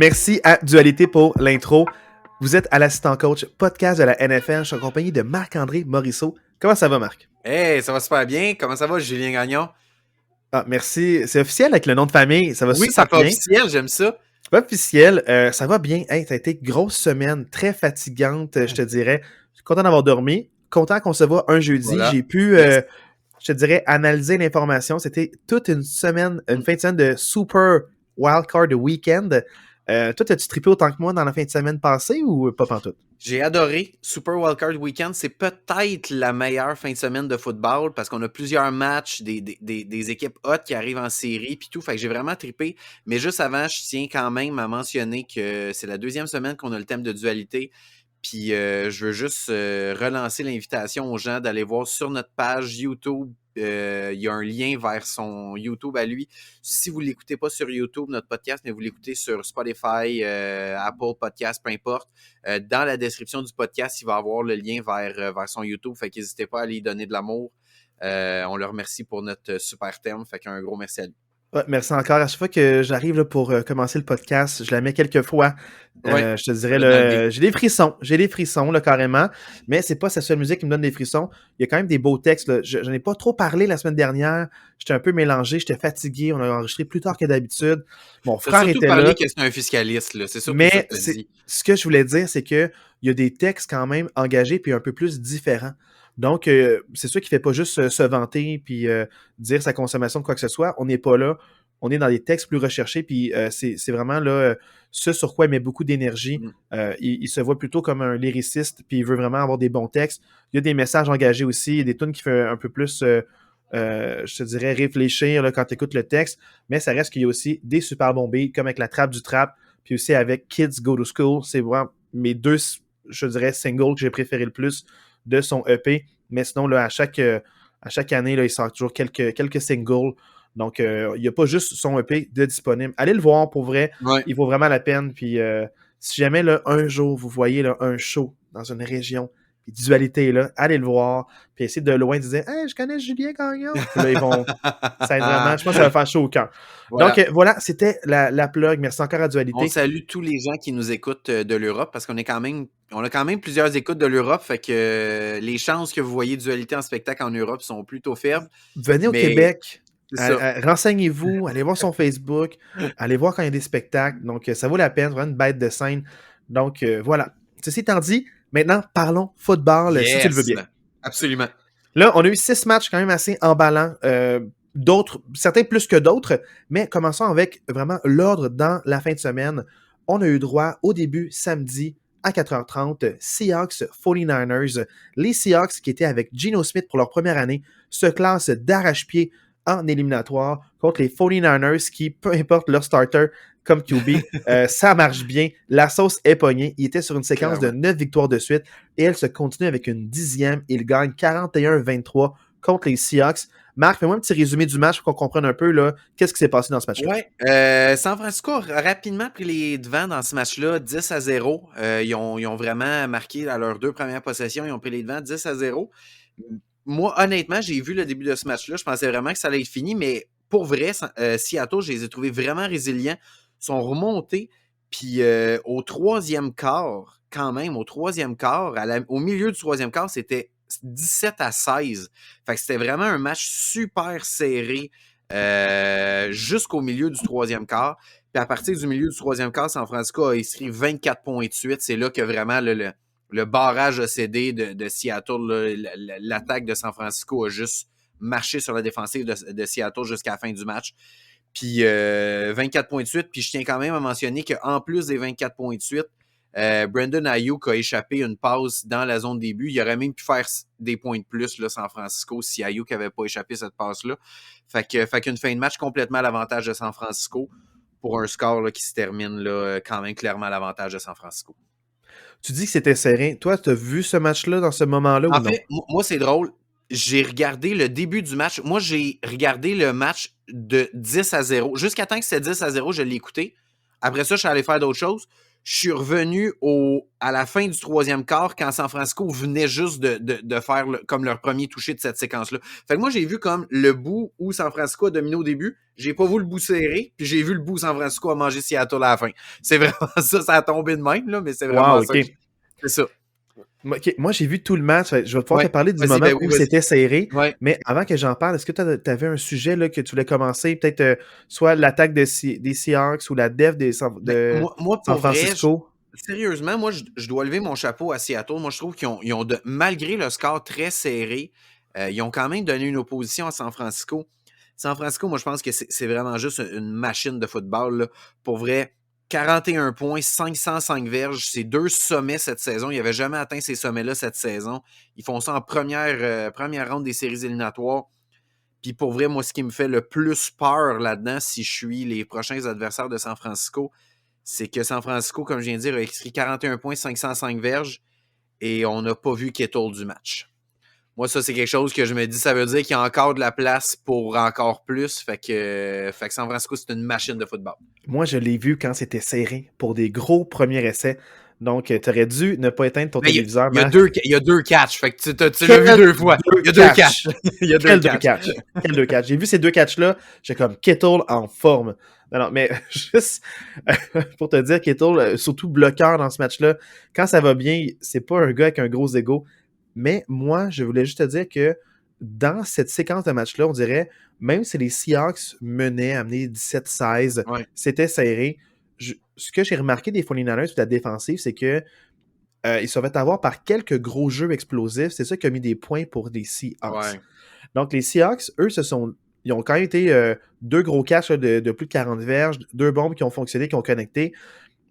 Merci à Dualité pour l'intro. Vous êtes à l'assistant coach podcast de la NFL. Je suis en compagnie de Marc-André Morisseau. Comment ça va, Marc? Hey, ça va super bien. Comment ça va, Julien Gagnon? Ah, merci. C'est officiel avec le nom de famille. Ça va Oui, super ça fait bien. officiel, j'aime ça. C'est pas officiel. Ça va bien. Hey, ça a été une grosse semaine, très fatigante, je te dirais. Je suis content d'avoir dormi. Content qu'on se voit un jeudi. Voilà. J'ai pu, Yes. je te dirais, analyser l'information. C'était toute une semaine, une fin de semaine de Super Wildcard Weekend. Toi, as-tu trippé autant que moi dans la fin de semaine passée ou pas pantoute? J'ai adoré Super Wildcard Weekend. C'est peut-être la meilleure fin de semaine de football parce qu'on a plusieurs matchs, des équipes hot qui arrivent en série puis tout. Fait que j'ai vraiment trippé. Mais juste avant, je tiens quand même à mentionner que c'est la deuxième semaine qu'on a le thème de dualité. Puis je veux juste relancer l'invitation aux gens d'aller voir sur notre page YouTube. Il y a un lien vers son YouTube à lui. Si vous ne l'écoutez pas sur YouTube, notre podcast, mais vous l'écoutez sur Spotify, Apple Podcast, peu importe, dans la description du podcast, il va avoir le lien vers son YouTube. Fait qu'hésitez pas à lui donner de l'amour. On le remercie pour notre super thème. Fait qu'un gros merci à lui. Ouais, merci encore. À chaque fois que j'arrive là, pour commencer le podcast, je la mets quelques fois. Ouais, Je te dirais, là, j'ai des frissons là, carrément. Mais c'est pas sa seule musique qui me donne des frissons. Il y a quand même des beaux textes. Là. J'en ai pas trop parlé la semaine dernière. J'étais un peu mélangé, j'étais fatigué. On a enregistré plus tard que d'habitude. Mon T'as frère surtout était parlé là. que c'est un fiscaliste, là. C'est surtout ça Mais que t'as dit. ce que je voulais dire, c'est que il y a des textes quand même engagés puis un peu plus différents. Donc, c'est sûr qu'il ne fait pas juste se vanter puis dire sa consommation de quoi que ce soit. On n'est pas là. On est dans des textes plus recherchés, puis c'est vraiment là ce sur quoi il met beaucoup d'énergie. Il se voit plutôt comme un lyriciste, puis il veut vraiment avoir des bons textes. Il y a des messages engagés aussi, il y a des tunes qui font un peu plus, je te dirais, réfléchir là, quand tu écoutes le texte, mais ça reste qu'il y a aussi des super bons beats, comme avec la trappe du trap, puis aussi avec Kids Go to School. C'est vraiment mes deux, je dirais, singles que j'ai préféré le plus de son EP. Mais sinon, là, à chaque année, là, il sort toujours quelques singles. Donc, il n'y a pas juste son EP de disponible. Allez le voir pour vrai. Ouais. Il vaut vraiment la peine. Puis, si jamais là, un jour vous voyez là, un show dans une région, puis Dualité est là, allez le voir. Puis, essayez de loin de dire hey, je connais Julien Gagnon. Puis là, ils vont. Ça aide vraiment. Je pense que ça va faire chaud au cœur. Voilà. Donc, voilà, c'était la plug. Merci encore à Dualité. On salue tous les gens qui nous écoutent de l'Europe parce qu'on a quand même plusieurs écoutes de l'Europe. Fait que les chances que vous voyez Dualité en spectacle en Europe sont plutôt faibles. Venez au Québec. C'est ça. Renseignez-vous, allez voir son Facebook, allez voir quand il y a des spectacles. Donc, ça vaut la peine, vraiment une bête de scène. Donc, voilà. Ceci étant dit, maintenant, parlons football, si tu le veux bien. Absolument. Là, on a eu 6 matchs quand même assez emballants. D'autres, certains plus que d'autres, mais commençons avec vraiment l'ordre dans la fin de semaine. On a eu droit au début samedi à 4h30, Seahawks 49ers. Les Seahawks qui étaient avec Geno Smith pour leur première année se classent d'arrache-pied en éliminatoire contre les 49ers qui, peu importe leur starter comme QB, ça marche bien. La sauce est pognée. Il était sur une séquence de 9 victoires de suite et elle se continue avec une 10e. Il gagne 41-23 contre les Seahawks. Marc, fais-moi un petit résumé du match pour qu'on comprenne un peu là, qu'est-ce qui s'est passé dans ce match-là. Ouais, San Francisco a rapidement pris les devants dans ce match-là, 10-0. Ils ont vraiment marqué à leurs 2 premières possessions, ils ont pris les devants 10-0. Moi, honnêtement, j'ai vu le début de ce match-là, je pensais vraiment que ça allait être fini, mais pour vrai, Seattle, je les ai trouvés vraiment résilients, sont remontés, puis au troisième quart, quand même, au milieu du troisième quart, c'était 17-16. Fait que c'était vraiment un match super serré jusqu'au milieu du troisième quart. Puis à partir du milieu du troisième quart, San Francisco a inscrit 24 points de suite. C'est là que vraiment le barrage a cédé de Seattle. Là, l'attaque de San Francisco a juste marché sur la défensive de Seattle jusqu'à la fin du match. Puis 24 points de suite. Puis je tiens quand même à mentionner qu'en plus des 24 points de suite, Brandon Ayuk a échappé une passe dans la zone début. Il aurait même pu faire des points de plus, là, San Francisco, si Ayuk n'avait pas échappé cette passe-là. Fait qu'une fin de match complètement à l'avantage de San Francisco pour un score là, qui se termine là, quand même clairement à l'avantage de San Francisco. Tu dis que c'était serré. Toi, tu as vu ce match-là dans ce moment-là ou non? En fait, moi, c'est drôle. J'ai regardé le début du match. Moi, j'ai regardé le match de 10-0. Jusqu'à temps que c'était 10-0, je l'ai écouté. Après ça, je suis allé faire d'autres choses. je suis revenu à la fin du troisième quart quand San Francisco venait juste de faire comme leur premier toucher de cette séquence-là. Fait que moi, j'ai vu comme le bout où San Francisco a dominé au début. J'ai pas vu le bout serré, puis j'ai vu le bout où San Francisco a mangé Seattle à la fin. C'est vraiment ça, ça a tombé de même, là, mais c'est vraiment Wow, ça. OK. C'est ça. OK, moi, j'ai vu tout le match. Je vais pouvoir te Ouais. parler du Vas-y, moment ben oui, où vas-y. c'était serré. Ouais. Mais avant que j'en parle, est-ce que tu avais un sujet là, que tu voulais commencer? Peut-être soit l'attaque des Seahawks ou la def de Moi, San pour vrai, Francisco? sérieusement, moi, je dois lever mon chapeau à Seattle. Moi, je trouve malgré le score très serré, ils ont quand même donné une opposition à San Francisco. San Francisco, moi, je pense que c'est vraiment juste une machine de football, là. Pour vrai, 41 points, 505 verges, c'est 2 sommets cette saison. Ils n'avaient jamais atteint ces sommets-là cette saison. Ils font ça en première ronde des séries éliminatoires. Puis pour vrai, moi, ce qui me fait le plus peur là-dedans, si je suis les prochains adversaires de San Francisco, c'est que San Francisco, comme je viens de dire, a écrit 41 points, 505 verges, et on n'a pas vu Kittle du match. Moi, ça, c'est quelque chose que je me dis, ça veut dire qu'il y a encore de la place pour encore plus. Fait que San Francisco, c'est une machine de football. Moi, je l'ai vu quand c'était serré pour des gros premiers essais. Donc, tu aurais dû ne pas éteindre ton téléviseur. Il y a deux catchs. Fait que tu l'as vu 2 fois. Il y a 2 catchs. Il y a 2 catchs. Quel 2 catchs. J'ai vu ces 2 catchs-là. J'ai comme Kittle en forme. Non, mais juste pour te dire, Kittle, surtout bloqueur dans ce match-là, quand ça va bien, c'est pas un gars avec un gros ego. Mais moi, je voulais juste te dire que dans cette séquence de match-là, on dirait, même si les Seahawks amenaient 17-16, Ouais. c'était serré. Ce que j'ai remarqué des 49ers de la défensive, c'est que ils se fait avoir par quelques gros jeux explosifs. C'est ça qui a mis des points pour les Seahawks. Ouais. Donc, les Seahawks, eux, ils ont quand même été 2 gros catchs de plus de 40 verges, 2 bombes qui ont fonctionné, qui ont connecté.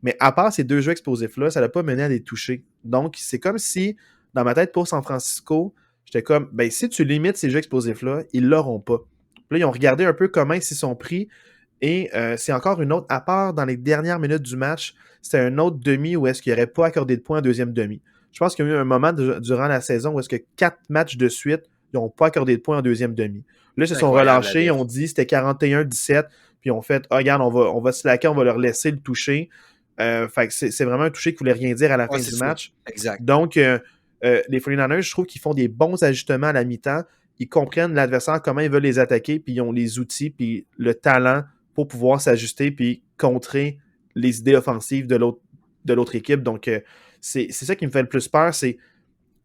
Mais à part ces 2 jeux explosifs-là, ça n'a pas mené à des touchés. Donc, c'est comme si, dans ma tête, pour San Francisco, j'étais comme, ben, si tu limites ces jeux explosifs-là, ils l'auront pas. Puis là, ils ont regardé un peu comment ils s'y sont pris. Et c'est encore une autre, à part dans les dernières minutes du match, c'était un autre demi où est-ce qu'il n'aurait pas accordé de points en deuxième demi. Je pense qu'il y a eu un moment durant la saison où est-ce que 4 matchs de suite, ils n'ont pas accordé de points en deuxième demi. Là, ils se sont relâchés, on dit c'était 41-17, puis on fait, regarde, on va slacker, on va leur laisser le toucher. Fait que c'est vraiment un toucher qui ne voulait rien dire à la fin du match. Exact. Donc, les 49ers, je trouve qu'ils font des bons ajustements à la mi-temps. Ils comprennent l'adversaire, comment ils veulent les attaquer, puis ils ont les outils, puis le talent pour pouvoir s'ajuster puis contrer les idées offensives de l'autre équipe. Donc, c'est ça qui me fait le plus peur, c'est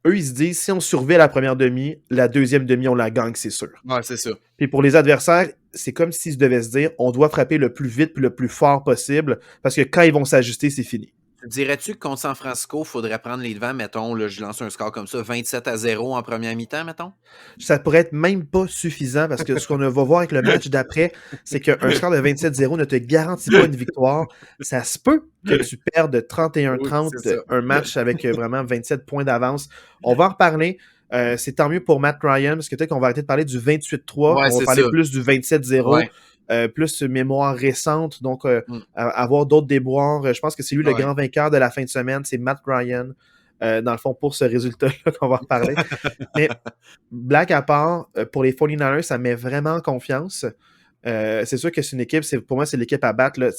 eux, ils se disent, si on survit la première demi, la deuxième demi, on la gagne, c'est sûr. Ouais, c'est ça. Puis pour les adversaires, c'est comme s'ils devaient se dire, on doit frapper le plus vite puis le plus fort possible, parce que quand ils vont s'ajuster, c'est fini. Dirais-tu que contre San Francisco, il faudrait prendre les devants, mettons, là, je lance un score comme ça, 27-0 en première mi-temps, mettons? Ça pourrait être même pas suffisant parce que ce qu'on va voir avec le match d'après, c'est qu'un score de 27-0 ne te garantit pas une victoire. Ça se peut que tu perdes de 31-30 un match avec vraiment 27 points d'avance. On va en reparler. C'est tant mieux pour Matt Ryan parce que peut-être qu'on va arrêter de parler du 28-3. Ouais, on va parler plus du 27-0. Plus mémoire récente, donc avoir d'autres déboires. Je pense que c'est lui le grand vainqueur de la fin de semaine, c'est Matt Ryan, dans le fond, pour ce résultat-là qu'on va reparler. Mais blague à part, pour les 49ers, ça met vraiment en confiance. C'est sûr que c'est une équipe, pour moi, c'est l'équipe à battre. Là.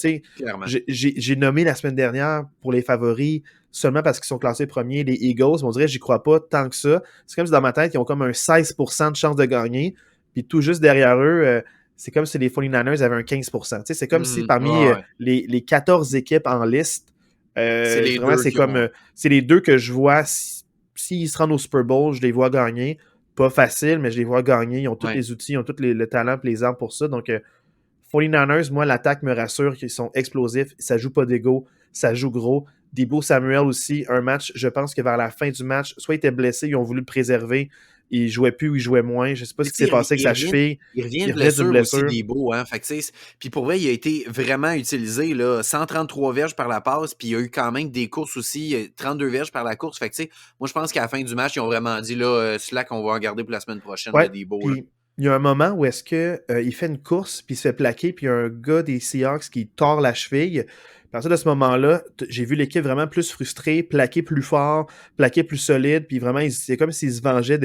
J'ai nommé la semaine dernière pour les favoris seulement parce qu'ils sont classés premiers, les Eagles. On dirait que j'y crois pas tant que ça. C'est comme si dans ma tête, ils ont comme un 16% de chance de gagner. Puis tout juste derrière eux, c'est comme si les 49ers avaient un 15%. C'est comme si parmi les 14 équipes en liste, c'est les deux que je vois, s'ils se rendent au Super Bowl, je les vois gagner. Pas facile, mais je les vois gagner. Ils ont tous les outils, ils ont tous le talent et les armes pour ça. Donc, 49ers, moi, l'attaque me rassure qu'ils sont explosifs. Ça joue pas d'ego, ça joue gros. Deebo Samuel aussi, un match, je pense que vers la fin du match, soit il était blessé, ils ont voulu le préserver. Il jouait plus ou il jouait moins. Je sais pas ce qui s'est passé avec sa cheville. Il revient de blessure aussi, Deebo. Hein? Puis pour vrai, il a été vraiment utilisé. Là, 133 verges par la passe, puis il y a eu quand même des courses aussi, 32 verges par la course. Fait que, moi, je pense qu'à la fin du match, ils ont vraiment dit, là, celui-là qu'on va en garder pour la semaine prochaine, ouais, Deebo. Il y a un moment où est-ce que il fait une course, puis il se fait plaquer, puis il y a un gars des Seahawks qui tord la cheville. À partir de ce moment-là, j'ai vu l'équipe vraiment plus frustrée, plaquer plus fort, plaquer plus solide, puis vraiment, c'est comme s'ils se vengeaient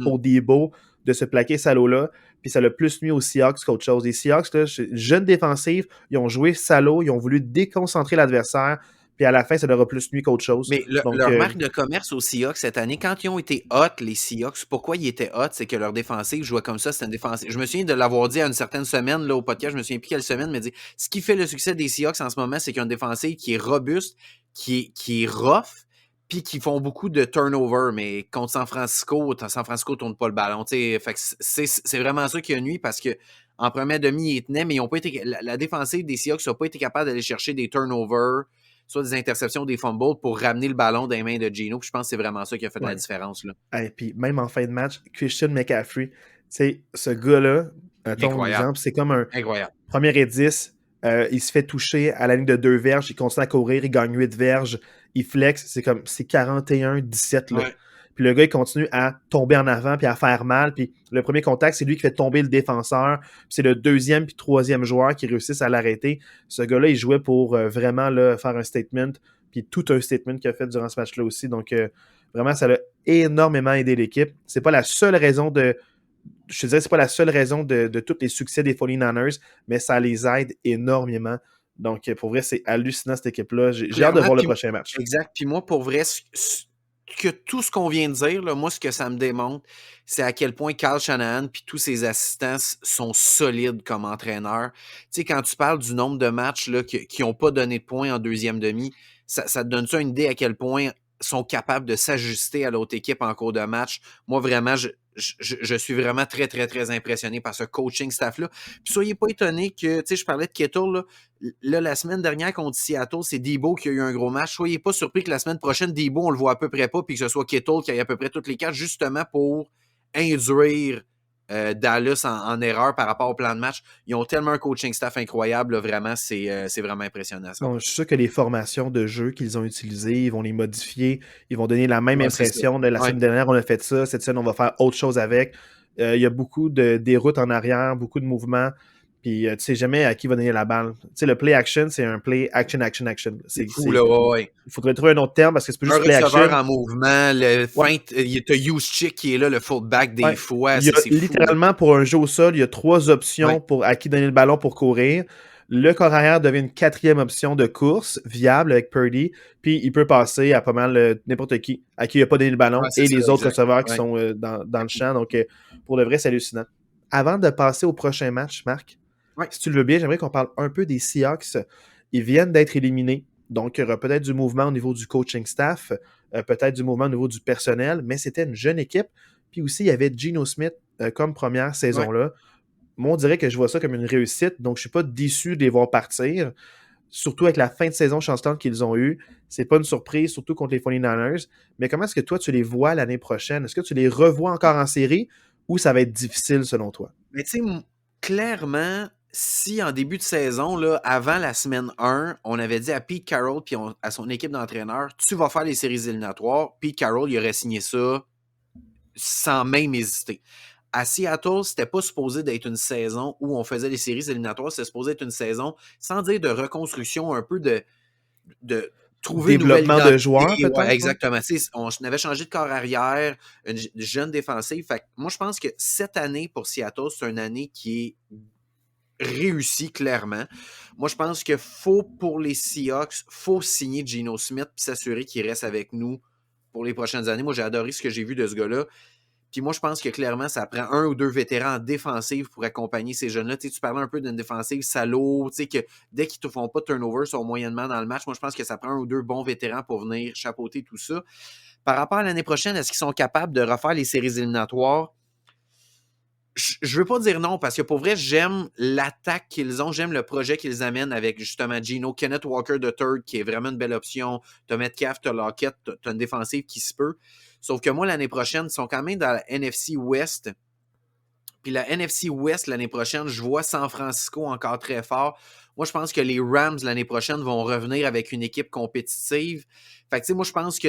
pour Deebo de se plaquer salaud-là, puis ça l'a plus nuit aux Seahawks qu'autre chose. Les Seahawks, là, jeune défensive, ils ont joué salaud, ils ont voulu déconcentrer l'adversaire, puis à la fin, ça leur a plus nuit qu'autre chose. Mais Donc, leur marque de commerce aux Seahawks cette année, quand ils ont été hot, les Seahawks, pourquoi ils étaient hot? C'est que leur défensive jouait comme ça, c'était une défensive. Je me souviens de l'avoir dit à une certaine semaine là, au podcast, je me souviens plus quelle semaine, mais dit ce qui fait le succès des Seahawks en ce moment, c'est qu'ils ont une défensive qui est robuste, qui est rough, puis qui font beaucoup de turnover. Mais contre San Francisco tourne pas le ballon. Fait que c'est vraiment ça qui a nuit parce que en première demi, ils tenaient, mais ils ont pas été. La défensive des Seahawks n'a pas été capable d'aller chercher des turnovers, soit des interceptions, des fumbles pour ramener le ballon dans les mains de Geno. Puis je pense que c'est vraiment ça qui a fait la différence. Là. Et puis même en fin de match, Christian McCaffrey, tu sais, ce gars-là, ton exemple, c'est comme un premier et 10, il se fait toucher à la ligne de 2 verges, il continue à courir, il gagne 8 verges, il flex, c'est 41-17 là. Ouais. Puis le gars, il continue à tomber en avant puis à faire mal. Puis le premier contact, c'est lui qui fait tomber le défenseur. Puis c'est le deuxième puis troisième joueur qui réussissent à l'arrêter. Ce gars-là, il jouait pour vraiment là, faire un statement. Puis tout un statement qu'il a fait durant ce match-là aussi. Donc vraiment, ça a énormément aidé l'équipe. C'est pas la seule raison je te dirais, c'est pas la seule raison de tous les succès des 49ers, mais ça les aide énormément. Donc, pour vrai, c'est hallucinant cette équipe-là. J'ai hâte de voir le prochain match. Exact. Puis moi, pour vrai, que tout ce qu'on vient de dire, là, moi, ce que ça me démontre, c'est à quel point Kyle Shanahan puis tous ses assistants sont solides comme entraîneurs. Tu sais, quand tu parles du nombre de matchs là, qui n'ont pas donné de points en deuxième demi, ça te donne ça une idée à quel point sont capables de s'ajuster à l'autre équipe en cours de match. Moi, vraiment, je suis vraiment très, très, très impressionné par ce coaching staff-là. Puis soyez pas étonnés que, tu sais, je parlais de Kittle, là, la semaine dernière contre Seattle, c'est Debo qui a eu un gros match. Soyez pas surpris que la semaine prochaine, Debo, on le voit à peu près pas, puis que ce soit Kittle qui ait à peu près toutes les cartes, justement pour induire Dallas en erreur par rapport au plan de match. Ils ont tellement un coaching staff incroyable, là, vraiment, c'est vraiment impressionnant. Ça. Non, je suis sûr que les formations de jeu qu'ils ont utilisées, ils vont les modifier, ils vont donner la même impression. De la semaine dernière, on a fait ça, cette semaine, on va faire autre chose avec. Il y a beaucoup de déroutes en arrière, beaucoup de mouvements, puis tu sais jamais à qui va donner la balle. Tu sais, le play action, c'est un play action. C'est fou, là, ouais. Il faudrait trouver un autre terme parce que c'est pas juste play action. Un receveur en mouvement, le feinte, il y a Juszczyk qui est là, le fullback des fois. Il y a littéralement, fou, pour un jeu au sol, il y a 3 options pour à qui donner le ballon pour courir. Le corps arrière devient une 4e option de course viable avec Purdy, puis il peut passer à pas mal n'importe qui, à qui il n'a pas donné le ballon, et les autres receveurs qui sont dans le champ. Donc, pour le vrai, c'est hallucinant. Avant de passer au prochain match, Marc, si tu le veux bien, j'aimerais qu'on parle un peu des Seahawks. Ils viennent d'être éliminés, donc il y aura peut-être du mouvement au niveau du coaching staff, peut-être du mouvement au niveau du personnel, mais c'était une jeune équipe. Puis aussi, il y avait Geno Smith comme première saison-là. Moi, on dirait que je vois ça comme une réussite, donc je ne suis pas déçu de les voir partir. Surtout avec la fin de saison chancelante qu'ils ont eue. C'est pas une surprise, surtout contre les 49ers. Mais comment est-ce que toi, tu les vois l'année prochaine? Est-ce que tu les revois encore en série ou ça va être difficile selon toi? Mais tu sais, clairement, si en début de saison, là, avant la semaine 1, on avait dit à Pete Carroll et à son équipe d'entraîneurs, tu vas faire les séries éliminatoires, Pete Carroll, il aurait signé ça sans même hésiter. À Seattle, c'était pas supposé d'être une saison où on faisait les séries éliminatoires, c'était supposé être une saison, sans dire de reconstruction, un peu de trouver développement une nouvelle de joueurs, peut-être? Ouais, exactement. On avait changé de corps arrière, une jeune défensive. Fait que moi, je pense que cette année, pour Seattle, c'est une année qui est réussie, clairement. Moi, je pense que pour les Seahawks, faut signer Geno Smith et s'assurer qu'il reste avec nous pour les prochaines années. Moi, j'ai adoré ce que j'ai vu de ce gars-là. Puis moi, je pense que clairement, ça prend 1 ou 2 vétérans en défensive pour accompagner ces jeunes-là. Tu sais, tu parlais un peu d'une défensive salaud, tu sais, que dès qu'ils ne font pas de turnover, ils sont moyennement dans le match. Moi, je pense que ça prend 1 ou 2 bons vétérans pour venir chapeauter tout ça. Par rapport à l'année prochaine, est-ce qu'ils sont capables de refaire les séries éliminatoires? Je veux pas dire non, parce que pour vrai, j'aime l'attaque qu'ils ont, j'aime le projet qu'ils amènent avec justement Geno, Kenneth Walker III, qui est vraiment une belle option. T'as Metcalf, t'as Lockett, t'as une défensive qui se peut. Sauf que moi, l'année prochaine, ils sont quand même dans la NFC West. Puis la NFC West, l'année prochaine, je vois San Francisco encore très fort. Moi, je pense que les Rams, l'année prochaine, vont revenir avec une équipe compétitive. Fait que, tu sais, moi, je pense que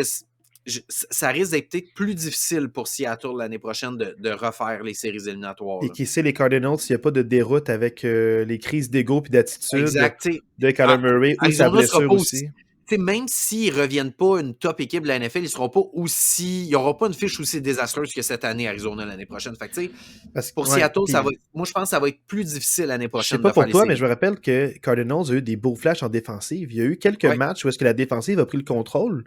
ça risque d'être peut-être plus difficile pour Seattle l'année prochaine de refaire les séries éliminatoires. Et qui sait, les Cardinals, s'il n'y a pas de déroute avec les crises d'ego et d'attitude exact, de Kyler Murray ou sa blessure aussi. sais, même s'ils ne reviennent pas une top équipe de la NFL, il n'y aura pas une fiche aussi désastreuse que cette année, Arizona, l'année prochaine. Fait que, tu sais, pour Ouais, Seattle, puis moi, je pense que ça va être plus difficile l'année je sais prochaine pas de faire pour les toi, mais je séries. me rappelle que Cardinals a eu des beaux flashs en défensive. Il y a eu quelques Ouais, matchs où est-ce que la défensive a pris le contrôle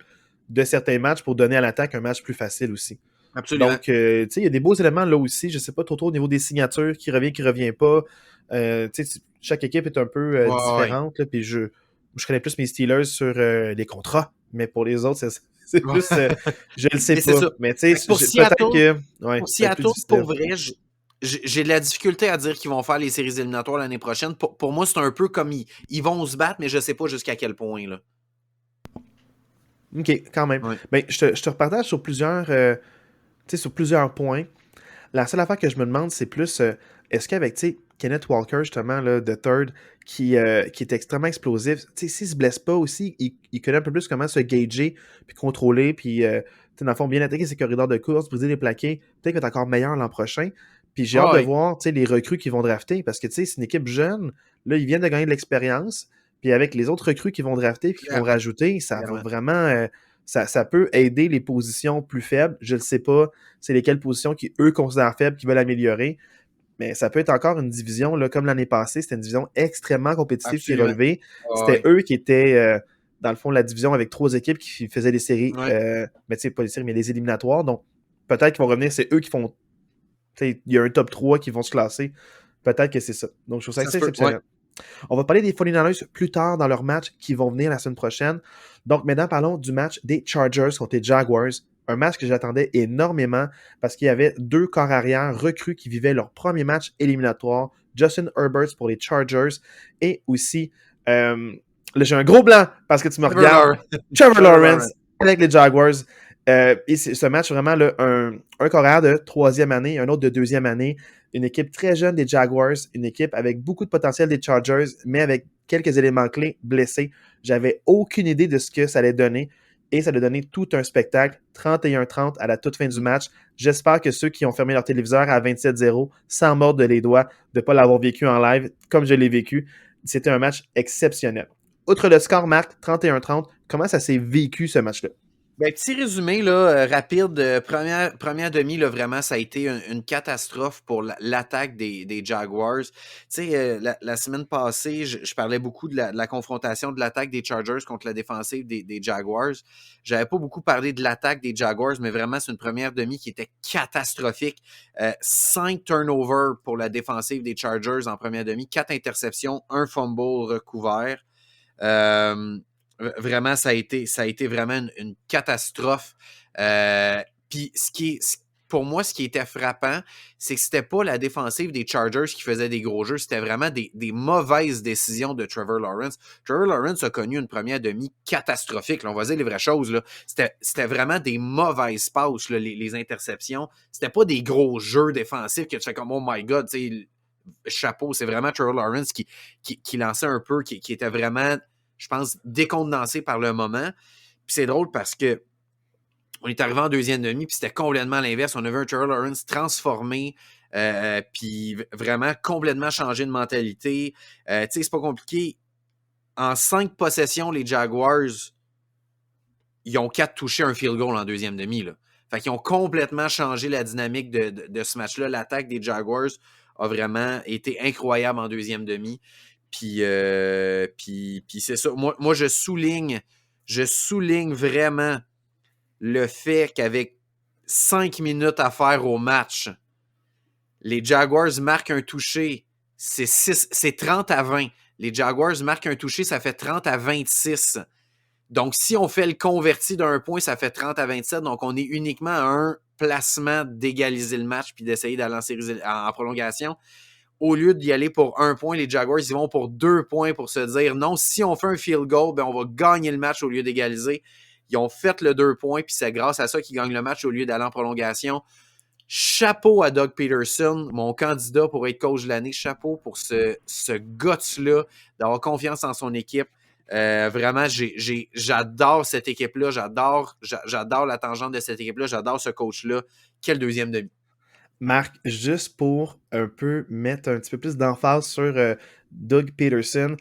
de certains matchs pour donner à l'attaque un match plus facile aussi. absolument. Donc, tu sais, il y a des beaux éléments là aussi. Je sais pas trop au niveau des signatures, qui revient pas. Tu sais, chaque équipe est un peu Ouais, différente. Là, puis je connais plus mes Steelers sur les contrats, mais pour les autres, c'est ouais. plus, je le sais Mais c'est pas. ça. Mais tu Fait que sais, peut-être que, ouais, pour ça va être plus Seattle, difficile. pour vrai, j'ai de la difficulté à dire qu'ils vont faire les séries éliminatoires l'année prochaine. Pour moi, c'est un peu comme ils vont se battre, mais je sais pas jusqu'à quel point. Là. OK, quand même. Ouais. Ben, je te repartage sur sur plusieurs points. La seule affaire que je me demande, c'est plus est-ce qu'avec Kenneth Walker, justement, là, de Third, qui est extrêmement explosif, s'il se blesse pas aussi, il connaît un peu plus comment se gager, puis contrôler, puis dans le fond, bien attaquer ses corridors de course, briser les plaqués, peut-être qu'il va être encore meilleur l'an prochain. Puis j'ai hâte de Ouais, voir les recrues qu'ils vont drafter, parce que c'est une équipe jeune, là, ils viennent de gagner de l'expérience, puis avec les autres recrues qu'ils vont drafter, puis qu'ils vont clairement. rajouter, ça va Clairement. vraiment. Ça peut aider les positions plus faibles. Je ne sais pas c'est lesquelles positions qu'eux considèrent faibles, qu'ils veulent améliorer. Mais ça peut être encore une division, là, comme l'année passée, c'était une division extrêmement compétitive qui est Absolument. relevée. C'était Ouais. eux qui étaient, dans le fond, la division avec 3 équipes qui faisaient des séries, Ouais. mais tu sais, pas des séries, mais des éliminatoires. Donc, peut-être qu'ils vont revenir, c'est eux qui font, il y a un top 3 qui vont se classer. Peut-être que c'est ça. Donc, je trouve ça Ça assez se peut. Ouais. exceptionnel. On va parler des 49ers plus tard dans leur match qui vont venir la semaine prochaine. Donc maintenant, parlons du match des Chargers contre les Jaguars. Un match que j'attendais énormément parce qu'il y avait 2 corps arrière recrues qui vivaient leur premier match éliminatoire. Justin Herbert pour les Chargers et aussi, là j'ai un gros blanc parce que tu me Trevor regardes, Lawrence. Trevor Trevor Lawrence Lawrence. avec les Jaguars. Et c'est ce match vraiment là, un corps arrière de 3e année, un autre de 2e année une équipe très jeune des Jaguars, une équipe avec beaucoup de potentiel des Chargers, mais avec quelques éléments clés blessés. J'avais aucune idée de ce que ça allait donner et ça allait donner tout un spectacle, 31-30 à la toute fin du match. J'espère que ceux qui ont fermé leur téléviseur à 27-0, sans mordre les doigts, de ne pas l'avoir vécu en live comme je l'ai vécu, c'était un match exceptionnel. Outre le score, Marc, 31-30, comment ça s'est vécu ce match-là? Ben, petit résumé là, rapide. Première demi, là, vraiment, ça a été une catastrophe pour l'attaque des Jaguars. Tu sais, la semaine passée, je parlais beaucoup de la confrontation de l'attaque des Chargers contre la défensive des Jaguars. J'avais pas beaucoup parlé de l'attaque des Jaguars, mais vraiment, c'est une première demi qui était catastrophique. 5 turnovers pour la défensive des Chargers en première demi, 4 interceptions, un fumble recouvert. Vraiment, ça a été vraiment une catastrophe. Puis pour moi, ce qui était frappant, c'est que c'était pas la défensive des Chargers qui faisait des gros jeux, c'était vraiment des mauvaises décisions de Trevor Lawrence. Trevor Lawrence a connu une première demi catastrophique. Là, on va dire les vraies choses. Là. C'était vraiment des mauvaises passes, là, les interceptions. C'était pas des gros jeux défensifs que tu fais comme oh my god, tu sais, chapeau. C'est vraiment Trevor Lawrence qui lançait un peu, qui était vraiment, je pense, décontenancé par le moment. Puis c'est drôle parce que on est arrivé en deuxième demi, puis c'était complètement l'inverse. On avait un Trevor Lawrence transformé, puis vraiment complètement changé de mentalité. Tu sais, c'est pas compliqué. En 5 possessions, les Jaguars, ils ont 4 touchés, un field goal en deuxième demi. Là. Fait qu'ils ont complètement changé la dynamique de ce match-là. L'attaque des Jaguars a vraiment été incroyable en deuxième demi. Puis c'est ça. Moi, je souligne vraiment le fait qu'avec 5 minutes à faire au match, les Jaguars marquent un touché, c'est 30-20. Les Jaguars marquent un touché, ça fait 30-26. Donc, si on fait le converti d'un point, ça fait 30-27. Donc, on est uniquement à un placement d'égaliser le match puis d'essayer d'aller en prolongation. Au lieu d'y aller pour 1 point, les Jaguars, ils vont pour 2 points pour se dire non, si on fait un field goal, ben on va gagner le match au lieu d'égaliser. Ils ont fait le 2 points, puis c'est grâce à ça qu'ils gagnent le match au lieu d'aller en prolongation. Chapeau à Doug Peterson, mon candidat pour être coach de l'année. Chapeau pour ce guts-là, d'avoir confiance en son équipe. Vraiment, j'adore cette équipe-là. J'adore la tangente de cette équipe-là. J'adore ce coach-là. Quel deuxième demi. Marc, juste pour un peu mettre un petit peu plus d'emphase sur Doug Peterson,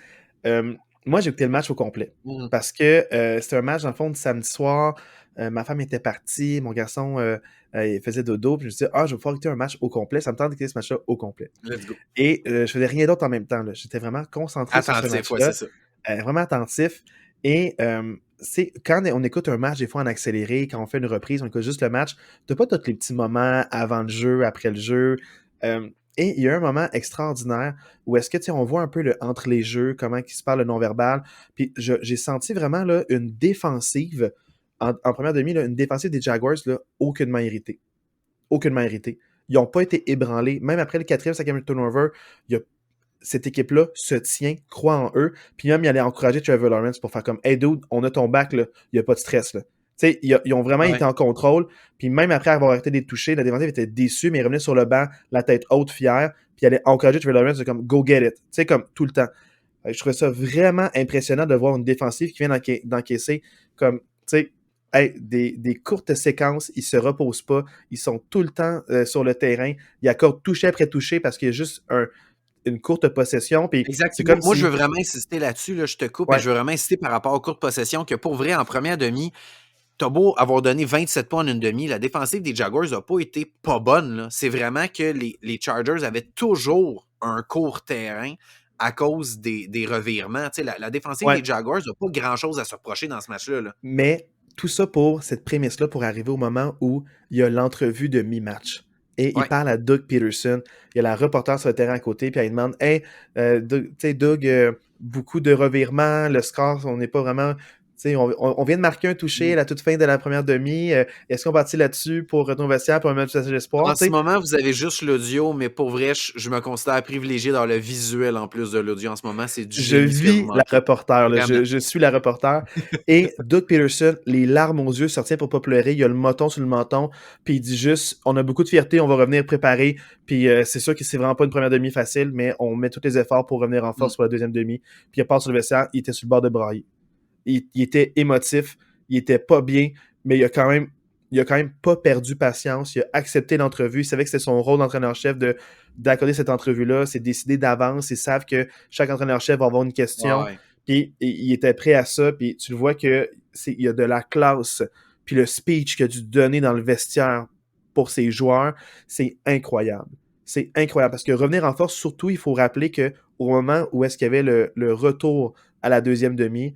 Moi, j'ai écouté le match au complet. Mhm. Parce que c'était un match, dans le fond, du samedi soir. Ma femme était partie, mon garçon il faisait dodo. Puis je me suis dit, je vais pouvoir écouter un match au complet. Ça me tente d'écouter ce match-là au complet. Let's go. Et je faisais rien d'autre en même temps, là. J'étais vraiment concentré sur ce Attentif, ouais, match-là, c'est ça. vraiment attentif. Et c'est quand on écoute un match, des fois en accéléré, quand on fait une reprise, on écoute juste le match, t'as pas tous les petits moments avant le jeu, après le jeu. Euh, et il y a un moment extraordinaire où est-ce que, tu sais, on voit un peu entre les jeux, comment il se parle le non-verbal. Puis j'ai senti vraiment là, une défensive, en première demi, là, une défensive des Jaguars, là, aucunement irritée. Aucunement irritée. Ils n'ont pas été ébranlés. Même après le 4e, 5e turnover, il y a cette équipe-là se tient, croit en eux, puis même, il allait encourager Trevor Lawrence pour faire comme « Hey dude, on a ton back, là, il n'y a pas de stress. » Là. Tu sais, ils ont vraiment été Ouais. en contrôle, puis même après avoir arrêté d'être touché, la défensive était déçue, mais il revenait sur le banc, la tête haute, fière, puis il allait encourager Trevor Lawrence de comme « Go get it », tu sais, comme tout le temps. Je trouvais ça vraiment impressionnant de voir une défensive qui vient d'encaisser comme, tu sais, hey, des courtes séquences, ils se reposent pas, ils sont tout le temps sur le terrain, ils accordent toucher après toucher parce qu'il y a juste une courte possession. Puis Exact. c'est comme Moi, je si. veux vraiment insister là-dessus, là, je te coupe, mais Ouais, je veux vraiment insister par rapport aux courtes possessions que pour vrai, en première demi, t'as beau avoir donné 27 points en une demi, la défensive des Jaguars n'a pas été pas bonne. Là. C'est vraiment que les Chargers avaient toujours un court terrain à cause des revirements. Tu sais, la défensive ouais. des Jaguars n'a pas grand-chose à se reprocher dans ce match-là. Là. Mais tout ça pour cette prémisse-là, pour arriver au moment où il y a l'entrevue de mi-match. Et il Ouais. parle à Doug Peterson. Il y a la reporter sur le terrain à côté, puis elle demande Hey, Doug, tu sais, Doug, beaucoup de revirements, le score, on n'est pas vraiment. Tu sais, on vient de marquer un toucher à la toute fin de la première demi. Est-ce qu'on partit là-dessus pour retourner au vestiaire pour un match d'espoir? En Tu ce sais, moment, vous avez juste l'audio, mais pour vrai, je me considère privilégié dans le visuel en plus de l'audio en ce moment. C'est du je génie ce que vous vis la manquez. reporter, là. Vraiment. Je suis la reporter. Et Doug Peterson, les larmes aux yeux, sortir pour pas pleurer. Il a le moton sur le menton. Puis il dit juste on a beaucoup de fierté, on va revenir préparer. Puis c'est sûr que c'est vraiment pas une première demi facile, mais on met tous les efforts pour revenir en force pour la deuxième demi. Puis il part sur le vestiaire, il était sur le bord de brailler. Il était émotif, il était pas bien, mais il a quand même pas perdu patience. Il a accepté l'entrevue. Il savait que c'était son rôle d'entraîneur-chef d'accorder cette entrevue-là. C'est décidé d'avance. Ils savent que chaque entraîneur-chef va avoir une question. Ouais. Puis il était prêt à ça. Puis tu le vois qu'il y a de la classe. Puis le speech qu'il a dû donner dans le vestiaire pour ses joueurs, c'est incroyable. C'est incroyable. Parce que revenir en force, surtout, il faut rappeler qu'au moment où est-ce qu'il y avait le retour à la deuxième demi,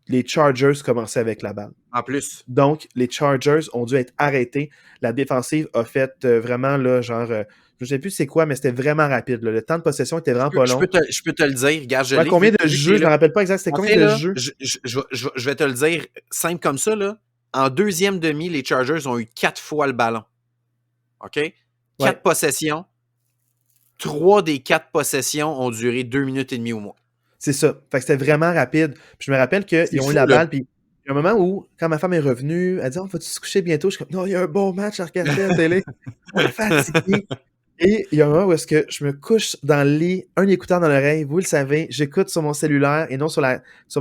les Chargers commençaient avec la balle. En plus. Donc, les Chargers ont dû être arrêtés. La défensive a fait vraiment, là, genre, je ne sais plus c'est quoi, mais c'était vraiment rapide. Là. Le temps de possession était vraiment pas long. Je peux te le dire. Regarde, je Ouais, l'ai combien vu, de vu que jeux, t'es je ne me là. rappelle pas exact, c'était En combien fait, de là, jeux? je vais te le dire simple comme ça. Là. En deuxième demi, les Chargers ont eu 4 fois le ballon. OK? 4 Ouais, possessions. 3 des 4 possessions ont duré 2 minutes et demie ou moins. c'est ça. Fait que c'était vraiment rapide. Puis je me rappelle C'est qu'ils ont eu fou, la là. balle, puis il y a un moment où, quand ma femme est revenue, elle dit « Oh, vas-tu se coucher bientôt? » Je suis comme « Non, il y a un bon match à regarder à la télé. » Fatigué. Et il y a un moment où est-ce que je me couche dans le lit, un écouteur dans l'oreille, vous le savez, j'écoute sur mon cellulaire et non sur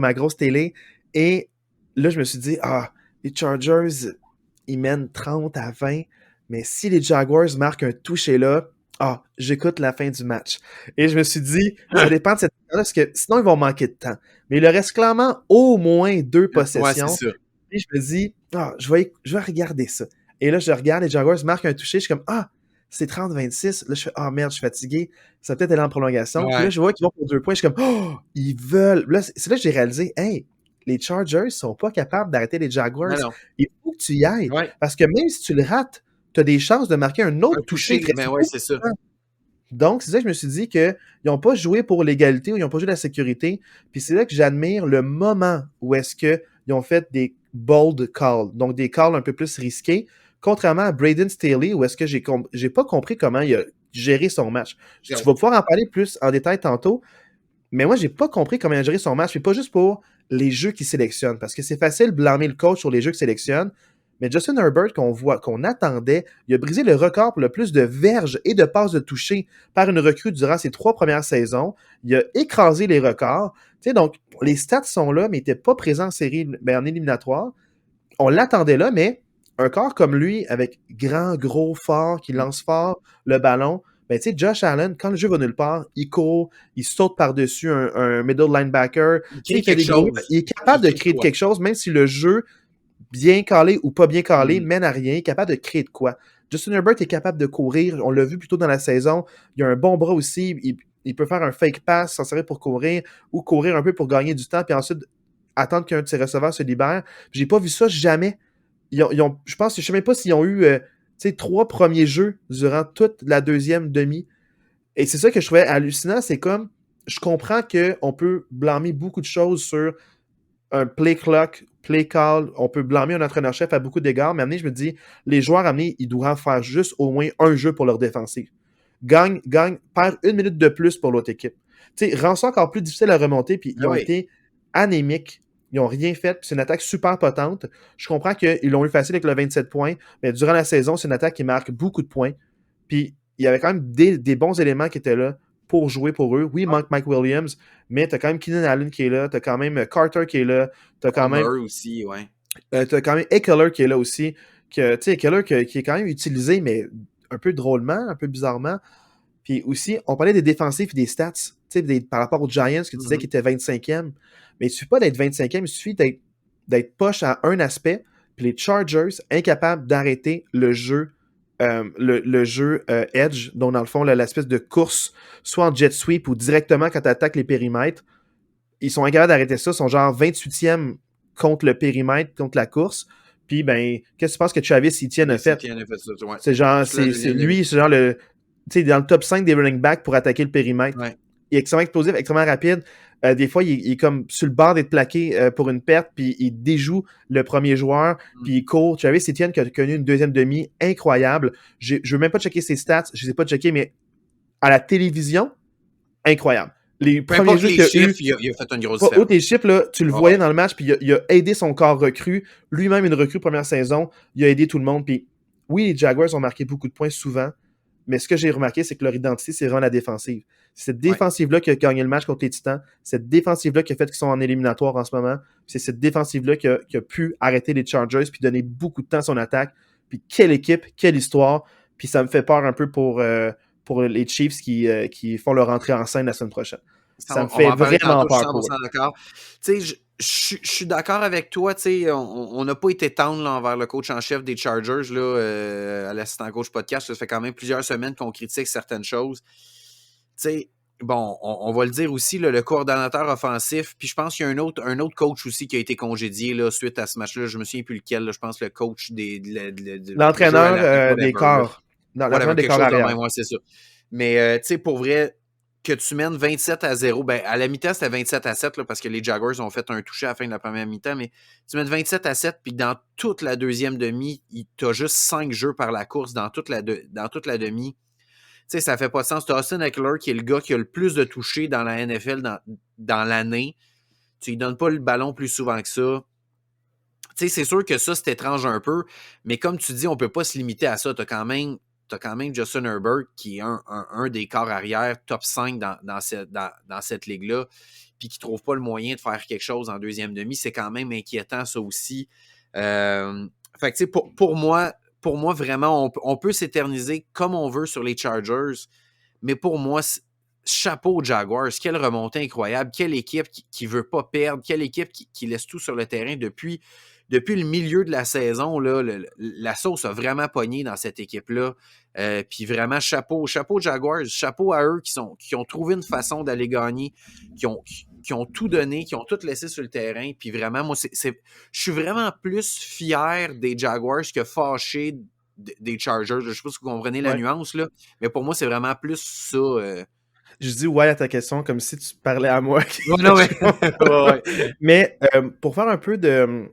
ma grosse télé. Et là, je me suis dit, les Chargers, ils mènent 30-20, mais si les Jaguars marquent un toucher là, j'écoute la fin du match. Et je me suis dit, ça dépend de cette là parce que sinon, ils vont manquer de temps. Mais il leur reste clairement au moins 2 Ouais, c'est possessions. ça. Et je me dis, je vais regarder ça. Et là, je regarde, les Jaguars marquent un toucher, je suis comme, c'est 30-26. Là, je fais, merde, je suis fatigué. Ça va peut-être aller en prolongation. Puis là, Ouais. je vois qu'ils vont pour 2 points. Je suis comme, ils veulent. Là, c'est là que j'ai réalisé, hey, les Chargers sont pas capables d'arrêter les Jaguars. Non, non. Il faut que tu y ailles. Ouais. Parce que même si tu le rates, tu as des chances de marquer un autre Un toucher. toucher, ben ouais, c'est ça. Donc, c'est ça que je me suis dit qu'ils n'ont pas joué pour l'égalité ou ils n'ont pas joué la sécurité. Puis c'est là que j'admire le moment où est-ce qu'ils ont fait des bold calls, donc des calls un peu plus risqués, contrairement à Braden Staley, où est-ce que j'ai pas compris comment il a géré son match. Tu vas pouvoir en parler plus en détail tantôt, mais moi, j'ai pas compris comment il a géré son match, puis pas juste pour les jeux qu'il sélectionne, parce que c'est facile de blâmer le coach sur les jeux qu'il sélectionne, mais Justin Herbert, qu'on attendait, il a brisé le record pour le plus de verges et de passes de toucher par une recrue durant ses 3 premières saisons. Il a écrasé les records. Tu sais, donc, les stats sont là, mais il n'était pas présent en série, en éliminatoire. On l'attendait là, mais un corps comme lui, avec grand, gros, fort, qui lance fort le ballon, Ben, tu sais, Josh Allen, quand le jeu va nulle part, il court, il saute par-dessus un middle linebacker. Il Tu sais, crée il fait quelque des gros. chose. Il est Il capable de crée de créer quoi? quelque chose, même si le jeu, bien calé ou pas bien calé, Mm. mène à rien, il est capable de créer de quoi. Justin Herbert est capable de courir. On l'a vu plus tôt dans la saison. Il a un bon bras aussi. Il peut faire un fake pass, s'en servir pour courir ou courir un peu pour gagner du temps, puis ensuite attendre qu'un de ses receveurs se libère. J'ai pas vu ça jamais. Je pense, je sais même pas s'ils ont eu 3 premiers jeux durant toute la deuxième demi. Et c'est ça que je trouvais hallucinant. C'est comme, je comprends qu'on peut blâmer beaucoup de choses sur un play clock, play call. On peut blâmer un entraîneur-chef à beaucoup d'égards. Mais amener, je me dis, les joueurs amenés, ils doivent faire juste au moins un jeu pour leur défensive. Gagne, perd 1 minute de plus pour l'autre équipe. Tu sais, rend ça encore plus difficile à remonter. Puis ils Ah ont oui. été anémiques. Ils n'ont rien fait. Puis c'est une attaque super potente. Je comprends qu'ils l'ont eu facile avec le 27 points. Mais durant la saison, c'est une attaque qui marque beaucoup de points. Puis il y avait quand même des bons éléments qui étaient là pour jouer pour eux. Oui, il Ouais. manque Mike Williams, mais t'as quand même Keenan Allen qui est là, t'as quand même Carter qui est là, t'as quand même, Palmer aussi, ouais. t'as quand même Eckler qui est là aussi. Que, tu sais, Eckler qui est quand même utilisé, mais un peu drôlement, un peu bizarrement. Puis aussi, on parlait des défensifs et des stats, tu sais, par rapport aux Giants que tu disais Mhm. qu'ils étaient 25e. Mais il suffit pas d'être 25e, il suffit d'être poche à un aspect. Puis les Chargers, incapables d'arrêter le jeu, le jeu Edge, donc dans le fond, l'espèce de course, soit en jet sweep ou directement quand tu attaques les périmètres, ils sont incapables d'arrêter ça. Ils sont genre 28e contre le périmètre, contre la course. Puis, ben, qu'est-ce que tu penses que Travis Etienne a Travis fait? Etienne a fait ça, ouais. C'est genre, Toute la c'est deuxième demi. lui, c'est genre le. Tu sais, dans le top 5 des running backs pour attaquer le périmètre. Ouais. Il est extrêmement explosif, extrêmement rapide. Des fois, il est comme sur le bord d'être plaqué pour une perte, puis il déjoue le premier joueur, Mm. puis il court. Travis Etienne qui a connu une deuxième demi incroyable. Je veux même pas checker ses stats, je les ai pas checkés, mais à la télévision, incroyable. Les Peu premiers importe jeux les qu'il y a eu, chiffres, il a fait une grosse pas haut différence. tes chiffres, là, tu le Ouais, voyais ouais. dans le match, puis il a aidé son corps recru. Lui-même, une recrue première saison. Il a aidé tout le monde. Puis oui, les Jaguars ont marqué beaucoup de points souvent, mais ce que j'ai remarqué, c'est que leur identité, c'est vraiment la défensive. C'est cette Ouais. défensive-là qui a gagné le match contre les Titans. Cette défensive-là qui a fait qu'ils sont en éliminatoire en ce moment. C'est cette défensive-là qui a pu arrêter les Chargers puis donner beaucoup de temps à son attaque. Puis quelle équipe, quelle histoire. Puis ça me fait peur un peu pour les Chiefs qui font leur entrée en scène la semaine prochaine. Ça, Ça me on va fait en parler vraiment tantôt, je suis peur pour eux. 100% d'accord. Tu sais, je suis d'accord avec toi. Tu sais, on n'a pas été tendre là, envers le coach en chef des Chargers, là, à l'assistant coach podcast. Ça fait quand même plusieurs semaines qu'on critique certaines choses. Tu sais, bon, on va le dire aussi, là, le coordonnateur offensif. Puis je pense qu'il y a un autre coach aussi qui a été congédié là, suite à ce match-là. Je me souviens plus lequel. Là, je pense le coach du jeu à L'entraîneur l'arrêt, des whatever. Là. corps. L'entraîneur Whatever, des quelque corps chose de arrière. même, ouais, c'est ça. Mais, tu sais, pour vrai, que tu mènes 27-0, ben, à la mi-temps, c'était 27-7, là, parce que les Jaguars ont fait un touché à la fin de la première mi-temps, mais tu mènes 27-7, puis dans toute la deuxième demi, tu as juste 5 jeux par la course dans toute la demi. Tu sais, ça fait pas de sens. Tu as Austin Eckler, qui est le gars qui a le plus de touchés dans la NFL dans l'année. Tu lui donnes pas le ballon plus souvent que ça. Tu sais, c'est sûr que ça, c'est étrange un peu, mais comme tu dis, on peut pas se limiter à ça. Tu as quand même Justin Herbert, qui est un des corps arrière top 5 dans cette ligue-là, puis qui trouve pas le moyen de faire quelque chose en deuxième demi. C'est quand même inquiétant, ça aussi. Fait que, tu sais, pour moi, vraiment, on peut s'éterniser comme on veut sur les Chargers, mais pour moi, chapeau aux Jaguars. Quelle remontée incroyable. Quelle équipe qui veut pas perdre. Quelle équipe qui laisse tout sur le terrain depuis le milieu de la saison. Là, la sauce a vraiment pogné dans cette équipe-là. Puis vraiment, chapeau aux Jaguars. Chapeau à eux qui ont trouvé une façon d'aller gagner, qui ont tout donné, qui ont tout laissé sur le terrain. Puis vraiment, moi, je suis vraiment plus fier des Jaguars que fâché des Chargers. Je ne sais pas si vous comprenez la Ouais. nuance, là, mais pour moi, c'est vraiment plus ça. Je dis ouais à ta question comme si tu parlais à moi. Non, ouais. Ouais. Mais pour faire un peu de.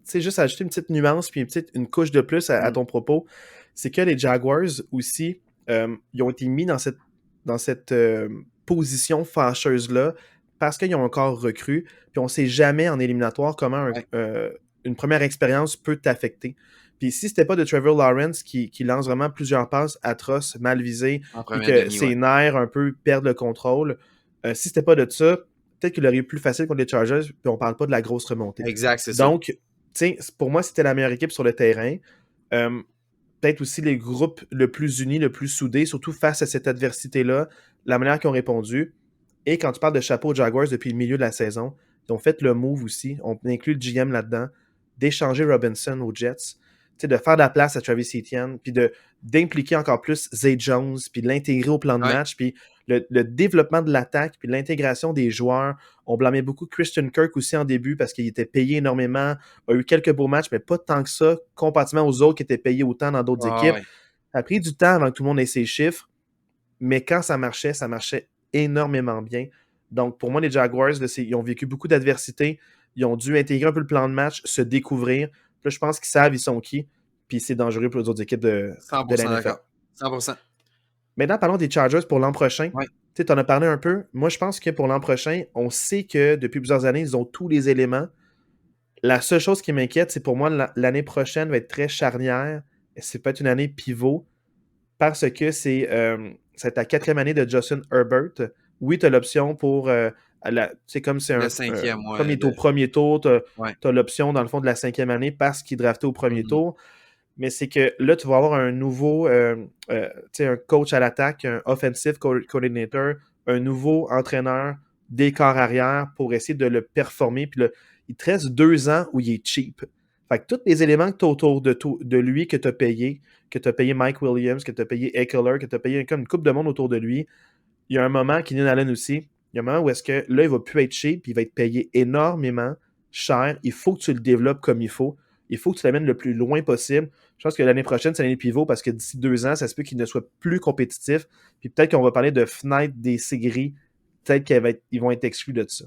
Tu sais, juste ajouter une petite nuance puis une couche de plus à ton propos, c'est que les Jaguars aussi, ils ont été mis dans cette position fâcheuse-là parce qu'ils ont encore recru. Puis on sait jamais en éliminatoire comment une première expérience peut t'affecter. Puis si c'était pas de Trevor Lawrence qui lance vraiment plusieurs passes atroces, mal visées, En puis première que demi, ses ouais. nerfs un peu perdent le contrôle, si c'était pas de ça, peut-être qu'il aurait eu plus facile contre les Chargers, puis on parle pas de la grosse remontée. Exact, c'est ça. Donc, tu sais, pour moi, c'était la meilleure équipe sur le terrain. peut-être aussi les groupes le plus unis, le plus soudés, surtout face à cette adversité-là, la manière qu'ils ont répondu. Et quand tu parles de chapeau aux Jaguars depuis le milieu de la saison, ils ont fait le move aussi, on inclut le GM là-dedans, d'échanger Robinson aux Jets, de faire de la place à Travis Etienne, puis d'impliquer encore plus Zay Jones, puis de l'intégrer au plan de match, puis le développement de l'attaque, puis l'intégration des joueurs. On blâmait beaucoup Christian Kirk aussi en début parce qu'il était payé énormément, a eu quelques beaux matchs, mais pas tant que ça, comparativement aux autres qui étaient payés autant dans d'autres équipes. Ça a pris du temps avant que tout le monde ait ses chiffres, mais quand ça marchait énormément bien. Donc, pour moi, les Jaguars, là, ils ont vécu beaucoup d'adversité. Ils ont dû intégrer un peu le plan de match, se découvrir. Là, je pense qu'ils savent ils sont qui, puis c'est dangereux pour les autres équipes de la NFL. 100%. Maintenant, parlons des Chargers pour l'an prochain. Ouais. Tu en as parlé un peu. Moi, je pense que pour l'an prochain, on sait que depuis plusieurs années, ils ont tous les éléments. La seule chose qui m'inquiète, c'est pour moi, l'année prochaine va être très charnière. C'est peut-être une année pivot parce que c'est ta 4e année de Justin Herbert. Oui, tu as l'option pour... c'est comme c'est le 5e, comme il est au premier tour, tu as l'option dans le fond de la 5e année parce qu'il est drafté au premier tour. Mais c'est que là, tu vas avoir un nouveau un coach à l'attaque, un offensive coordinator, un nouveau entraîneur des corps arrière pour essayer de le performer. Puis là, il te reste 2 ans où il est cheap. Fait que tous les éléments que tu as autour de lui, que tu as payé Mike Williams, que tu as payé Eckler, que tu as payé comme une coupe de monde autour de lui, il y a un moment, Keenan Allen aussi, il y a un moment où est-ce que là, il va plus être cheap, puis il va être payé énormément cher. Il faut que tu le développes comme il faut. Il faut que tu l'amènes le plus loin possible. Je pense que l'année prochaine, c'est l'année pivot parce que d'ici 2 ans, ça se peut qu'il ne soit plus compétitif. Puis peut-être qu'on va parler de fenêtre des séries. Peut-être qu'ils vont être exclus de ça.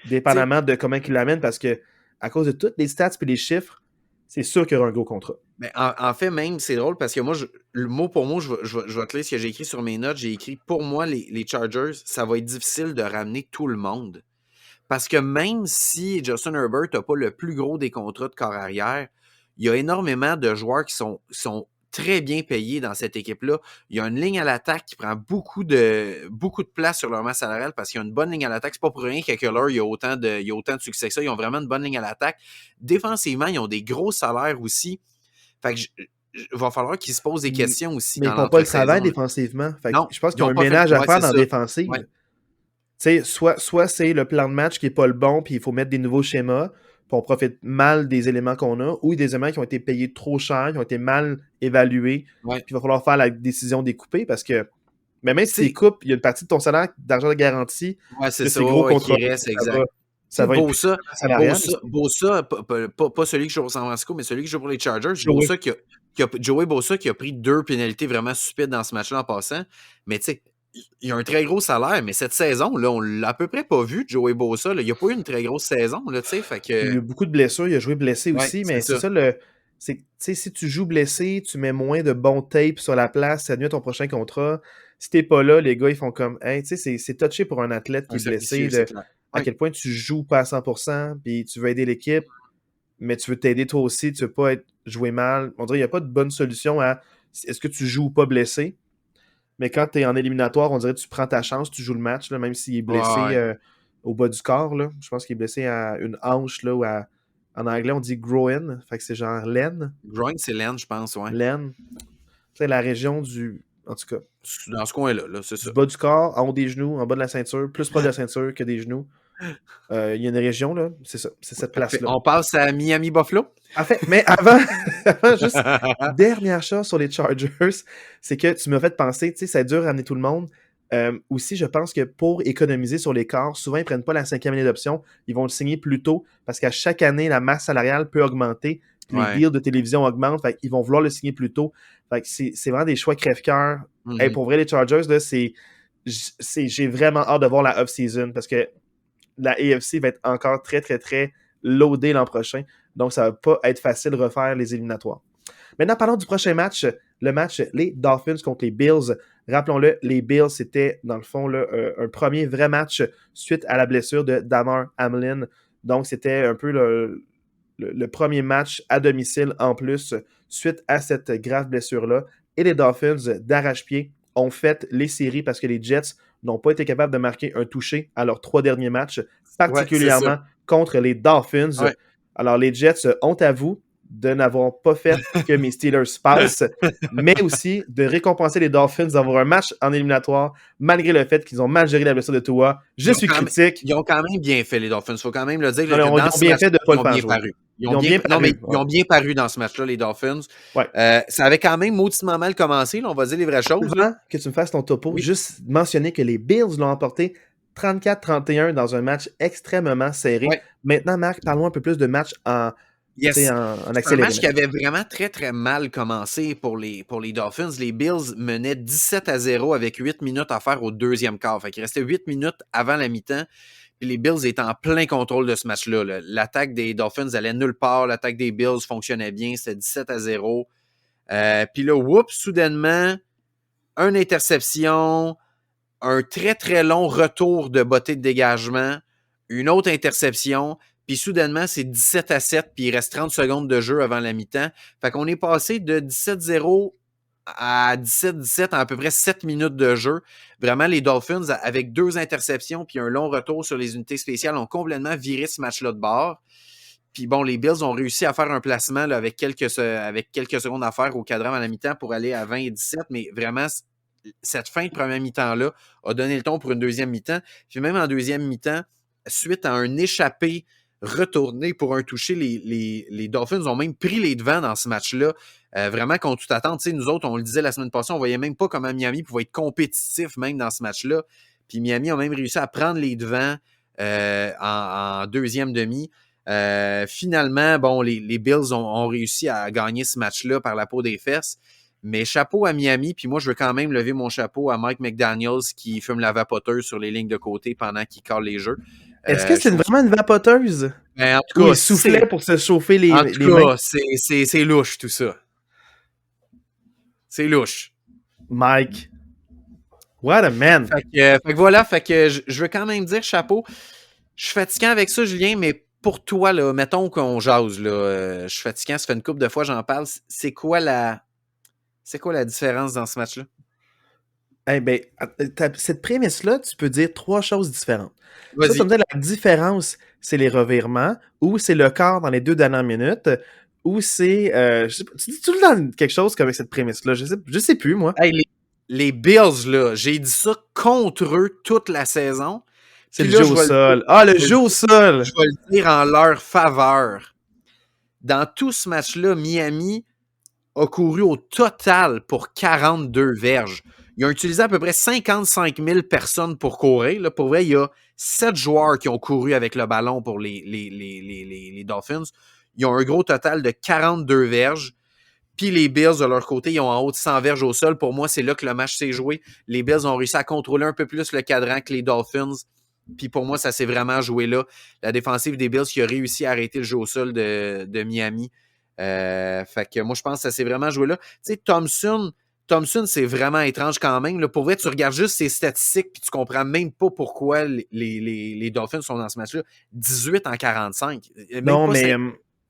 Dépendamment de comment ils l'amènent parce que à cause de toutes les stats et les chiffres, c'est sûr qu'il y aura un gros contrat. Mais en fait, même, c'est drôle parce que moi, le mot pour mot, je vais te lire ce que j'ai écrit sur mes notes. J'ai écrit, pour moi, les Chargers, ça va être difficile de ramener tout le monde. Parce que même si Justin Herbert n'a pas le plus gros des contrats de corps arrière, il y a énormément de joueurs qui sont très bien payés dans cette équipe-là. Il y a une ligne à l'attaque qui prend beaucoup de place sur leur masse salariale parce qu'il y a une bonne ligne à l'attaque. C'est pas pour rien qu'Eckler, il y a autant de succès que ça. Ils ont vraiment une bonne ligne à l'attaque. Défensivement, ils ont des gros salaires aussi. Fait que il va falloir qu'ils se posent des questions aussi. Mais ils font pas le travail défensivement. Fait que je pense qu'ils ont un ménage à faire dans la défensive. Ouais. Soit c'est le plan de match qui n'est pas le bon, puis il faut mettre des nouveaux schémas, puis on profite mal des éléments qu'on a, ou des éléments qui ont été payés trop cher, qui ont été mal évalués, puis il va falloir faire la décision des couper, parce que même si tu les coupes, il y a une partie de ton salaire d'argent de garantie. C'est ça, gros contrat qui reste, exact. Ça va Bosa, pas celui qui joue au San Francisco, mais celui qui joue pour les Chargers. Joey Bosa qui a pris 2 pénalités vraiment stupides dans ce match-là en passant. Mais tu sais, il a un très gros salaire, mais cette saison, là, on l'a à peu près pas vu, Joey Bosa. Là. Il n'a pas eu une très grosse saison, là, tu sais. Fait que... Il y a eu beaucoup de blessures, il a joué blessé aussi, mais c'est ça si tu joues blessé, tu mets moins de bons tapes sur la place, ça nuit à ton prochain contrat. Si t'es pas là, les gars, ils font comme hey, tu sais, c'est touché pour un athlète qui est blessé à quel point tu joues pas à 100%, puis tu veux aider l'équipe, mais tu veux t'aider toi aussi, tu veux pas jouer mal. On dirait qu'il n'y a pas de bonne solution à est-ce que tu joues ou pas blessé. Mais quand tu es en éliminatoire, on dirait que tu prends ta chance, tu joues le match, là, même s'il est blessé au bas du corps. Là. Je pense qu'il est blessé à une hanche, là, ou en anglais, on dit groin, fait que c'est genre l'aine. Groin, c'est l'aine, je pense, ouais. L'aine. C'est la région du... En tout cas. Dans ce coin-là, c'est ça. Du bas du corps, en haut des genoux, en bas de la ceinture, plus proche de la ceinture que des genoux. Il y a une région, là, c'est ça, c'est cette place-là. On passe à Miami-Buffalo? En fait, mais avant juste, dernière chose sur les Chargers, c'est que tu m'as fait penser, tu sais, ça dure à ramener tout le monde. Aussi, je pense que pour économiser sur les corps, souvent, ils ne prennent pas la 5e année d'option, ils vont le signer plus tôt, parce qu'à chaque année, la masse salariale peut augmenter, les deals de télévision augmentent, fait ils vont vouloir le signer plus tôt. Fait que c'est vraiment des choix crève-cœur. Hey, pour vrai, les Chargers, là, j'ai vraiment hâte de voir la off-season, parce que la AFC va être encore très, très, très loadée l'an prochain. Donc, ça va pas être facile de refaire les éliminatoires. Maintenant, parlons du prochain match. Le match, les Dolphins contre les Bills. Rappelons-le, les Bills, c'était, dans le fond, là, un premier vrai match suite à la blessure de Damar Hamlin. Donc, c'était un peu le premier match à domicile en plus suite à cette grave blessure-là. Et les Dolphins, d'arrache-pied, ont fait les séries parce que les Jets n'ont pas été capables de marquer un touché à leurs 3 derniers matchs, particulièrement contre les Dolphins. Ouais. Alors, les Jets, honte à vous. de n'avoir pas fait que mes Steelers passent, mais aussi de récompenser les Dolphins d'avoir un match en éliminatoire, malgré le fait qu'ils ont mal géré la blessure de Tua. Je suis critique. Ils ont quand même bien fait, les Dolphins. Il faut quand même le dire. Non, Que ils dans ont ce bien match, fait de ne pas ils le ont faire bien jouer. paru. Ils ont bien paru. Non, mais ils ont bien paru dans ce match-là, les Dolphins. Ouais. Ça avait quand même mauditement mal commencé, là, on va dire les vraies choses. Avant que tu me fasses ton topo, juste mentionner que les Bills l'ont emporté 34-31 dans un match extrêmement serré. Ouais. Maintenant, Marc, parlons un peu plus de match en accéléré. C'est un match qui avait vraiment très, très mal commencé pour les Dolphins. Les Bills menaient 17-0 avec 8 minutes à faire au deuxième quart. Fait qu'il restait 8 minutes avant la mi-temps. Puis les Bills étaient en plein contrôle de ce match-là. Là. L'attaque des Dolphins allait nulle part. L'attaque des Bills fonctionnait bien. C'était 17-0. Puis là, soudainement, une interception, un très, très long retour de bottée de dégagement, une autre interception, puis soudainement, c'est 17-7, puis il reste 30 secondes de jeu avant la mi-temps. Fait qu'on est passé de 17-0 à 17-17 en à peu près 7 minutes de jeu. Vraiment, les Dolphins, avec 2 interceptions puis un long retour sur les unités spéciales, ont complètement viré ce match-là de bord. Puis bon, les Bills ont réussi à faire un placement là, avec quelques secondes à faire au cadran à la mi-temps pour aller à 20-17, mais vraiment, cette fin de première mi-temps-là a donné le ton pour une deuxième mi-temps. Puis même en deuxième mi-temps, suite à un échappé retourné pour un toucher, les Dolphins ont même pris les devants dans ce match-là. Vraiment, contre toute attente. Nous autres, on le disait la semaine passée, on voyait même pas comment Miami pouvait être compétitif même dans ce match-là. Puis Miami a même réussi à prendre les devants en deuxième demi. Finalement, bon, les Bills ont réussi à gagner ce match-là par la peau des fesses. Mais chapeau à Miami, puis moi, je veux quand même lever mon chapeau à Mike McDaniels qui fume la vapoteuse sur les lignes de côté pendant qu'il cale les jeux. Est-ce que c'est vraiment une vapoteuse? Ben, en tout cas, il soufflait pour se chauffer les mains? En tout cas, mains? c'est louche, tout ça. C'est louche. Mike. What a man! Fait que voilà, je veux quand même dire chapeau. Je suis fatiguant avec ça, Julien, mais pour toi, là, mettons qu'on jase, là, je suis fatiguant, ça fait une couple de fois j'en parle. C'est quoi la différence dans ce match-là? Eh bien, cette prémisse-là, tu peux dire 3 choses différentes. Vas-y. Ça me dit la différence, c'est les revirements, ou c'est le quart dans les 2 dernières minutes, ou c'est... tu dis tout le temps quelque chose avec cette prémisse-là. Je sais plus, moi. Hey, les Bills, là, j'ai dit ça contre eux toute la saison. C'est le jeu au sol. Le jeu au sol! Je vais le dire en leur faveur. Dans tout ce match-là, Miami a couru au total pour 42 verges. Ils ont utilisé à peu près 55 000 personnes pour courir. Là, pour vrai, il y a 7 joueurs qui ont couru avec le ballon pour les Dolphins. Ils ont un gros total de 42 verges. Puis les Bills, de leur côté, ils ont en haut de 100 verges au sol. Pour moi, c'est là que le match s'est joué. Les Bills ont réussi à contrôler un peu plus le cadran que les Dolphins. Puis pour moi, ça s'est vraiment joué là. La défensive des Bills qui a réussi à arrêter le jeu au sol de Miami. Fait que moi, je pense que ça s'est vraiment joué là. Tu sais, Thompson, c'est vraiment étrange quand même. Là, pour vrai, tu regardes juste ses statistiques puis tu comprends même pas pourquoi les Dolphins sont dans ce match-là. 18-45. Non, mais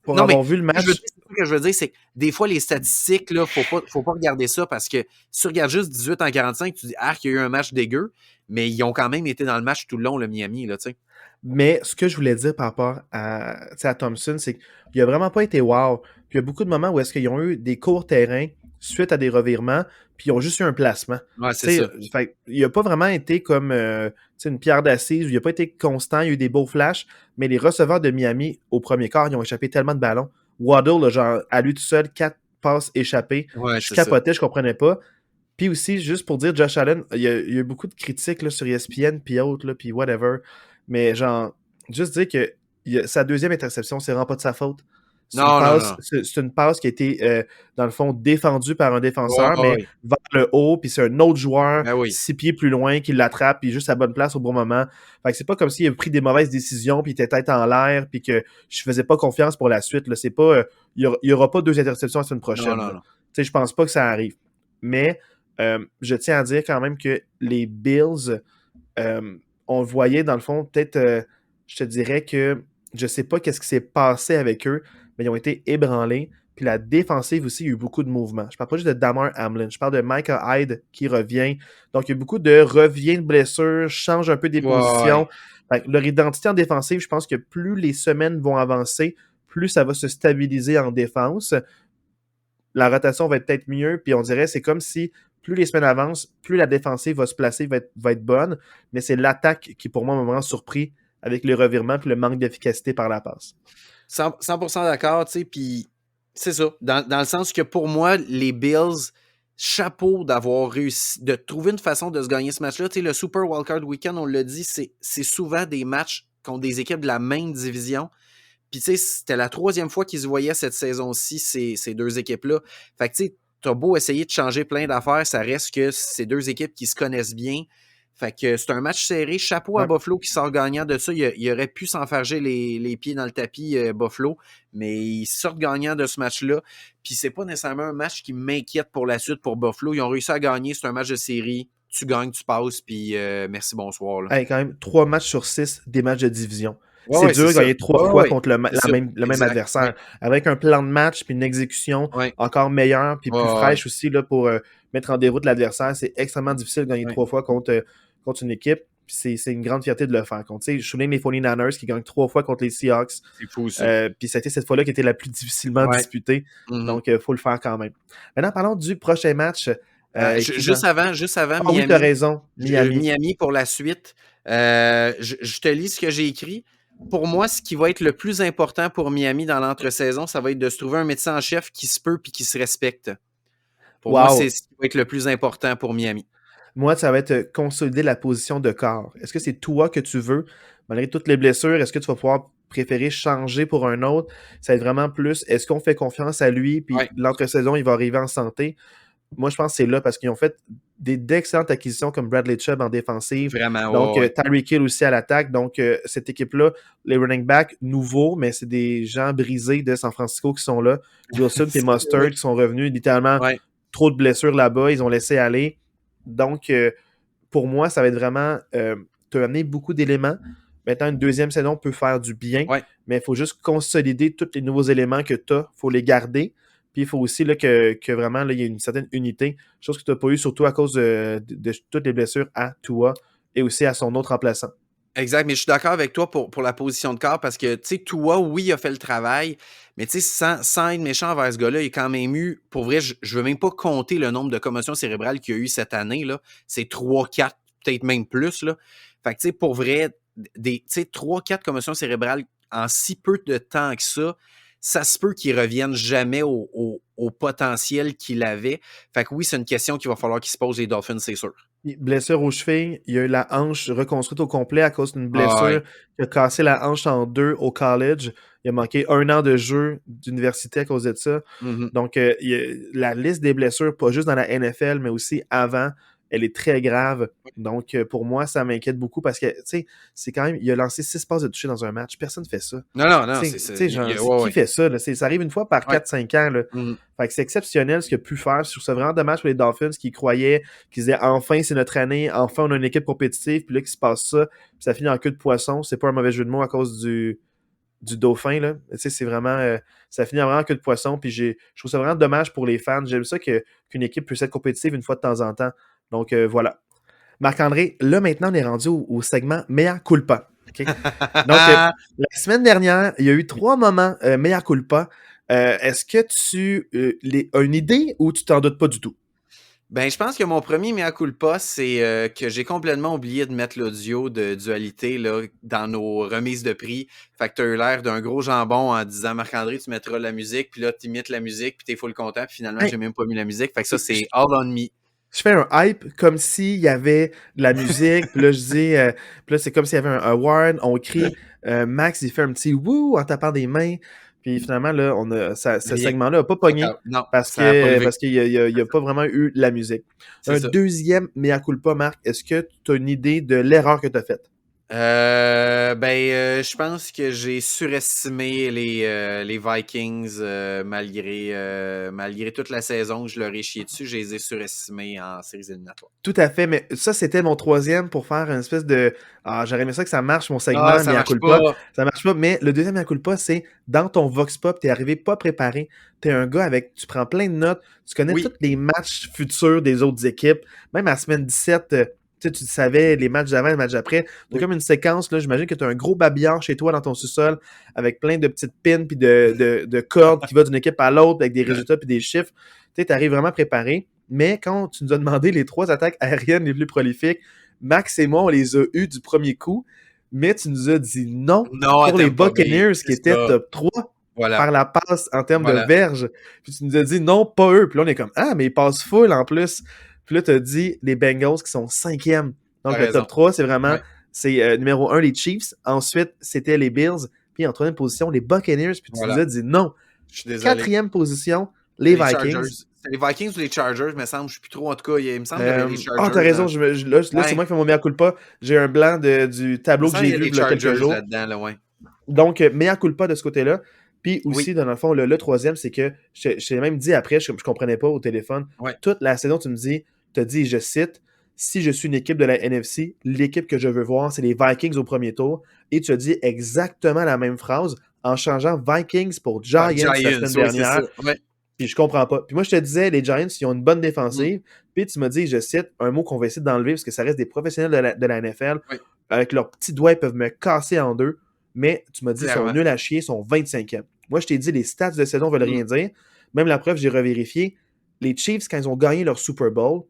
pour avoir vu le match... Ce que je veux dire, c'est que des fois, les statistiques, là, faut pas regarder ça parce que si tu regardes juste 18-45, tu dis « Ah, il y a eu un match dégueu », mais ils ont quand même été dans le match tout le long, le Miami, là, tu sais. Mais ce que je voulais dire par rapport à Thompson, c'est qu'il a vraiment pas été wow. Puis il y a beaucoup de moments où est-ce qu'ils ont eu des courts terrains suite à des revirements, puis ils ont juste eu un placement. Ouais, c'est ça. Fait, il a pas vraiment été comme une pierre d'assise, il a pas été constant, il y a eu des beaux flashs, mais les receveurs de Miami, au premier quart, ils ont échappé tellement de ballons. Waddle, genre, à lui tout seul, 4 passes échappées. Ouais, je capotais, je comprenais pas. Puis aussi, juste pour dire, Josh Allen, il y a eu beaucoup de critiques là, sur ESPN, puis autres, là, puis whatever. Mais genre, juste dire que sa deuxième interception, c'est vraiment pas de sa faute. C'est une passe qui a été, dans le fond, défendue par un défenseur, mais vers le haut, puis c'est un autre joueur, 6 pieds plus loin, qui l'attrape, puis juste à bonne place au bon moment. Fait que c'est pas comme s'il avait pris des mauvaises décisions, puis il était tête en l'air, puis que je faisais pas confiance pour la suite. Là. C'est pas, il y aura pas 2 interceptions la semaine prochaine. Non. Tu sais, je pense pas que ça arrive. Mais je tiens à dire quand même que les Bills, on voyait dans le fond, peut-être, je te dirais que je sais pas qu'est-ce qui s'est passé avec eux, mais ils ont été ébranlés. Puis la défensive aussi, il y a eu beaucoup de mouvements. Je parle pas juste de Damar Hamlin, je parle de Micah Hyde qui revient. Donc, il y a beaucoup de revient de blessures, change un peu des positions. Fait que leur identité en défensive, je pense que plus les semaines vont avancer, plus ça va se stabiliser en défense. La rotation va être peut-être mieux, puis on dirait c'est comme si plus les semaines avancent, plus la défensive va se placer, va être bonne, mais c'est l'attaque qui, pour moi, m'a vraiment surpris avec les revirements et le manque d'efficacité par la passe. 100% d'accord, tu sais, puis c'est ça. Dans le sens que pour moi, les Bills, chapeau d'avoir réussi, de trouver une façon de se gagner ce match-là. Tu sais, le Super Wildcard Weekend, on l'a dit, c'est souvent des matchs contre des équipes de la même division. Puis, tu sais, c'était la 3e fois qu'ils se voyaient cette saison-ci, ces deux équipes-là. Fait que, tu sais, t'as beau essayer de changer plein d'affaires, ça reste que c'est deux équipes qui se connaissent bien. Fait que c'est un match serré. Chapeau à Buffalo qui sort gagnant de ça. Il aurait pu s'enfarger les pieds dans le tapis, Buffalo, mais ils sortent gagnant de ce match-là. Puis c'est pas nécessairement un match qui m'inquiète pour la suite pour Buffalo. Ils ont réussi à gagner. C'est un match de série. Tu gagnes, tu passes, puis merci, bonsoir. Hey, quand même, 3 matchs sur 6 des matchs de division. Ouais, c'est dur de gagner 3 fois contre le même adversaire. Ouais. Avec un plan de match puis une exécution encore meilleure puis plus fraîche aussi là, pour mettre en déroute l'adversaire. C'est extrêmement difficile de gagner 3 fois contre une équipe. C'est une grande fierté de le faire. Je souligne les 49ers qui gagnent 3 fois contre les Seahawks. C'est fou ça. Puis c'était cette fois-là qui était la plus difficilement disputée. Donc, il faut le faire quand même. Maintenant, parlons du prochain match. Juste avant, Miami. Oui, tu as raison. Miami pour la suite. Je te lis ce que j'ai écrit. Pour moi, ce qui va être le plus important pour Miami dans l'entre-saison, ça va être de se trouver un médecin en chef qui se peut et qui se respecte. Pour moi, c'est ce qui va être le plus important pour Miami. Moi, ça va être consolider la position de corps. Est-ce que c'est toi que tu veux, malgré toutes les blessures, est-ce que tu vas pouvoir préférer changer pour un autre? Ça va être vraiment plus, est-ce qu'on fait confiance à lui, puis l'entre-saison, il va arriver en santé? Moi, je pense que c'est là parce qu'ils ont fait d'excellentes acquisitions comme Bradley Chubb en défensive. Vraiment, donc, Tyreek Hill aussi à l'attaque. Donc, cette équipe-là, les running backs nouveaux, mais c'est des gens brisés de San Francisco qui sont là. Wilson et Mustard qui sont revenus littéralement trop de blessures là-bas. Ils ont laissé aller. Donc, pour moi, ça va être vraiment te amener beaucoup d'éléments. Maintenant, une deuxième saison peut faire du bien, mais il faut juste consolider tous les nouveaux éléments que tu as. Il faut les garder. Puis il faut aussi là, que vraiment là, il y ait une certaine unité, chose que tu n'as pas eu, surtout à cause de toutes les blessures à Tua et aussi à son autre remplaçant. Exact, mais je suis d'accord avec toi pour la position de corps parce que, tu sais, Tua, oui, il a fait le travail, mais tu sais, sans être méchant envers ce gars-là, il a quand même eu, pour vrai, je veux même pas compter le nombre de commotions cérébrales qu'il y a eu cette année, là. C'est 3, 4, peut-être même plus, là. Fait que, tu sais, pour vrai, tu sais, 3, 4 commotions cérébrales en si peu de temps que ça se peut qu'il revienne jamais au potentiel qu'il avait. Fait que oui, c'est une question qu'il va falloir qu'il se pose les Dolphins, c'est sûr. Blessure aux chevilles, il y a eu la hanche reconstruite au complet à cause d'une blessure qui a cassé la hanche en deux au college. Il a manqué 1 an de jeu d'université à cause de ça. Donc, la liste des blessures, pas juste dans la NFL, mais aussi avant, elle est très grave. Donc, pour moi, ça m'inquiète beaucoup parce que, tu sais, c'est quand même, il a lancé 6 passes de toucher dans un match. Personne ne fait ça. Non, c'est ça. Qui fait ça? Là? Ça arrive une fois par 4-5 ans. Là. Fait que c'est exceptionnel ce qu'il a pu faire. Je trouve ça vraiment dommage pour les Dolphins qui croyaient, qui disaient enfin, c'est notre année, enfin, on a une équipe compétitive, puis là, qu'il se passe ça, puis ça finit en queue de poisson. C'est pas un mauvais jeu de mots à cause du dauphin, là. Tu sais, c'est vraiment... ça finit vraiment en queue de poisson, puis je trouve ça vraiment dommage pour les fans. J'aime ça qu'une équipe puisse être compétitive une fois de temps en temps. Donc, voilà. Marc-André, là, maintenant, on est rendu au segment Mea culpa. Okay? Donc, la semaine dernière, il y a eu 3 moments Mea culpa. Est-ce que tu as une idée ou tu t'en doutes pas du tout? Ben, je pense que mon premier mea culpa, c'est que j'ai complètement oublié de mettre l'audio de Dualité là, dans nos remises de prix. Fait que tu as eu l'air d'un gros jambon en disant Marc-André, tu mettras la musique, puis là, tu imites la musique, puis t'es full content, puis finalement, j'ai même pas mis la musique. Fait que ça, c'est all on me. Je fais un hype comme s'il y avait de la musique, puis là, je dis, puis là, c'est comme s'il y avait un award, on crie, Max, il fait un petit wouh en tapant des mains. Puis finalement, là, ce segment-là n'a pas pogné parce qu'il n'y a pas vraiment eu la musique. Deuxième mea culpa, Marc, est-ce que tu as une idée de l'erreur que tu as faite? Je pense que j'ai surestimé les Vikings malgré toute la saison. Je leur ai chié dessus. Je les ai surestimés en séries éliminatoires. Tout à fait, mais ça, c'était mon troisième pour faire une espèce de... j'aurais aimé ça que ça marche, mon segment mea culpa. Ça marche pas, mais le deuxième mea culpa, c'est dans ton Vox Pop, t'es arrivé pas préparé. T'es un gars tu prends plein de notes, tu connais tous les matchs futurs des autres équipes. Même à la semaine 17... tu savais les matchs d'avant, les matchs d'après. C'est comme une séquence, là, j'imagine que tu as un gros babillard chez toi dans ton sous-sol avec plein de petites pins puis de cordes qui va d'une équipe à l'autre avec des résultats puis des chiffres. Tu arrives vraiment préparé. Mais quand tu nous as demandé les 3 attaques aériennes les plus prolifiques, Max et moi, on les a eues du premier coup, mais tu nous as dit non pour les Buccaneers qui étaient top 3 par la passe en termes de verges. Puis tu nous as dit non, pas eux. Puis là, on est comme ah, mais ils passent full en plus. Puis là, tu as dit les Bengals qui sont 5e. Donc le top 3, c'est vraiment c'est numéro 1 les Chiefs. Ensuite, c'était les Bills. Puis en 3e position, les Buccaneers. Puis tu nous as dit non. 4e position, les Vikings. Chargers. Les Vikings ou les Chargers, me semble. Je suis plus trop, en tout cas. Il me semble qu'il y avait les Chargers. Ah, t'as raison. Là, c'est moi qui fais mon mea culpa. J'ai un blanc du tableau que j'ai vu il y a quelques jours. Donc, mea culpa de ce côté-là. Puis aussi, dans le fond, le 3e, c'est que je t'ai même dit après, je comprenais pas au téléphone. Toute la saison, tu as dit, je cite, si je suis une équipe de la NFC, l'équipe que je veux voir, c'est les Vikings au premier tour. Et tu as dit exactement la même phrase en changeant Vikings pour Giants la semaine dernière. Puis je comprends pas. Puis moi, je te disais, les Giants, ils ont une bonne défensive. Puis tu m'as dit, je cite, un mot qu'on va essayer d'enlever parce que ça reste des professionnels de la NFL. Avec leurs petits doigts, ils peuvent me casser en deux. Mais tu m'as dit, ils sont nuls à chier, ils sont 25e. Moi, je t'ai dit, les stats de saison veulent rien dire. Même la preuve, j'ai revérifié. Les Chiefs, quand ils ont gagné leur Super Bowl,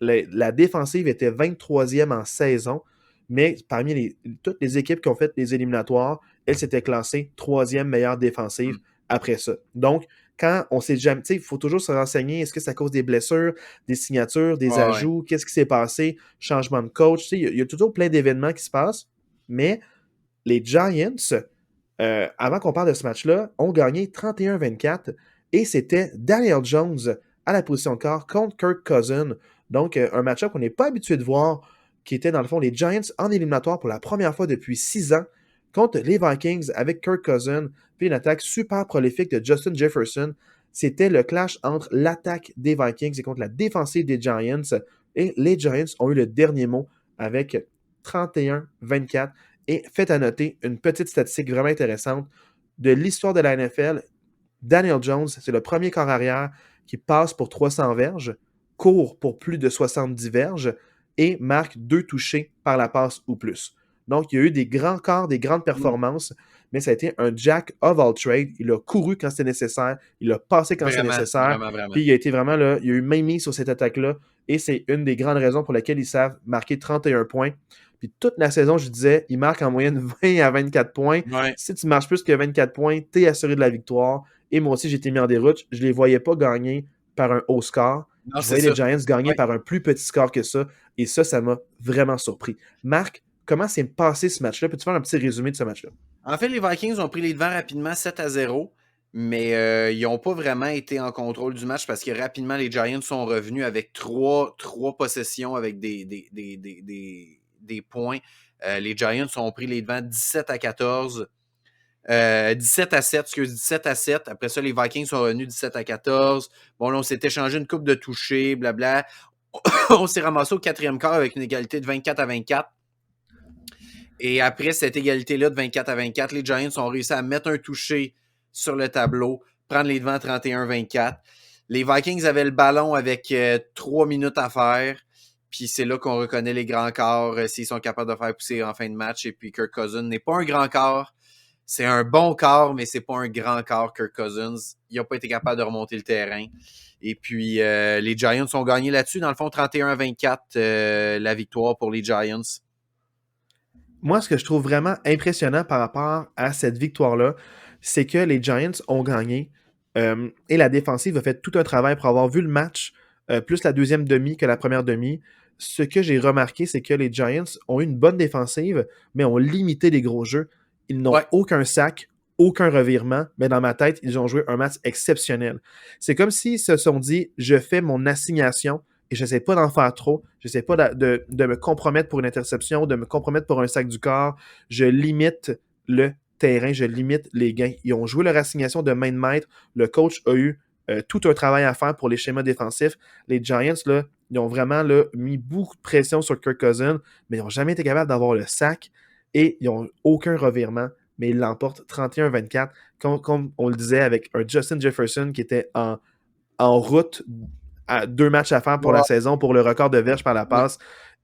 la défensive était 23e en saison. Mais parmi toutes les équipes qui ont fait les éliminatoires, elles s'étaient classées 3e meilleure défensive après ça. Donc, quand on sait jamais, il faut toujours se renseigner, est-ce que c'est à cause des blessures, des signatures, des ajouts, qu'est-ce qui s'est passé, changement de coach, il y a toujours plein d'événements qui se passent, mais les Giants, avant qu'on parle de ce match-là, ont gagné 31-24 et c'était Daniel Jones à la position de quart contre Kirk Cousins, donc un match-up qu'on n'est pas habitué de voir, qui était dans le fond les Giants en éliminatoire pour la première fois depuis 6 ans, contre les Vikings avec Kirk Cousins, puis une attaque super prolifique de Justin Jefferson. C'était le clash entre l'attaque des Vikings et contre la défensive des Giants. Et les Giants ont eu le dernier mot avec 31-24. Et faites à noter une petite statistique vraiment intéressante de l'histoire de la NFL. Daniel Jones, c'est le premier corps arrière qui passe pour 300 verges, court pour plus de 70 verges et marque 2 touchés par la passe ou plus. Donc, il y a eu des grands corps, des grandes performances, mais ça a été un jack of all trades. Il a couru quand c'était nécessaire, il a passé quand c'était nécessaire, vraiment. Puis il a été vraiment là, il y a eu main mise sur cette attaque-là, et c'est une des grandes raisons pour lesquelles ils savent marquer 31 points. Puis toute la saison, je disais, il marque en moyenne 20 à 24 points. Si tu marches plus que 24 points, tu es assuré de la victoire. Et moi aussi, j'ai été mis en déroute. Je ne les voyais pas gagner par un haut score. Je voyais les Giants gagner par un plus petit score que ça. Et ça m'a vraiment surpris. Marc, comment s'est passé ce match-là? Peux-tu faire un petit résumé de ce match-là? En fait, les Vikings ont pris les devants rapidement 7-0, mais ils n'ont pas vraiment été en contrôle du match parce que rapidement, les Giants sont revenus avec trois possessions avec des points. Les Giants ont pris les devants 17-14. 17-7, excuse, 17-7. Après ça, les Vikings sont revenus 17-14. Bon, là, on s'est échangé une coupe de toucher, blabla. On s'est ramassé au 4e quart avec une égalité de 24-24. Et après cette égalité-là de 24-24, les Giants ont réussi à mettre un toucher sur le tableau, prendre les devants 31-24. Les Vikings avaient le ballon avec 3 minutes à faire. Puis c'est là qu'on reconnaît les grands corps, s'ils sont capables de faire pousser en fin de match. Et puis Kirk Cousins n'est pas un grand corps. C'est un bon corps, mais c'est pas un grand corps, Kirk Cousins. Il n'a pas été capable de remonter le terrain. Et puis, les Giants ont gagné là-dessus. Dans le fond, 31-24, la victoire pour les Giants. Moi, ce que je trouve vraiment impressionnant par rapport à cette victoire-là, c'est que les Giants ont gagné et la défensive a fait tout un travail pour avoir vu le match, plus la deuxième demi que la première demi. Ce que j'ai remarqué, c'est que les Giants ont eu une bonne défensive, mais ont limité les gros jeux. Ils n'ont aucun sac, aucun revirement, mais dans ma tête, ils ont joué un match exceptionnel. C'est comme s'ils se sont dit, je fais mon assignation et je n'essaie pas d'en faire trop, je n'essaie pas de me compromettre pour une interception, de me compromettre pour un sac du corps, je limite le terrain, je limite les gains. Ils ont joué leur assignation de main de maître, le coach a eu tout un travail à faire pour les schémas défensifs. Les Giants, là, ils ont vraiment là, mis beaucoup de pression sur Kirk Cousins, mais ils n'ont jamais été capables d'avoir le sac et ils n'ont aucun revirement, mais ils l'emportent 31-24, comme on le disait, avec un Justin Jefferson qui était en route à 2 matchs à faire pour la saison, pour le record de verges par la passe.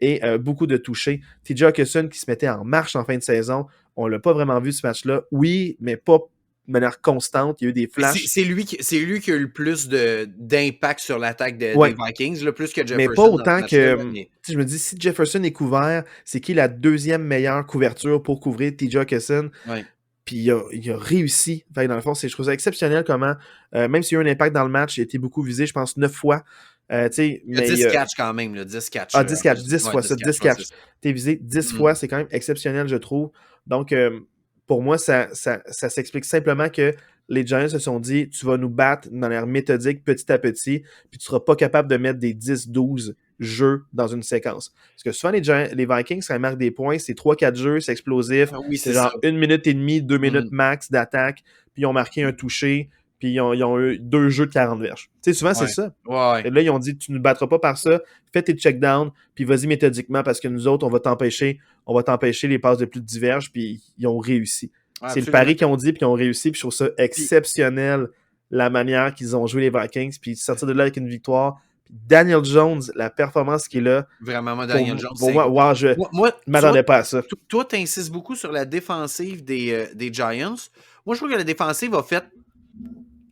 et beaucoup de touchés. TJ Hawkinson qui se mettait en marche en fin de saison, on l'a pas vraiment vu ce match-là. Oui, mais pas de manière constante. Il y a eu des flashs. C'est lui qui a eu le plus d'impact sur l'attaque des Ouais, Vikings, là, plus que mais pas Jefferson dans ce autant match-là. que. Là, mais... Je me dis, si Jefferson est couvert, c'est qui la deuxième meilleure couverture pour couvrir TJ Hawkinson? Ouais. Puis il a réussi. Fait que dans le fond, je trouve ça exceptionnel comment, même s'il y a eu un impact dans le match, il a été beaucoup visé, je pense, 9 fois. Il y a Mais 10 catchs quand même, là, 10 catchs. 10 catch, 10 Ouais, fois 10 ça, 10 catchs, ouais, c'est catch. ça. T'es visé 10 fois, c'est quand même exceptionnel, je trouve. Donc, pour moi, ça s'explique simplement que les Giants se sont dit, tu vas nous battre de manière méthodique, petit à petit, puis tu seras pas capable de mettre des 10-12 jeux dans une séquence. Parce que souvent, les Vikings, quand ils marquent des points, c'est 3-4 jeux, c'est explosif, Oui, c'est c'est ça. genre 1 minute et demie, 2 minutes max d'attaque, puis ils ont marqué un touché, puis ils ont eu 2 jeux de 40 verges. Tu sais, souvent, c'est Ouais. ça. Ouais. Et là, ils ont dit, tu ne nous battras pas par ça, fais tes checkdowns, puis vas-y méthodiquement, parce que nous autres, on va t'empêcher les passes de plus de diverges, puis ils ont réussi. C'est le Absolument. pari qu'ils ont dit, puis ils ont réussi, puis je trouve ça exceptionnel, la manière qu'ils ont joué les Vikings, puis sortir de là avec une victoire. Puis Daniel Jones, la performance qu'il a, Vraiment, moi, Daniel Jones, pour moi, wow, je moi, ne m'attendais pas à ça. Toi, tu insistes beaucoup sur la défensive des Giants. Moi, je trouve que la défensive a fait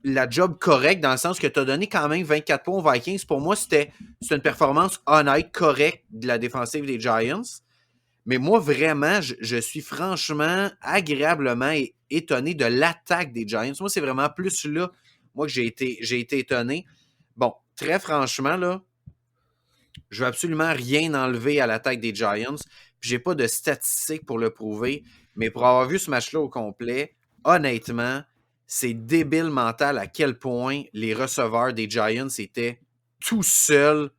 la job correcte dans le sens que tu as donné quand même 24 points aux Vikings. Pour moi, c'était une performance honnête, correcte de la défensive des Giants. Mais moi, vraiment, je suis franchement agréablement étonné de l'attaque des Giants. Moi, c'est vraiment plus là, moi, que j'ai été étonné. Bon, très franchement, là, je veux absolument rien enlever à l'attaque des Giants. Puis j'ai pas de statistiques pour le prouver. Mais pour avoir vu ce match-là au complet, honnêtement, c'est débile mental à quel point les receveurs des Giants étaient tout seuls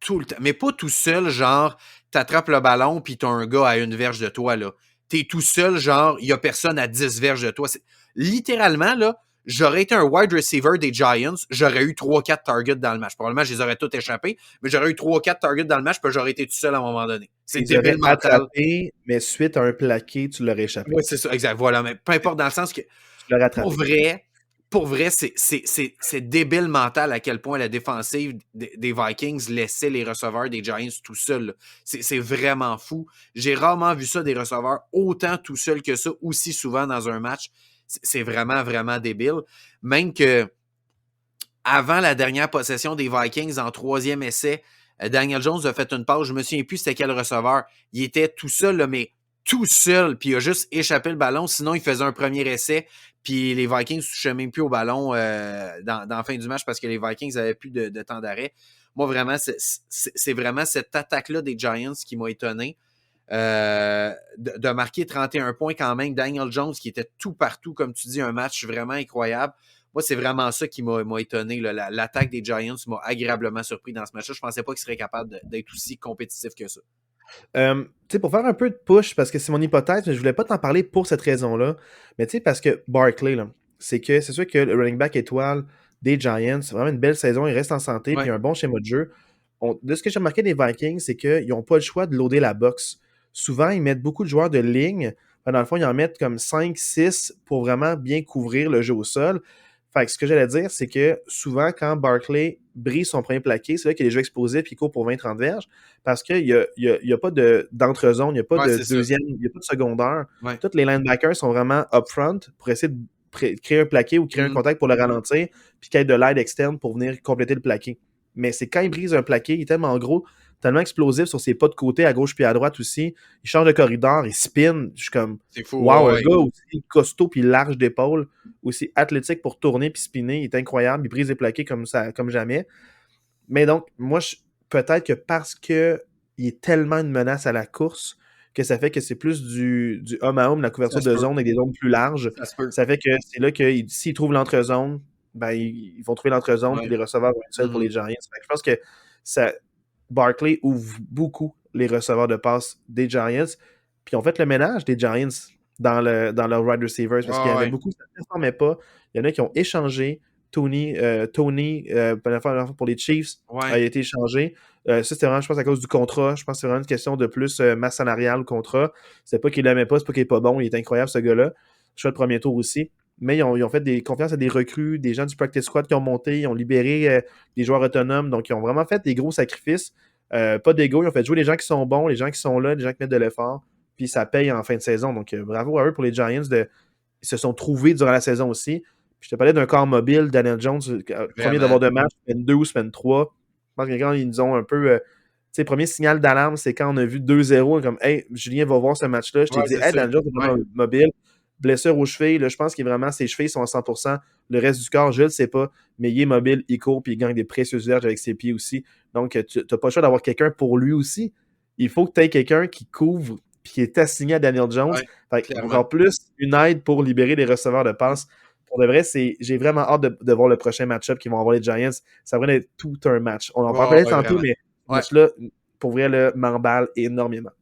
tout le temps. Mais pas tout seul, genre, t'attrapes le ballon puis t'as un gars à une verge de toi, là. T'es tout seul, genre, il y a personne à 10 verges de toi. Littéralement, là, j'aurais été un wide receiver des Giants, j'aurais eu 3-4 targets dans le match. Probablement, je les aurais tous échappés, mais j'aurais eu 3-4 targets dans le match, puis j'aurais été tout seul à un moment donné. C'est Ils débile auraient mental. attrapé, mais suite à un plaqué, tu l'aurais échappé. Oui, c'est ça, exact. Voilà, mais peu importe dans le sens que, Tu l'aurais attrapé. pour vrai, c'est débile mental à quel point la défensive des Vikings laissait les receveurs des Giants tout seuls. C'est vraiment fou. J'ai rarement vu ça des receveurs autant tout seuls que ça, aussi souvent dans un match. C'est vraiment, vraiment débile. Même que avant la dernière possession des Vikings en troisième essai, Daniel Jones a fait une passe. Je me souviens plus c'était quel receveur. Il était tout seul, là, mais tout seul, puis il a juste échappé le ballon. Sinon, il faisait un premier essai, puis les Vikings ne touchaient même plus au ballon dans la fin du match parce que les Vikings n'avaient plus de temps d'arrêt. Moi, vraiment, c'est vraiment cette attaque-là des Giants qui m'a étonné. De marquer 31 points quand même. Daniel Jones qui était tout partout, comme tu dis, un match vraiment incroyable. Moi, c'est vraiment ça qui m'a étonné. L'attaque des Giants m'a agréablement surpris dans ce match-là. Je ne pensais pas qu'ils seraient capables d'être aussi compétitifs que ça. Tu sais, pour faire un peu de push, parce que c'est mon hypothèse, mais je voulais pas t'en parler pour cette raison-là. Mais tu sais, parce que Barkley, là, c'est sûr que le running back étoile des Giants, c'est vraiment une belle saison, il reste en santé, puis il a un bon schéma de jeu. De ce que j'ai remarqué des Vikings, c'est qu'ils n'ont pas le choix de loader la box. Souvent, ils mettent beaucoup de joueurs de ligne. Dans le fond, ils en mettent comme 5-6 pour vraiment bien couvrir le jeu au sol. Fait que ce que j'allais dire, c'est que souvent, quand Barkley brise son premier plaqué, c'est là qu'il y a des jeux explosifs et il court pour 20-30 verges parce qu'il n'y a pas d'entre-zone, il n'y a pas de deuxième, il n'y a pas de secondaire. Ouais. Tous les linebackers sont vraiment upfront pour essayer de créer un plaqué ou créer un contact pour le ralentir, puis qu'il y ait de l'aide externe pour venir compléter le plaqué. Mais c'est quand il brise un plaqué, il est tellement gros, tellement explosif sur ses pas de côté, à gauche puis à droite aussi. Il change de corridor, il spin. Je suis comme, c'est fou, wow, ouais. Un gars aussi costaud puis large d'épaule, aussi athlétique pour tourner puis spinner, il est incroyable. Il brise des plaqués comme jamais. Mais donc, moi, peut-être que parce qu'il est tellement une menace à la course que ça fait que c'est plus du homme à homme, la couverture de zone avec des zones plus larges. Ça fait que c'est là que s'ils trouvent l'entre-zone, ben, ils vont trouver l'entre-zone puis les receveurs vont être seuls pour les Giants. Je pense que Barkley ouvre beaucoup les receveurs de passe des Giants. Puis ils ont fait le ménage des Giants dans leur wide receivers parce qu'il y en avait beaucoup qui ne performaient pas. Il y en a qui ont échangé. Tony pour les Chiefs a été échangé. Ça, c'était vraiment, je pense, à cause du contrat. Je pense que c'est vraiment une question de plus masse salariale, le contrat. C'est pas qu'il l'aimait pas, c'est pas qu'il est pas bon. Il est incroyable, ce gars-là. Je fais le premier tour aussi. Mais ils ont fait des confiances à des recrues, des gens du practice squad qui ont monté, ils ont libéré des joueurs autonomes. Donc, ils ont vraiment fait des gros sacrifices. Pas d'ego, ils ont fait jouer les gens qui sont bons, les gens qui sont là, les gens qui mettent de l'effort, puis ça paye en fin de saison. Donc, bravo à eux pour les Giants. Ils se sont trouvés durant la saison aussi. Puis je te parlais d'un corps mobile, Daniel Jones, premier Vraiment. d'avoir de match, semaine 2 ou semaine 3. Je pense que quand ils nous ont un peu. Tu sais, premier signal d'alarme, c'est quand on a vu 2-0, comme, hey, Julien va voir ce match-là. Je t'ai Ouais, dit, c'est hey, ça. Daniel Jones est vraiment mobile. Blessure aux chevilles, là, je pense que vraiment ses chevilles sont à 100%. Le reste du corps, je ne le sais pas, mais il est mobile, il court, puis il gagne des précieuses verges avec ses pieds aussi. Donc, tu n'as pas le choix d'avoir quelqu'un pour lui aussi. Il faut que tu aies quelqu'un qui couvre puis qui est assigné à Daniel Jones. Ouais, encore plus une aide pour libérer les receveurs de passe. Pour de vrai, j'ai vraiment hâte de voir le prochain match-up qu'ils vont avoir les Giants. Ça va être tout un match. On en parlait tantôt, mais ce match-là, pour vrai, m'emballe énormément.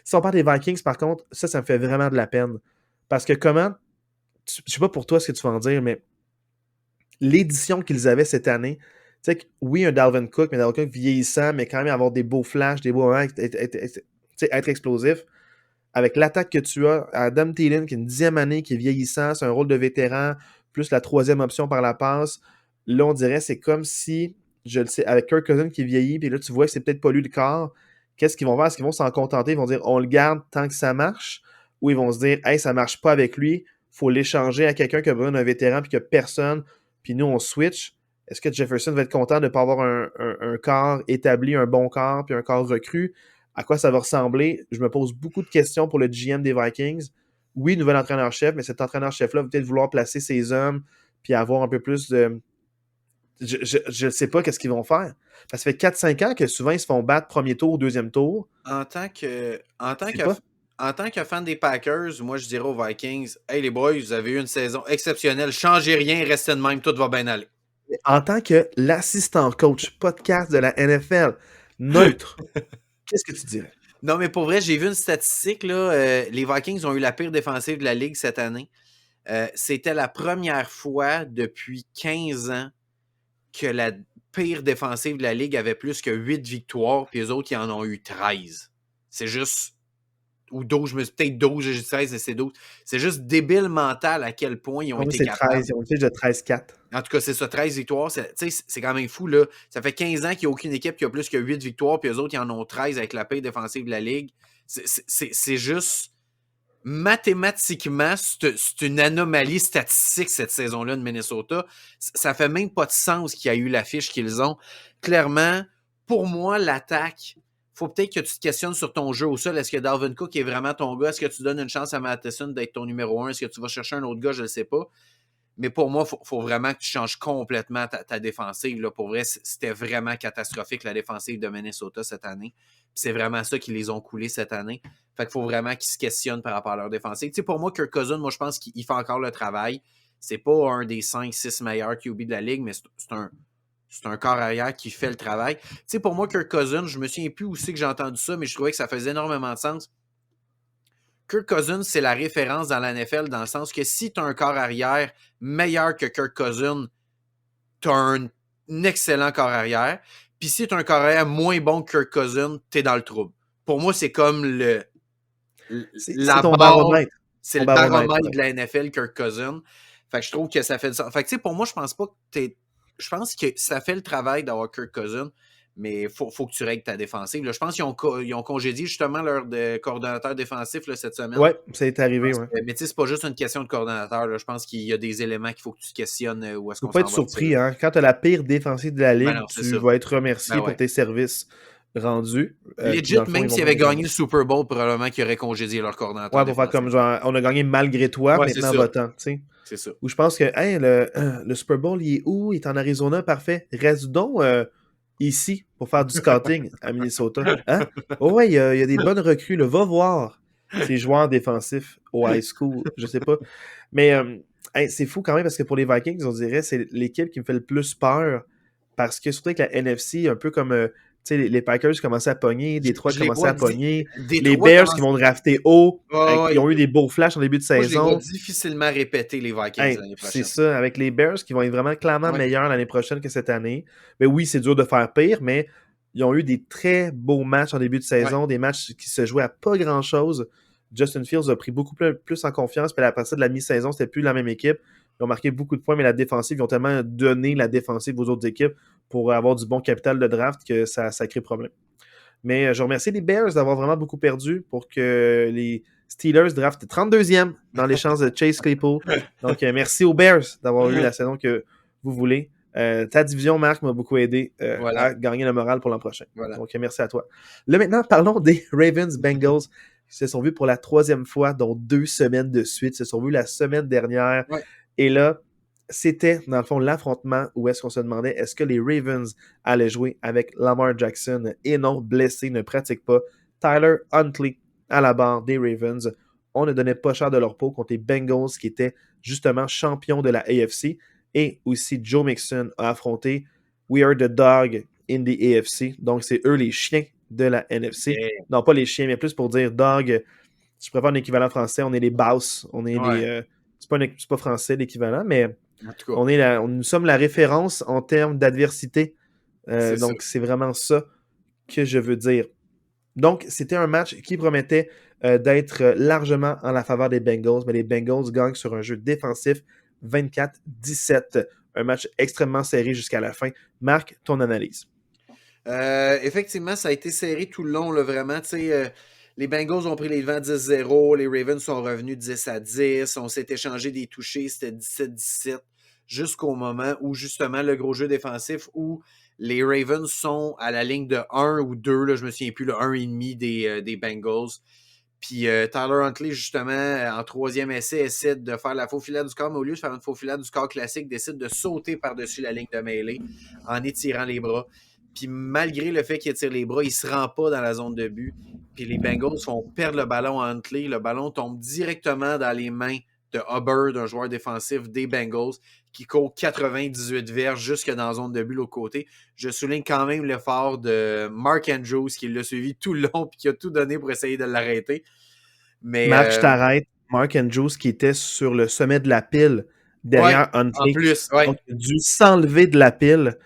Si on parle des Vikings, par contre, ça me fait vraiment de la peine. Parce que comment, je sais pas pour toi ce que tu vas en dire, mais l'édition qu'ils avaient cette année, tu sais, oui, un Dalvin Cook, mais Dalvin Cook vieillissant, mais quand même avoir des beaux flashs, des beaux moments, être explosif. Avec l'attaque que tu as, Adam Thielen, qui est une 10e année, qui est vieillissant, c'est un rôle de vétéran, plus la 3e option par la passe. Là, on dirait, c'est comme si, je le sais, avec Kirk Cousins qui vieillit, puis là, tu vois que c'est peut-être pas lui le corps. Qu'est-ce qu'ils vont faire? Est-ce qu'ils vont s'en contenter? Ils vont dire, on le garde tant que ça marche? Ou ils vont se dire, hey, ça marche pas avec lui, faut l'échanger à quelqu'un qui a besoin d'un vétéran, puis que personne, puis nous, on switch. Est-ce que Jefferson va être content de ne pas avoir un corps établi, un bon corps, puis un corps recru? À quoi ça va ressembler? Je me pose beaucoup de questions pour le GM des Vikings. Oui, nouvel entraîneur-chef, mais cet entraîneur-chef-là va peut-être vouloir placer ses hommes puis avoir un peu plus de. Je ne sais pas qu'est-ce qu'ils vont faire. Ça fait 4-5 ans que souvent ils se font battre premier tour, deuxième tour. En tant que, en tant Je sais que, pas. en tant que fan des Packers, moi je dirais aux Vikings, hey les boys, vous avez eu une saison exceptionnelle, changez rien, restez de même, tout va bien aller. En tant que l'assistant coach podcast de la NFL, neutre, qu'est-ce que tu dirais? Non, mais pour vrai, j'ai vu une statistique, là, les Vikings ont eu la pire défensive de la Ligue cette année. C'était la première fois depuis 15 ans que la pire défensive de la Ligue avait plus que 8 victoires, puis les autres, ils en ont eu 13. C'est juste... Ou 12, peut-être 12, j'ai dit 13, mais c'est 12. C'est juste débile mental à quel point ils ont été C'est capables. 13, ils ont une fiche de 13-4. En tout cas, c'est ça, 13 victoires. C'est quand même fou, là. Ça fait 15 ans qu'il n'y a aucune équipe qui a plus que 8 victoires, puis eux autres, ils en ont 13 avec la paix défensive de la Ligue. C'est juste... Mathématiquement, c'est une anomalie statistique cette saison-là de Minnesota. Ça fait même pas de sens qu'il y a eu l'affiche qu'ils ont. Clairement, pour moi, l'attaque, faut peut-être que tu te questionnes sur ton jeu au sol. Est-ce que Dalvin Cook est vraiment ton gars? Est-ce que tu donnes une chance à Matheson d'être ton numéro 1? Est-ce que tu vas chercher un autre gars? Je ne sais pas. Mais pour moi, il faut vraiment que tu changes complètement ta défensive. Là. Pour vrai, c'était vraiment catastrophique, la défensive de Minnesota cette année. C'est vraiment ça qui les ont coulés cette année. Fait qu'il faut vraiment qu'ils se questionnent par rapport à leur défensive. Tu sais, pour moi, Kirk Cousins, moi, je pense qu'il fait encore le travail. C'est pas un des 5-6 meilleurs QB de la Ligue, mais c'est un corps arrière qui fait le travail. Tu sais, pour moi, Kirk Cousins, je me souviens plus où c'est que j'ai entendu ça, mais je trouvais que ça faisait énormément de sens. Kirk Cousins, c'est la référence dans la NFL dans le sens que si tu as un corps arrière meilleur que Kirk Cousins, tu as un excellent corps arrière. Puis si tu as un corps arrière moins bon que Kirk Cousins, tu es dans le trouble. Pour moi, c'est comme C'est la ton barre, baromètre. c'est Ton le baromètre baromètre. de la NFL, Kirk Cousins. Fait que je trouve que ça fait ça. Fait que tu sais, pour moi, je pense pas que je pense que ça fait le travail d'avoir Kirk Cousins, mais faut que tu règles ta défensive. Là, je pense qu'ils ont congédié justement leur coordonnateur défensif là, cette semaine. Ouais, ça est arrivé, ouais. Mais tu sais, c'est pas juste une question de coordonnateur. Là. Je pense qu'il y a des éléments qu'il faut que tu te questionnes où est-ce Faut qu'on pas s'en être va. surpris, hein. Quand tu as la pire défensive de la Ben Ligue, non, c'est tu ça. vas être remercié Ben ouais. pour tes services rendus. Legit, Dans le fond, même ils vont s'ils avaient pas gagné le Super Bowl, probablement qu'ils auraient congédié leur coordonnateur Ouais, pour faire défensif. comme genre, on a gagné malgré toi, Ouais, c'est maintenant ça. votant, tu sais. C'est ça. Ou je pense que, hey, le Super Bowl, il est où? Il est en Arizona, parfait. Reste donc ici pour faire du scouting à Minnesota. Hein? Oh ouais, il y a des bonnes recrues, là. Va voir ces joueurs défensifs au high school, je sais pas. Mais hey, c'est fou quand même parce que pour les Vikings, on dirait c'est l'équipe qui me fait le plus peur parce que surtout avec la NFC, un peu comme tu sais, les Packers commençaient à pogner, Détroit Je les commençait vois à pogner, les Détroit Bears commence. qui vont drafter haut, Ouais. ils ont eu des beaux flashs en début de Moi, je les vois saison. difficilement répéter les Vikings Hey, l'année c'est prochaine. ça, avec les Bears qui vont être vraiment clairement Ouais. meilleurs l'année prochaine que cette année. Mais oui, c'est dur de faire pire, mais ils ont eu des très beaux matchs en début de saison, des matchs qui se jouaient à pas grand-chose. Justin Fields a pris beaucoup plus en confiance, puis à partir de la mi-saison, c'était plus la même équipe. Ils ont marqué beaucoup de points, mais la défensive, ils ont tellement donné la défensive aux autres équipes pour avoir du bon capital de draft que ça crée problème. Mais je remercie les Bears d'avoir vraiment beaucoup perdu pour que les Steelers draftent 32e dans les chances de Chase Claypool. Donc, merci aux Bears d'avoir eu la saison que vous voulez. Ta division, Marc, m'a beaucoup aidé Voilà, à gagner le moral pour l'an prochain. voilà. Donc, merci à toi. Là, maintenant, parlons des Ravens-Bengals qui se sont vus pour la 3e fois, dont 2 semaines de suite. Ils se sont vus la semaine dernière. Ouais. Et là, c'était, dans le fond, l'affrontement où est-ce qu'on se demandait est-ce que les Ravens allaient jouer avec Lamar Jackson et non, blessé, ne pratique pas. Tyler Huntley à la barre des Ravens. On ne donnait pas cher de leur peau contre les Bengals qui étaient justement champions de la AFC. Et aussi, Joe Mixon a affronté We are the dog in the AFC. Donc, c'est eux les chiens de la NFC. Yeah. Non, pas les chiens, mais plus pour dire dog. Je préfère un équivalent français. On est les boss. On est les. C'est pas français l'équivalent, mais En tout cas, nous sommes la référence en termes d'adversité. c'est ça. Donc, c'est vraiment ça que je veux dire. Donc, c'était un match qui promettait d'être largement en la faveur des Bengals, mais les Bengals gagnent sur un jeu défensif 24-17. Un match extrêmement serré jusqu'à la fin. Marc, ton analyse. Effectivement, ça a été serré tout le long, là, vraiment. Les Bengals ont pris les devants 10-0, les Ravens sont revenus 10-10, on s'est échangé des touchés, c'était 17-17, jusqu'au moment où, justement, le gros jeu défensif où les Ravens sont à la ligne de 1 ou 2, là, je me souviens plus, le 1,5 des Bengals. Puis Tyler Huntley, justement, en troisième essai, essaie de faire la faux filet du score, mais au lieu de faire une faux filet du score classique, décide de sauter par-dessus la ligne de mêlée en étirant les bras. Puis malgré le fait qu'il étire les bras, il ne se rend pas dans la zone de but. Puis les Bengals font perdre le ballon à Huntley. Le ballon tombe directement dans les mains de Hubbard, un joueur défensif des Bengals, qui court 98 verges jusque dans la zone de but de l'autre côté. Je souligne quand même l'effort de Mark Andrews, qui l'a suivi tout le long et qui a tout donné pour essayer de l'arrêter. Mais, Marc, je t'arrête. Mark Andrews qui était sur le sommet de la pile derrière Huntley. En plus, ouais. Donc, il a dû s'enlever de la pile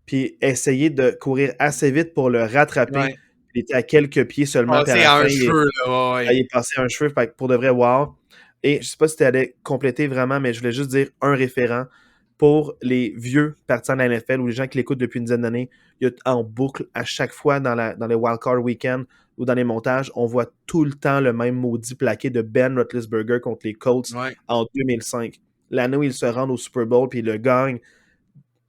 puis essayer de courir assez vite pour le rattraper. Ouais. Il était à quelques pieds seulement. Passé à un cheveu, là, ouais. Il est passé à un cheveu, pour de vrai, wow. Et je sais pas si tu allais compléter vraiment, mais je voulais juste dire un référent pour les vieux partisans de la NFL ou les gens qui l'écoutent depuis une dizaine d'années. Il y a en boucle à chaque fois dans les wildcard week-end ou dans les montages, on voit tout le temps le même maudit plaqué de Ben Roethlisberger contre les Colts en 2005. L'année où ils se rendent au Super Bowl puis ils le gagnent,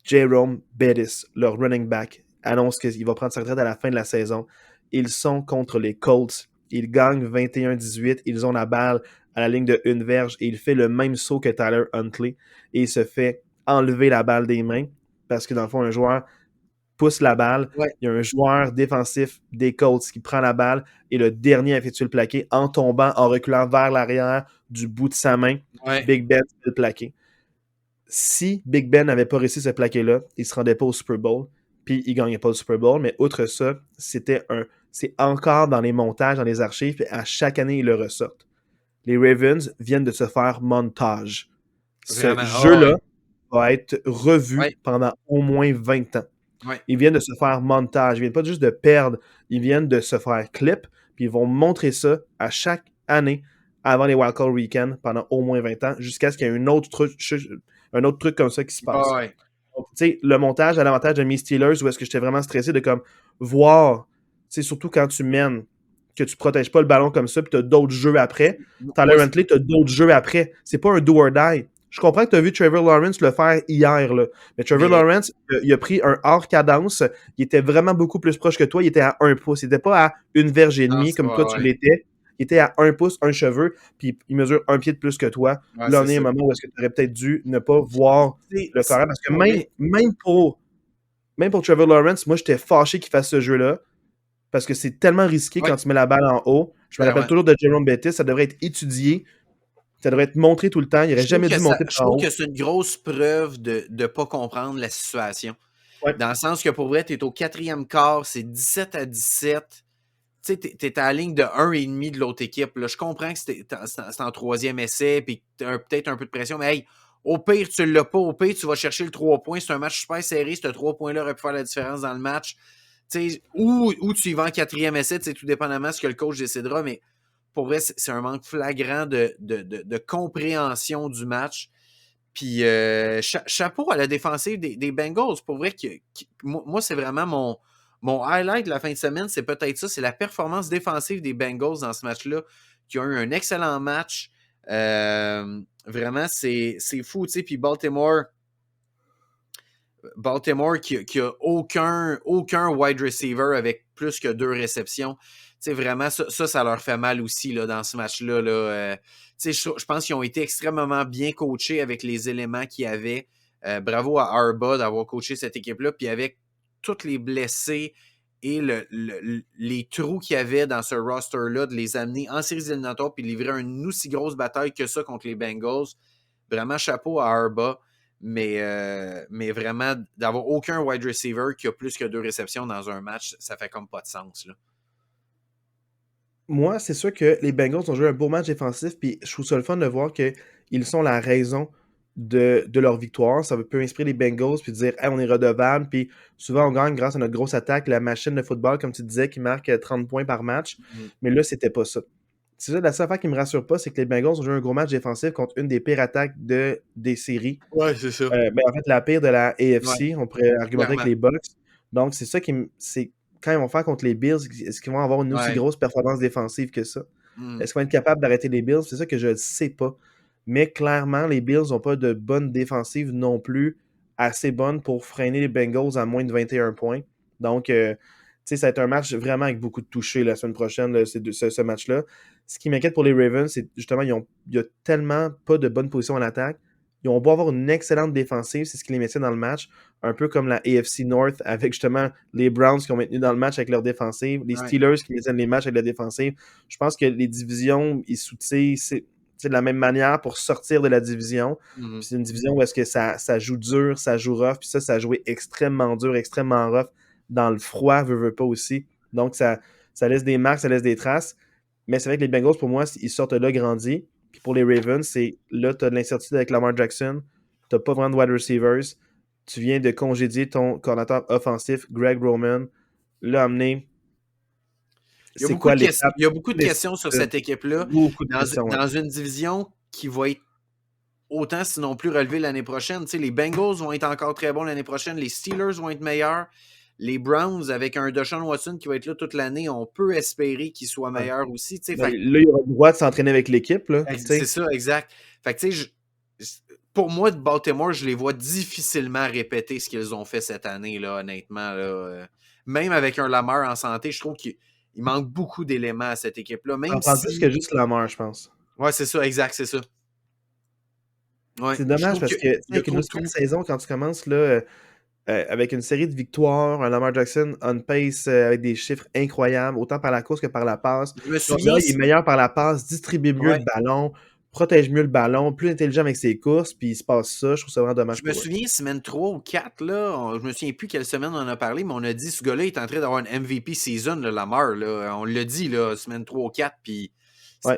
Jerome Bettis, leur running back, annonce qu'il va prendre sa retraite à la fin de la saison. Ils sont contre les Colts. Ils gagnent 21-18. Ils ont la balle à la ligne de une verge et il fait le même saut que Tyler Huntley et il se fait enlever la balle des mains parce que dans le fond, un joueur pousse la balle. Ouais. Il y a un joueur défensif des Colts qui prend la balle et le dernier effectue le plaqué en tombant, en reculant vers l'arrière du bout de sa main. Ouais. Big Ben fait le plaqué. Si Big Ben n'avait pas réussi ce plaqué-là, il ne se rendait pas au Super Bowl, puis il ne gagnait pas le Super Bowl. Mais outre ça, c'est encore dans les montages, dans les archives, puis à chaque année, ils le ressortent. Les Ravens viennent de se faire montage. Ce jeu-là va être revu pendant au moins 20 ans. Ouais. Ils viennent de se faire montage. Ils viennent pas juste de perdre, ils viennent de se faire clip, puis ils vont montrer ça à chaque année avant les Wildcard Weekend pendant au moins 20 ans, jusqu'à ce qu'il y ait un autre truc comme ça qui se passe. Ouais. Donc, le montage à l'avantage de mes Steelers, où est-ce que j'étais vraiment stressé de comme voir, surtout quand tu mènes, que tu protèges pas le ballon comme ça, puis tu as d'autres jeux après. Tyler Huntley, tu as d'autres jeux après. C'est pas un do or die. Je comprends que tu as vu Trevor Lawrence le faire hier, là. Mais Trevor Lawrence, il a pris un hors cadence. Il était vraiment beaucoup plus proche que toi. Il était à 1 pouce. Il n'était pas à une verge et demie comme toi tu l'étais. Il était à 1 pouce, 1 cheveu, puis il mesure 1 pied de plus que toi. Là, on est à un moment où est-ce que tu aurais peut-être dû ne pas voir le carré. Parce que même pour Trevor Lawrence, moi, j'étais fâché qu'il fasse ce jeu-là. Parce que c'est tellement risqué quand tu mets la balle en haut. Je me rappelle toujours de Jerome Bettis. Ça devrait être étudié. Ça devrait être montré tout le temps. Il n'aurait jamais dû monter Je trouve que c'est une grosse preuve de ne pas comprendre la situation. Ouais. Dans le sens que pour vrai, tu es au 4e quart, c'est 17-17. Tu sais, tu es à la ligne de 1,5 de l'autre équipe. Là, je comprends que c'est en 3e essai et que tu as peut-être un peu de pression, mais hey, au pire, tu ne l'as pas. Au pire, tu vas chercher le 3 points. C'est un match super serré. Ce 3 points-là aurait pu faire la différence dans le match. Ou tu y vas en 4e essai, tout dépendamment de ce que le coach décidera, mais pour vrai, c'est un manque flagrant de compréhension du match. Puis chapeau à la défensive des Bengals. Pour vrai, moi, c'est vraiment mon highlight de la fin de semaine, c'est peut-être ça, c'est la performance défensive des Bengals dans ce match-là, qui ont eu un excellent match. Vraiment, c'est fou, tu sais. Puis Baltimore qui a aucun wide receiver avec plus que 2 réceptions. Tu sais, vraiment, ça leur fait mal aussi là, dans ce match-là. Là. Tu sais, je pense qu'ils ont été extrêmement bien coachés avec les éléments qu'ils avaient. Bravo à Harbaugh d'avoir coaché cette équipe-là. Puis avec tous les blessés et les trous qu'il y avait dans ce roster-là, de les amener en séries éliminatoires puis livrer une aussi grosse bataille que ça contre les Bengals. Vraiment, chapeau à Harbaugh. Mais vraiment, d'avoir aucun wide receiver qui a plus que 2 réceptions dans un match, ça fait comme pas de sens. Là. Moi, c'est sûr que les Bengals ont joué un beau match défensif, puis je trouve ça le fun de voir qu'ils sont la raison de leur victoire. Ça peut inspirer les Bengals, puis dire hey, on est redevable, puis souvent on gagne grâce à notre grosse attaque, la machine de football, comme tu disais, qui marque 30 points par match. Mais là, c'était pas ça. C'est ça, la seule affaire qui me rassure pas, c'est que les Bengals ont joué un gros match défensif contre une des pires attaques des séries. Ouais, c'est ça. En fait, la pire de la AFC, Ouais, on pourrait argumenter avec clairement. les Bucks. Donc, c'est ça c'est quand ils vont faire contre les Bills, est-ce qu'ils vont avoir une aussi Ouais. grosse performance défensive que ça? Mm. Est-ce qu'ils vont être capables d'arrêter les Bills? C'est ça que je ne sais pas. Mais clairement, les Bills n'ont pas de bonne défensive non plus assez bonne pour freiner les Bengals à moins de 21 points. Donc, tu sais, ça va être un match vraiment avec beaucoup de touchés la semaine prochaine, là, ce match-là. Ce qui m'inquiète pour les Ravens, c'est justement, il n'y a tellement pas de bonne position en attaque. Ils ont beau avoir une excellente défensive, c'est ce qui les mettait dans le match, un peu comme la AFC North avec justement les Browns qui ont maintenu dans le match avec leur défensive, les Steelers qui maintiennent les matchs avec la défensive. Je pense que les divisions, ils soutiennent de la même manière pour sortir de la division. Mm-hmm. C'est une division où est-ce que ça joue dur, ça joue rough, puis ça a joué extrêmement dur, extrêmement rough dans le froid, veut pas aussi. Donc ça laisse des marques, ça laisse des traces. Mais c'est vrai que les Bengals, pour moi, ils sortent là grandis. Puis pour les Ravens, c'est là, tu as de l'incertitude avec Lamar Jackson. Tu n'as pas vraiment de wide receivers. Tu viens de congédier ton coordinateur offensif, Greg Roman. Là, amené. C'est quoi l'étape? Il y a beaucoup de questions sur cette équipe-là. Beaucoup de questions, dans une division qui va être autant, sinon plus relevée l'année prochaine. Tu sais, les Bengals vont être encore très bons l'année prochaine. Les Steelers vont être meilleurs. Les Browns, avec un Deshaun Watson qui va être là toute l'année, on peut espérer qu'il soit meilleur aussi. Tu sais, là, il aura le droit de s'entraîner avec l'équipe. C'est ça, exact. Fait que, tu sais, pour moi, de Baltimore, je les vois difficilement répéter ce qu'ils ont fait cette année, là, honnêtement. Là. Même avec un Lamar en santé, je trouve qu'il manque beaucoup d'éléments à cette équipe-là. Même ça en prend plus que juste Lamar, je pense. Ouais, c'est ça, exact, c'est ça. Ouais, c'est dommage parce que avec une autre saison, quand tu commences là, avec une série de victoires, un Lamar Jackson on pace avec des chiffres incroyables, autant par la course que par la passe. Je me souviens, il est meilleur par la passe, distribue mieux le ballon, protège mieux le ballon, plus intelligent avec ses courses, puis il se passe ça. Je trouve ça vraiment dommage. Je me souviens, semaine 3 ou 4, là, je me souviens plus quelle semaine on en a parlé, mais on a dit ce gars-là est en train d'avoir une MVP season, là, Lamar. Là. On l'a dit, là, semaine 3 ou 4, puis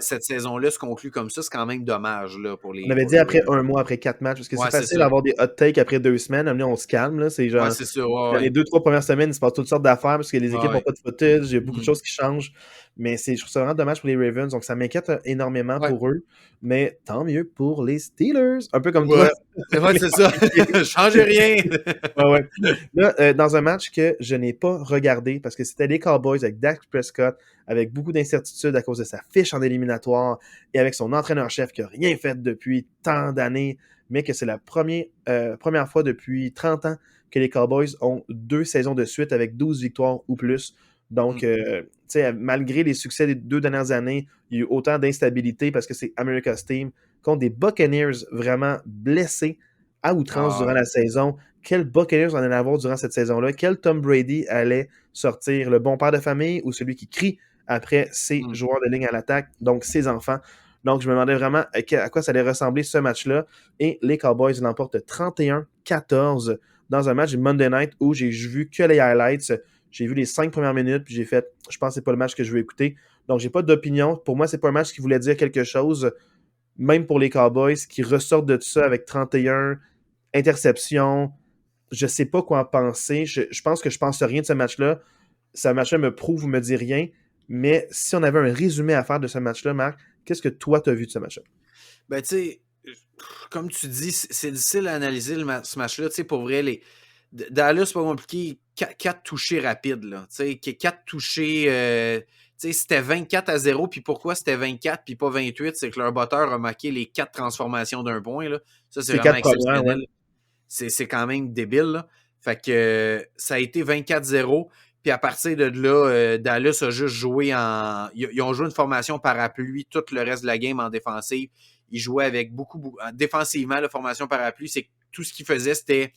cette saison-là se conclut comme ça, c'est quand même dommage là, pour les. On avait dit après un mois, après 4 matchs, parce que c'est facile d'avoir des hot takes après 2 semaines. On se calme. Là, c'est genre, c'est ça, dans les 2-3 premières semaines, il se passe toutes sortes d'affaires parce que les équipes n'ont pas de footage, il y a beaucoup de choses qui changent. Mais je trouve ça vraiment dommage pour les Ravens. Donc ça m'inquiète énormément pour eux. Mais tant mieux pour les Steelers. Un peu comme toi. Ouais, c'est ça. Changez rien. Là, dans un match que je n'ai pas regardé parce que c'était les Cowboys avec Dak Prescott, avec beaucoup d'incertitudes à cause de sa fiche en éliminatoire et avec son entraîneur-chef qui n'a rien fait depuis tant d'années, mais que c'est la première fois depuis 30 ans que les Cowboys ont 2 saisons de suite avec 12 victoires ou plus. Donc, malgré les succès des 2 dernières années, il y a eu autant d'instabilité parce que c'est America's Team contre des Buccaneers vraiment blessés à outrance durant la saison. Quel Buccaneers on allait avoir durant cette saison-là? Quel Tom Brady allait sortir? Le bon père de famille ou celui qui crie après ses joueurs de ligne à l'attaque, donc ses enfants? Donc, je me demandais vraiment à quoi ça allait ressembler ce match-là. Et les Cowboys l'emportent 31-14 dans un match du Monday Night où j'ai vu que les highlights. J'ai vu les 5 premières minutes, puis j'ai fait, je pense que c'est pas le match que je veux écouter. Donc, j'ai pas d'opinion. Pour moi, c'est pas un match qui voulait dire quelque chose, même pour les Cowboys, qui ressortent de tout ça avec 31 interceptions. Je sais pas quoi en penser. Je pense que je pense rien de ce match-là. Ce match-là me prouve ou me dit rien. Mais si on avait un résumé à faire de ce match-là, Marc, qu'est-ce que toi, tu as vu de ce match-là? Ben, tu sais, comme tu dis, c'est difficile à analyser ce match-là. Tu sais, pour vrai, Dallas, pas compliqué, 4 touchés rapides, là. Tu sais, 4 touchés. Tu sais, c'était 24-0, puis pourquoi c'était 24 puis pas 28? C'est que leur botteur a marqué les 4 transformations d'un point, là. Ça, c'est C'est vraiment 4 premières, ouais. exceptionnel. C'est quand même débile, là. Fait que ça a été 24-0. Puis à partir de là, Dallas a juste joué en. Ils ont joué une formation parapluie tout le reste de la game en défensive. Ils jouaient avec beaucoup. Défensivement, la formation parapluie, c'est que tout ce qu'ils faisaient, c'était.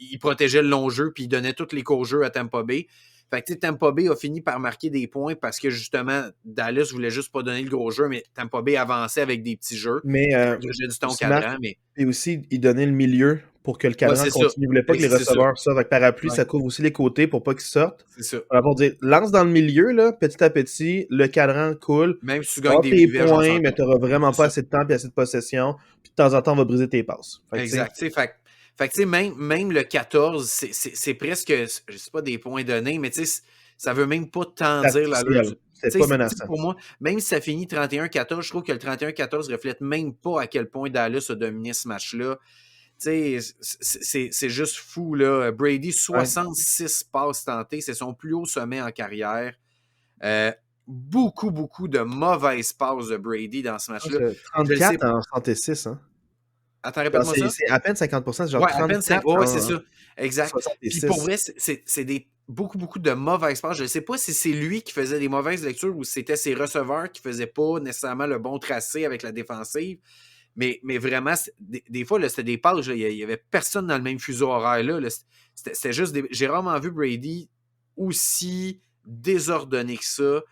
Ils protégeaient le long jeu, puis ils donnaient tous les courts jeux à Tampa Bay. Fait que Tampa Bay a fini par marquer des points parce que justement, Dallas voulait juste pas donner le gros jeu, mais Tampa Bay avançait avec des petits jeux. Mais Il dirigeait du ton Smart, cadran, mais. et aussi, il donnait le milieu pour que le Ouais, cadran c'est ça. continue. Il voulait pas que les receveurs sortent. Avec parapluie, Ouais. ça couvre aussi les côtés pour pas qu'ils sortent. C'est ça. Alors, pour dire, lance dans le milieu, là, petit à petit, le cadran coule. Même si tu Tu gagnes as des tes verges, on points, s'entend. mais tu n'auras vraiment C'est pas ça. assez de temps et assez de possession. Puis de temps en temps, on va briser tes passes. Fait que, Exact. Fait que, tu sais, même le 14, c'est presque, je sais pas des points donnés, mais tu sais, ça veut même pas tant dire l'allure. C'est pas menaçant. Pour moi, même si ça finit 31-14, je trouve que le 31-14 reflète même pas à quel point Dallas a dominé ce match-là. Tu sais, c'est juste fou, là. Brady, 66 passes tentées, c'est son plus haut sommet en carrière. Beaucoup de mauvaises passes de Brady dans ce match-là. 34 en 66, hein? Attends, répète-moi ça. C'est à peine 50%, c'est genre ouais, 34 à peine 5. Ouais, c'est ça. Exact. 66. Puis pour vrai, c'est des beaucoup de mauvaises passes. Je ne sais pas si c'est lui qui faisait des mauvaises lectures ou si c'était ses receveurs qui ne faisaient pas nécessairement le bon tracé avec la défensive. Mais vraiment, des fois, là, c'était des passes. Il n'y avait personne dans le même fuseau horaire. Là. C'était juste des. J'ai rarement vu Brady aussi désordonné que ça.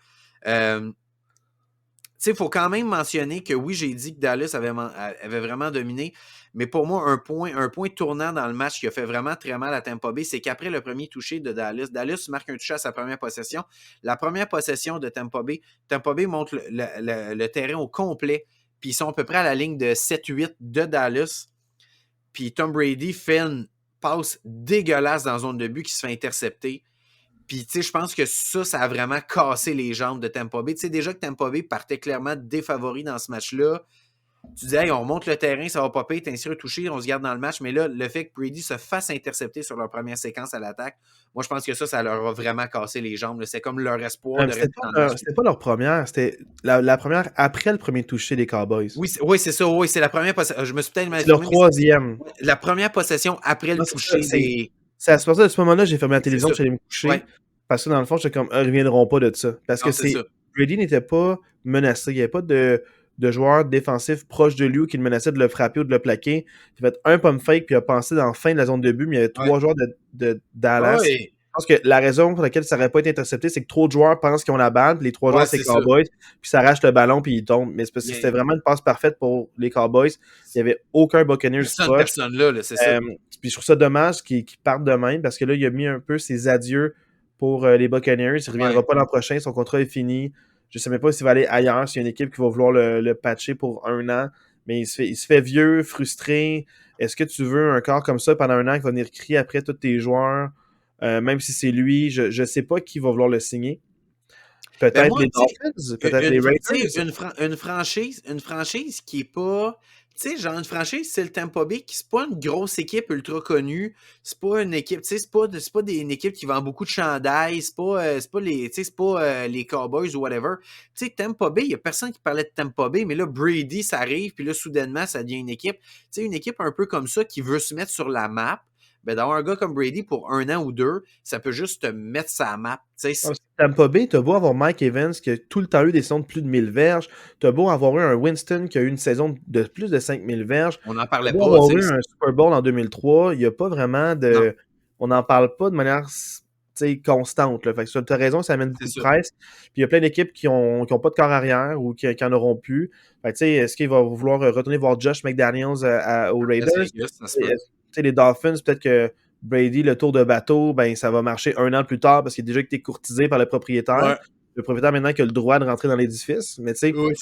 Il faut quand même mentionner que oui, j'ai dit que Dallas avait vraiment dominé, mais pour moi, un point tournant dans le match qui a fait vraiment très mal à Tampa Bay, c'est qu'après le premier touché de Dallas marque un touché à sa première possession. La première possession de Tampa Bay monte le terrain au complet, puis ils sont à peu près à la ligne de 7-8 de Dallas, puis Tom Brady fait une passe dégueulasse dans la zone de but qui se fait intercepter. Puis, tu sais, je pense que ça a vraiment cassé les jambes de Tampa Bay. Tu sais, déjà que Tampa Bay partait clairement défavori dans ce match-là. Tu dis, hey, on monte le terrain, ça va popper, t'es ainsi retouché, on se garde dans le match. Mais là, le fait que Brady se fasse intercepter sur leur première séquence à l'attaque, moi, je pense que ça leur a vraiment cassé les jambes. C'est comme leur espoir de rester dans le match. C'était pas leur première, c'était la première après le premier touché des Cowboys. Oui, c'est ça. Oui, c'est la première possession. Je me suis peut-être mal C'est leur troisième. La première possession après le toucher des. C'est à ce moment-là, j'ai fermé la télévision, je suis allé me coucher. Ouais. Parce que dans le fond, j'étais comme, ils ne reviendront pas de ça. Parce que Brady n'était pas menacé. Il n'y avait pas de joueur défensif proche de lui ou qui le menaçait de le frapper ou de le plaquer. Il a fait un pump fake puis il a pensé dans la fin de la zone de but, mais il y avait 3 joueurs de Dallas. Je pense que la raison pour laquelle ça n'aurait pas été intercepté, c'est que trop de joueurs pensent qu'ils ont la balle, puis les 3 joueurs, c'est Cowboys, puis ça arrache le ballon, puis ils tombent. Mais c'est parce que c'était vraiment une passe parfaite pour les Cowboys. Il n'y avait aucun Buccaneers proche. Personne-là, c'est ça. Puis je trouve ça dommage qu'ils partent de même, parce que là, il a mis un peu ses adieux pour les Buccaneers. Il ne reviendra pas l'an prochain. Son contrat est fini. Je ne sais même pas s'il va aller ailleurs, s'il y a une équipe qui va vouloir le patcher pour 1 an. Mais il se fait vieux, frustré. Est-ce que tu veux un corps comme ça pendant 1 an qui va venir crier après tous tes joueurs, même si c'est lui? Je ne sais pas qui va vouloir le signer. Peut-être les Dolphins, peut-être les Raiders. Une franchise qui n'est pas... Tu sais, genre une franchise, c'est le Tampa Bay, qui c'est pas une grosse équipe ultra connue. C'est pas une équipe, tu sais, c'est pas une équipe qui vend beaucoup de chandails. C'est pas les Cowboys ou whatever. Tu sais, Tampa Bay, il y a personne qui parlait de Tampa Bay, mais là, Brady, ça arrive, puis là, soudainement, ça devient une équipe. Tu sais, une équipe un peu comme ça qui veut se mettre sur la map. Ben, d'avoir un gars comme Brady pour 1 an ou 2, ça peut juste te mettre sa map. Tampa Bay, t'as beau avoir Mike Evans qui a tout le temps eu des saisons de plus de 1000 verges. T'as beau avoir eu un Winston qui a eu une saison de plus de 5000 verges. On n'en parlait pas. T'as beau avoir eu un Super Bowl en 2003. Il n'y a pas vraiment de... Non. On n'en parle pas de manière constante. Là. Fait que t'as raison, ça amène beaucoup de presse. Puis il y a plein d'équipes qui ont pas de corps arrière ou qui en auront plus. Fait que, est-ce qu'il va vouloir retourner voir Josh McDaniels aux Raiders? Les Dolphins, peut-être que Brady, le tour de bateau, ben ça va marcher 1 an plus tard parce qu'il a déjà été courtisé par le propriétaire. le propriétaire maintenant qui a le droit de rentrer dans l'édifice. Mais tu sais, Oui,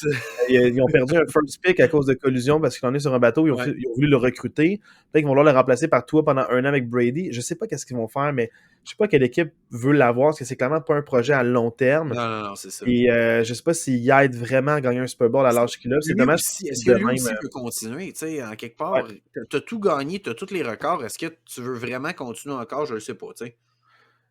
ils ont perdu un first pick à cause de collusion parce qu'il en est sur un bateau. Ils ont, ouais. ils ont voulu le recruter. Peut-être qu'ils vont vouloir le remplacer par toi pendant 1 an avec Brady. Je sais pas qu'est-ce qu'ils vont faire, mais je sais pas quelle équipe veut l'avoir parce que c'est clairement pas un projet à long terme. Non, non, non, c'est ça. Et je sais pas s'il aide vraiment à gagner un Super Bowl à l'âge qu'il a. C'est Lui dommage aussi, est-ce que de lui même. aussi peut continuer? Tu sais, en quelque Ouais. part, tu as tout gagné, tu as tous les records. Est-ce que tu veux vraiment continuer encore? Je le sais pas, tu sais.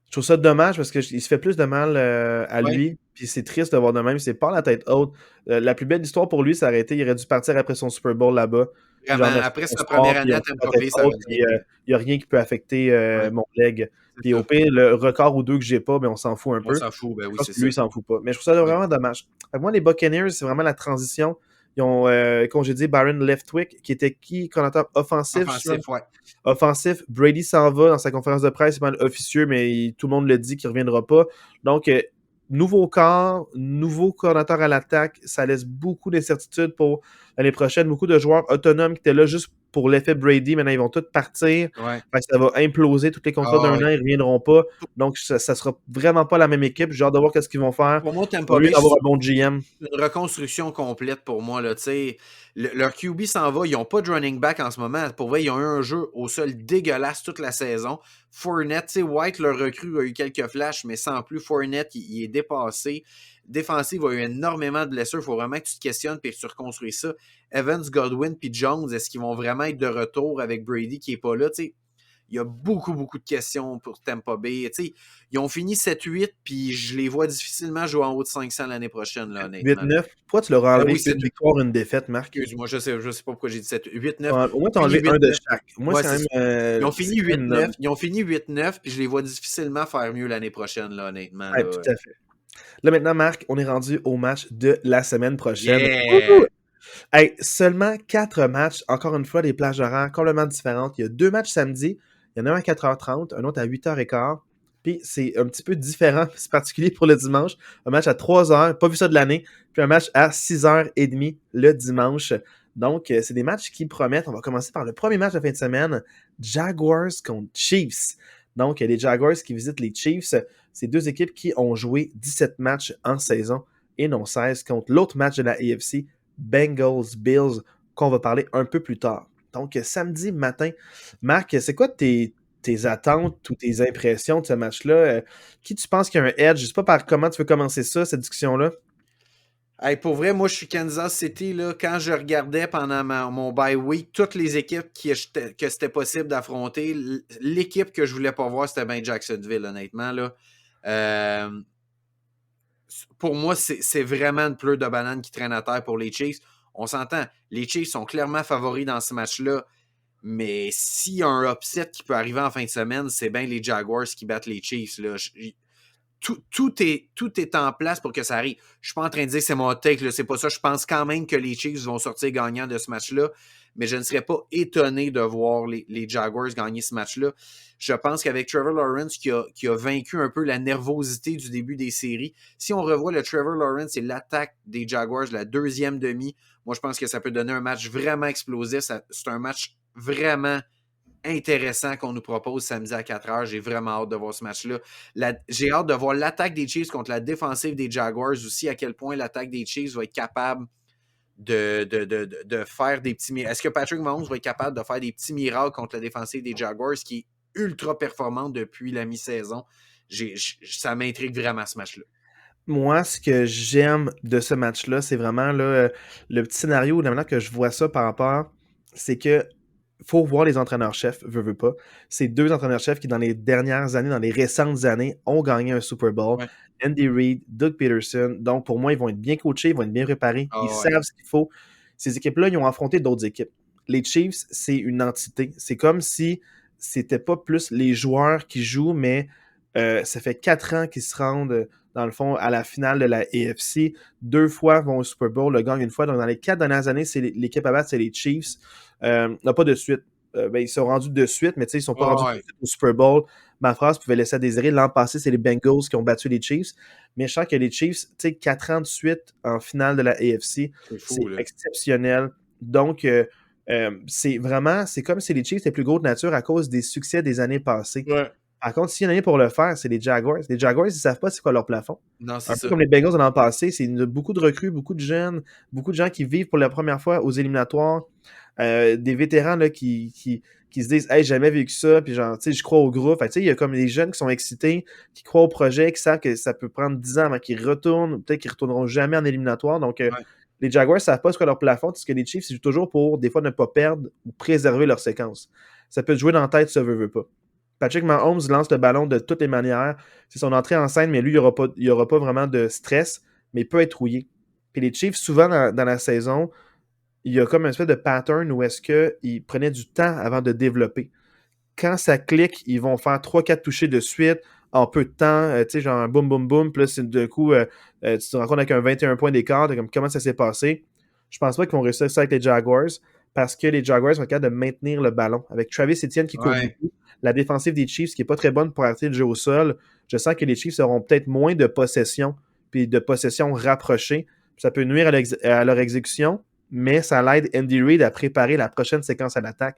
Je trouve ça dommage parce qu'il se fait plus de mal à Ouais, lui. Puis c'est triste de voir de même. C'est pas la tête haute. La plus belle histoire pour lui, ça aurait été, il aurait dû partir après son Super Bowl là-bas. Puis vraiment. genre, merci, Après sa bonsoir. première Puis année on à fait la Tampa tête Bay, ça haute. aurait bien Puis été. il n'y a rien qui peut affecter Ouais, mon leg. c'est Puis au ça. pire, le record ou deux que j'ai pas, ben on s'en fout un On peu. s'en fout, ben Je oui, pense c'est que lui, ça. il s'en fout pas. Mais je trouve ça Ouais. vraiment dommage. Fait que moi, les Buccaneers, c'est vraiment la transition. Ils ont congédié Byron Leftwich, qui était qui? Coordinateur offensif, Offensif, ouais. offensif. Brady s'en va dans sa conférence de presse, c'est pas officieux, mais tout le monde le dit qu'il ne reviendra pas. Donc, nouveau corps, nouveau coordinateur à l'attaque, ça laisse beaucoup d'incertitudes pour l'année prochaine. Beaucoup de joueurs autonomes qui étaient là juste pour l'effet Brady. Maintenant, ils vont tous partir. Ouais. Fait que ça va imploser. Tous les contrats Ah, d'un ouais. an, ils ne reviendront pas. Donc, ça sera vraiment pas la même équipe. J'ai hâte de voir ce qu'ils vont faire. Pour moi, Au Tampa lieu Bay, d'avoir un bon GM. une reconstruction complète pour moi. Là, leur QB s'en va. Ils n'ont pas de running back en ce moment. Pour vrai, ils ont eu un jeu au sol dégueulasse toute la saison. Fournette, White, leur recrue, a eu quelques flashs, mais sans plus. Fournette, il est dépassé. Défensive a eu énormément de blessures. Il faut vraiment que tu te questionnes et que tu reconstruis ça. Evans, Godwin puis Jones, est-ce qu'ils vont vraiment être de retour avec Brady qui n'est pas là? T'sais, il y a beaucoup, beaucoup de questions pour Tampa Bay. T'sais, ils ont fini 7-8, puis je les vois difficilement jouer en haut de 500 l'année prochaine, là, honnêtement. 8-9. Pourquoi tu leur as enlevé Oui, une victoire, une défaite, Marc? excuse-moi, je sais pas pourquoi j'ai dit 7. 8-9. Au moins, tu as Fini enlevé un de 8-9. chaque. Moi, Ouais, c'est c'est quand ça. même. Fini C'est quand même 8-9. Ils ont fini 8-9, puis je les vois difficilement faire mieux l'année prochaine, là, honnêtement. Ouais, Là. tout à fait. Là, maintenant, Marc, on est rendu au match de la semaine prochaine. Yeah! Hey, seulement 4 matchs, encore une fois, des plages horaires complètement différentes. Il y a 2 matchs samedi. Il y en a un à 4h30, un autre à 8h15. Puis c'est un petit peu différent, c'est particulier pour le dimanche. Un match à 3h, pas vu ça de l'année. Puis un match à 6h30 le dimanche. Donc, c'est des matchs qui promettent. On va commencer par le premier match de fin de semaine. Jaguars contre Chiefs. Donc, il y a les Jaguars qui visitent les Chiefs. C'est deux équipes qui ont joué 17 matchs en saison et non 16 contre l'autre match de la AFC, Bengals-Bills, qu'on va parler un peu plus tard. Donc, samedi matin, Marc, c'est quoi tes attentes ou tes impressions de ce match-là? Qui tu penses qu'il y a un edge? Je ne sais pas par comment tu veux commencer ça, cette discussion-là. Hey, pour vrai, moi, je suis Kansas City. Là, quand je regardais pendant mon bye week, toutes les équipes que c'était possible d'affronter, l'équipe que je voulais pas voir, c'était bien Jacksonville, honnêtement. Là. Pour moi, c'est vraiment une pleure de banane qui traîne à terre pour les Chiefs. On s'entend, les Chiefs sont clairement favoris dans ce match-là, mais s'il y a un upset qui peut arriver en fin de semaine, c'est bien les Jaguars qui battent les Chiefs. Là. Tout est en place pour que ça arrive. Je suis pas en train de dire que c'est mon take, là, c'est pas ça. Je pense quand même que les Chiefs vont sortir gagnants de ce match-là, mais je ne serais pas étonné de voir les Jaguars gagner ce match-là. Je pense qu'avec Trevor Lawrence qui a vaincu un peu la nervosité du début des séries, si on revoit le Trevor Lawrence et l'attaque des Jaguars, la deuxième demi, moi je pense que ça peut donner un match vraiment explosif. C'est un match vraiment intéressant qu'on nous propose samedi à 4h. J'ai vraiment hâte de voir ce match-là. J'ai hâte de voir l'attaque des Chiefs contre la défensive des Jaguars aussi, à quel point l'attaque des Chiefs va être capable de faire des petits miracles. Est-ce que Patrick Mahomes va être capable de faire des petits miracles contre la défensive des Jaguars qui est ultra performante depuis la mi-saison? Ça m'intrigue vraiment ce match-là. Moi, ce que j'aime de ce match-là, c'est vraiment là, le petit scénario, la manière que je vois ça par rapport, c'est que faut voir les entraîneurs-chefs, veut pas. C'est deux entraîneurs-chefs qui, dans les dernières années, dans les récentes années, ont gagné un Super Bowl. Ouais. Andy Reid, Doug Peterson. Donc, pour moi, ils vont être bien coachés, ils vont être bien préparés. Ils savent ce qu'il faut. Ces équipes-là, ils ont affronté d'autres équipes. Les Chiefs, c'est une entité. C'est comme si c'était pas plus les joueurs qui jouent, mais ça fait 4 ans qu'ils se rendent, dans le fond, à la finale de la AFC. 2 fois vont au Super Bowl, le gagnent une fois. Donc, dans les 4 dernières années, c'est l'équipe à battre, c'est les Chiefs. Non, pas de suite. Ils sont rendus de suite, mais ils ne sont pas rendus au Super Bowl. Ma phrase pouvait laisser à désirer. L'an passé, c'est les Bengals qui ont battu les Chiefs. Mais je sens que les Chiefs, 4 ans de suite en finale de la AFC, c'est exceptionnel. Donc, c'est comme si les Chiefs étaient plus gros de nature à cause des succès des années passées. Ouais. Par contre, s'il y en a un pour le faire, c'est les Jaguars. Les Jaguars, ils savent pas c'est quoi leur plafond. Non, c'est Un peu ça. comme les Bengals de l'an passé, c'est beaucoup de recrues, beaucoup de jeunes, beaucoup de gens qui vivent pour la première fois aux éliminatoires, des vétérans là, qui se disent « Hey, j'ai jamais vécu ça », puis genre, tu sais, je crois au groupe. Fait que, tu sais, il y a comme des jeunes qui sont excités, qui croient au projet, qui savent que ça peut prendre 10 ans avant qu'ils retournent, ou peut-être qu'ils retourneront jamais en éliminatoire. Donc, Ouais. les Jaguars savent pas ce qu'est leur plafond, parce que les Chiefs, c'est toujours pour, des fois, ne pas perdre ou préserver leur séquence. Ça peut te jouer dans la tête, ça veut pas. Patrick Mahomes lance le ballon de toutes les manières. C'est son entrée en scène, mais lui, il n'y aura pas vraiment de stress, mais il peut être rouillé. Puis les Chiefs, souvent dans la saison, il y a comme une espèce de pattern où est-ce qu'ils prenaient du temps avant de développer. Quand ça clique, ils vont faire 3-4 touchés de suite en peu de temps, tu sais, genre un boum, boum, boum, puis là, d'un coup, tu te rends compte avec un 21 points d'écart, comme comment ça s'est passé. Je pense pas qu'ils vont réussir ça avec les Jaguars, parce que les Jaguars sont capables de maintenir le ballon. Avec Travis Etienne qui court Ouais. beaucoup, la défensive des Chiefs qui est pas très bonne pour arrêter le jeu au sol, je sens que les Chiefs auront peut-être moins de possession, puis de possession rapprochée. Ça peut nuire à leur exécution, mais ça l'aide Andy Reid à préparer la prochaine séquence à l'attaque.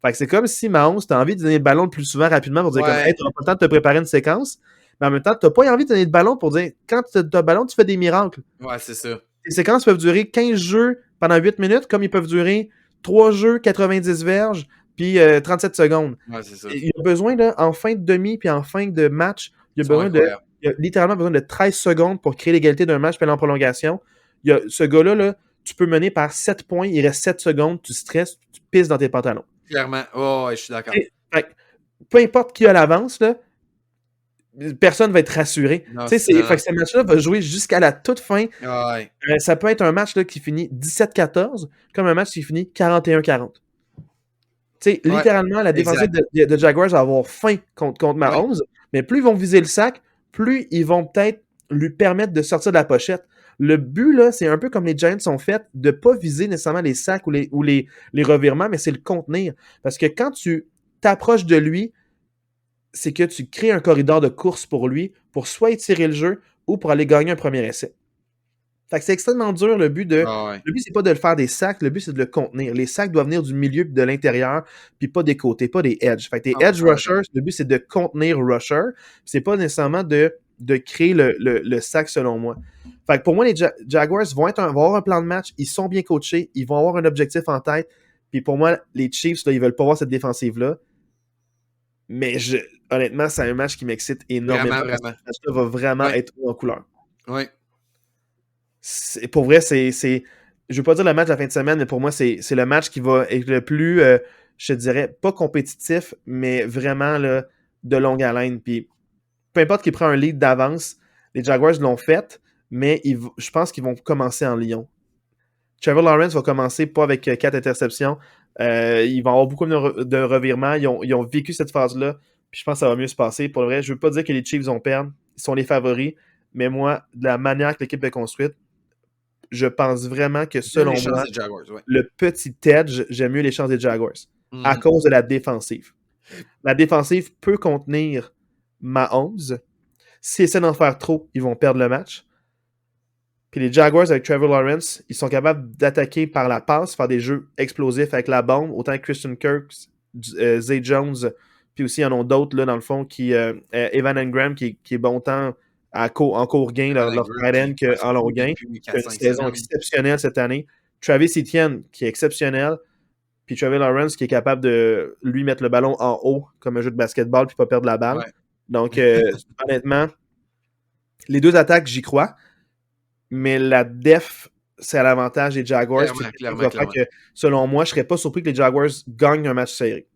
Fait que c'est comme si Mahomes, t'as envie de donner le ballon le plus souvent rapidement pour dire comme Ouais. hey, t'auras pas le temps de te préparer une séquence, mais en même temps, t'as pas envie de donner le ballon pour dire quand tu as le ballon, tu fais des miracles. Ouais, c'est ça. Les séquences peuvent durer 15 jeux pendant 8 minutes, comme ils peuvent durer 3 jeux, 90 verges, puis 37 secondes. Ouais, c'est ça. Il y a besoin, là, en fin de demi, puis en fin de match, Ils sont incroyables. il y a littéralement besoin de 13 secondes pour créer l'égalité d'un match, puis aller en prolongation. Ce gars-là, là, tu peux mener par 7 points, il reste 7 secondes, tu stresses, tu pisses dans tes pantalons. Clairement. Oh, ouais, je suis d'accord. Peu importe qui a l'avance, là, personne va être rassuré. Non, Fait que ce match-là va jouer jusqu'à la toute fin. ouais. Ça peut être un match là, qui finit 17-14, comme un match qui finit 41-40. Littéralement, la défensive de Jaguars va avoir faim contre Mahomes, mais plus ils vont viser le sac, plus ils vont peut-être lui permettre de sortir de la pochette. Le but, là, c'est un peu comme les Giants sont faits, de ne pas viser nécessairement les sacs ou les revirements, mais c'est le contenir. Parce que quand tu t'approches de lui, c'est que tu crées un corridor de course pour lui, pour soit étirer le jeu ou pour aller gagner un premier essai. Fait que c'est extrêmement dur. Le but, c'est pas de le faire des sacs, le but, c'est de le contenir. Les sacs doivent venir du milieu et de l'intérieur, puis pas des côtés, pas des edges. Fait que tes edge rushers, le but, c'est de contenir rusher. C'est pas nécessairement de créer le sac, selon moi. Fait que pour moi, les Jaguars vont avoir un plan de match, ils sont bien coachés, ils vont avoir un objectif en tête. Puis pour moi, les Chiefs, là, ils veulent pas voir cette défensive-là. Mais honnêtement, c'est un match qui m'excite énormément. Vraiment. Ce match-là va vraiment être en couleur. Oui. Pour vrai, je veux pas dire le match de la fin de semaine, mais pour moi, c'est le match qui va être le plus, je te dirais, pas compétitif, mais vraiment là, de longue haleine. Puis peu importe qui prend un lead d'avance, les Jaguars l'ont fait, mais je pense qu'ils vont commencer en Lyon. Trevor Lawrence va commencer pas avec 4 interceptions. Ils vont avoir beaucoup de revirements. Ils ont vécu cette phase-là. Puis je pense que ça va mieux se passer. Pour le vrai, je veux pas dire que les Chiefs vont perdre. Ils sont les favoris. Mais moi, de la manière que l'équipe est construite, je pense vraiment que selon moi, le petit edge, j'aime mieux les chances des Jaguars. À cause de la défensive. La défensive peut contenir Mahomes. S'ils essaient d'en faire trop, ils vont perdre le match. Puis les Jaguars avec Trevor Lawrence, ils sont capables d'attaquer par la passe, faire des jeux explosifs avec la bombe, autant que Christian Kirk, Zay Jones, puis aussi il y en a d'autres là dans le fond qui Evan Engram qui est bon temps en court gain, leur tight end qu'en long gain, qui a une saison exceptionnelle cette année. Travis Etienne qui est exceptionnel, puis Trevor Lawrence qui est capable de lui mettre le ballon en haut comme un jeu de basketball puis pas perdre la balle. Donc honnêtement, les deux attaques, j'y crois. Mais la def, c'est à l'avantage des Jaguars. Clairement. Que, selon moi, je ne serais pas surpris que les Jaguars gagnent un match serré.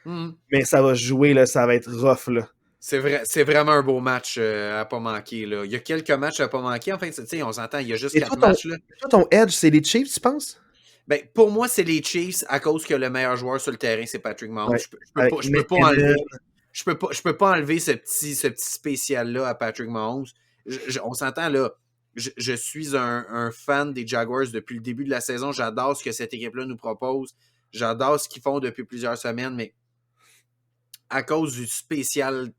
Mais ça va jouer, là, ça va être rough. Là. C'est vraiment un beau match à pas manquer. Là. Il y a quelques matchs à pas manquer. Enfin, on s'entend, il y a juste 4 matchs. Là. Toi, ton edge, c'est les Chiefs, tu penses? Ben, pour moi, c'est les Chiefs à cause que le meilleur joueur sur le terrain, c'est Patrick Mahomes. Ouais. Je peux pas enlever ce petit spécial-là à Patrick Mahomes. On s'entend là. Je suis un fan des Jaguars depuis le début de la saison. J'adore ce que cette équipe-là nous propose. J'adore ce qu'ils font depuis plusieurs semaines, mais à cause du spécial.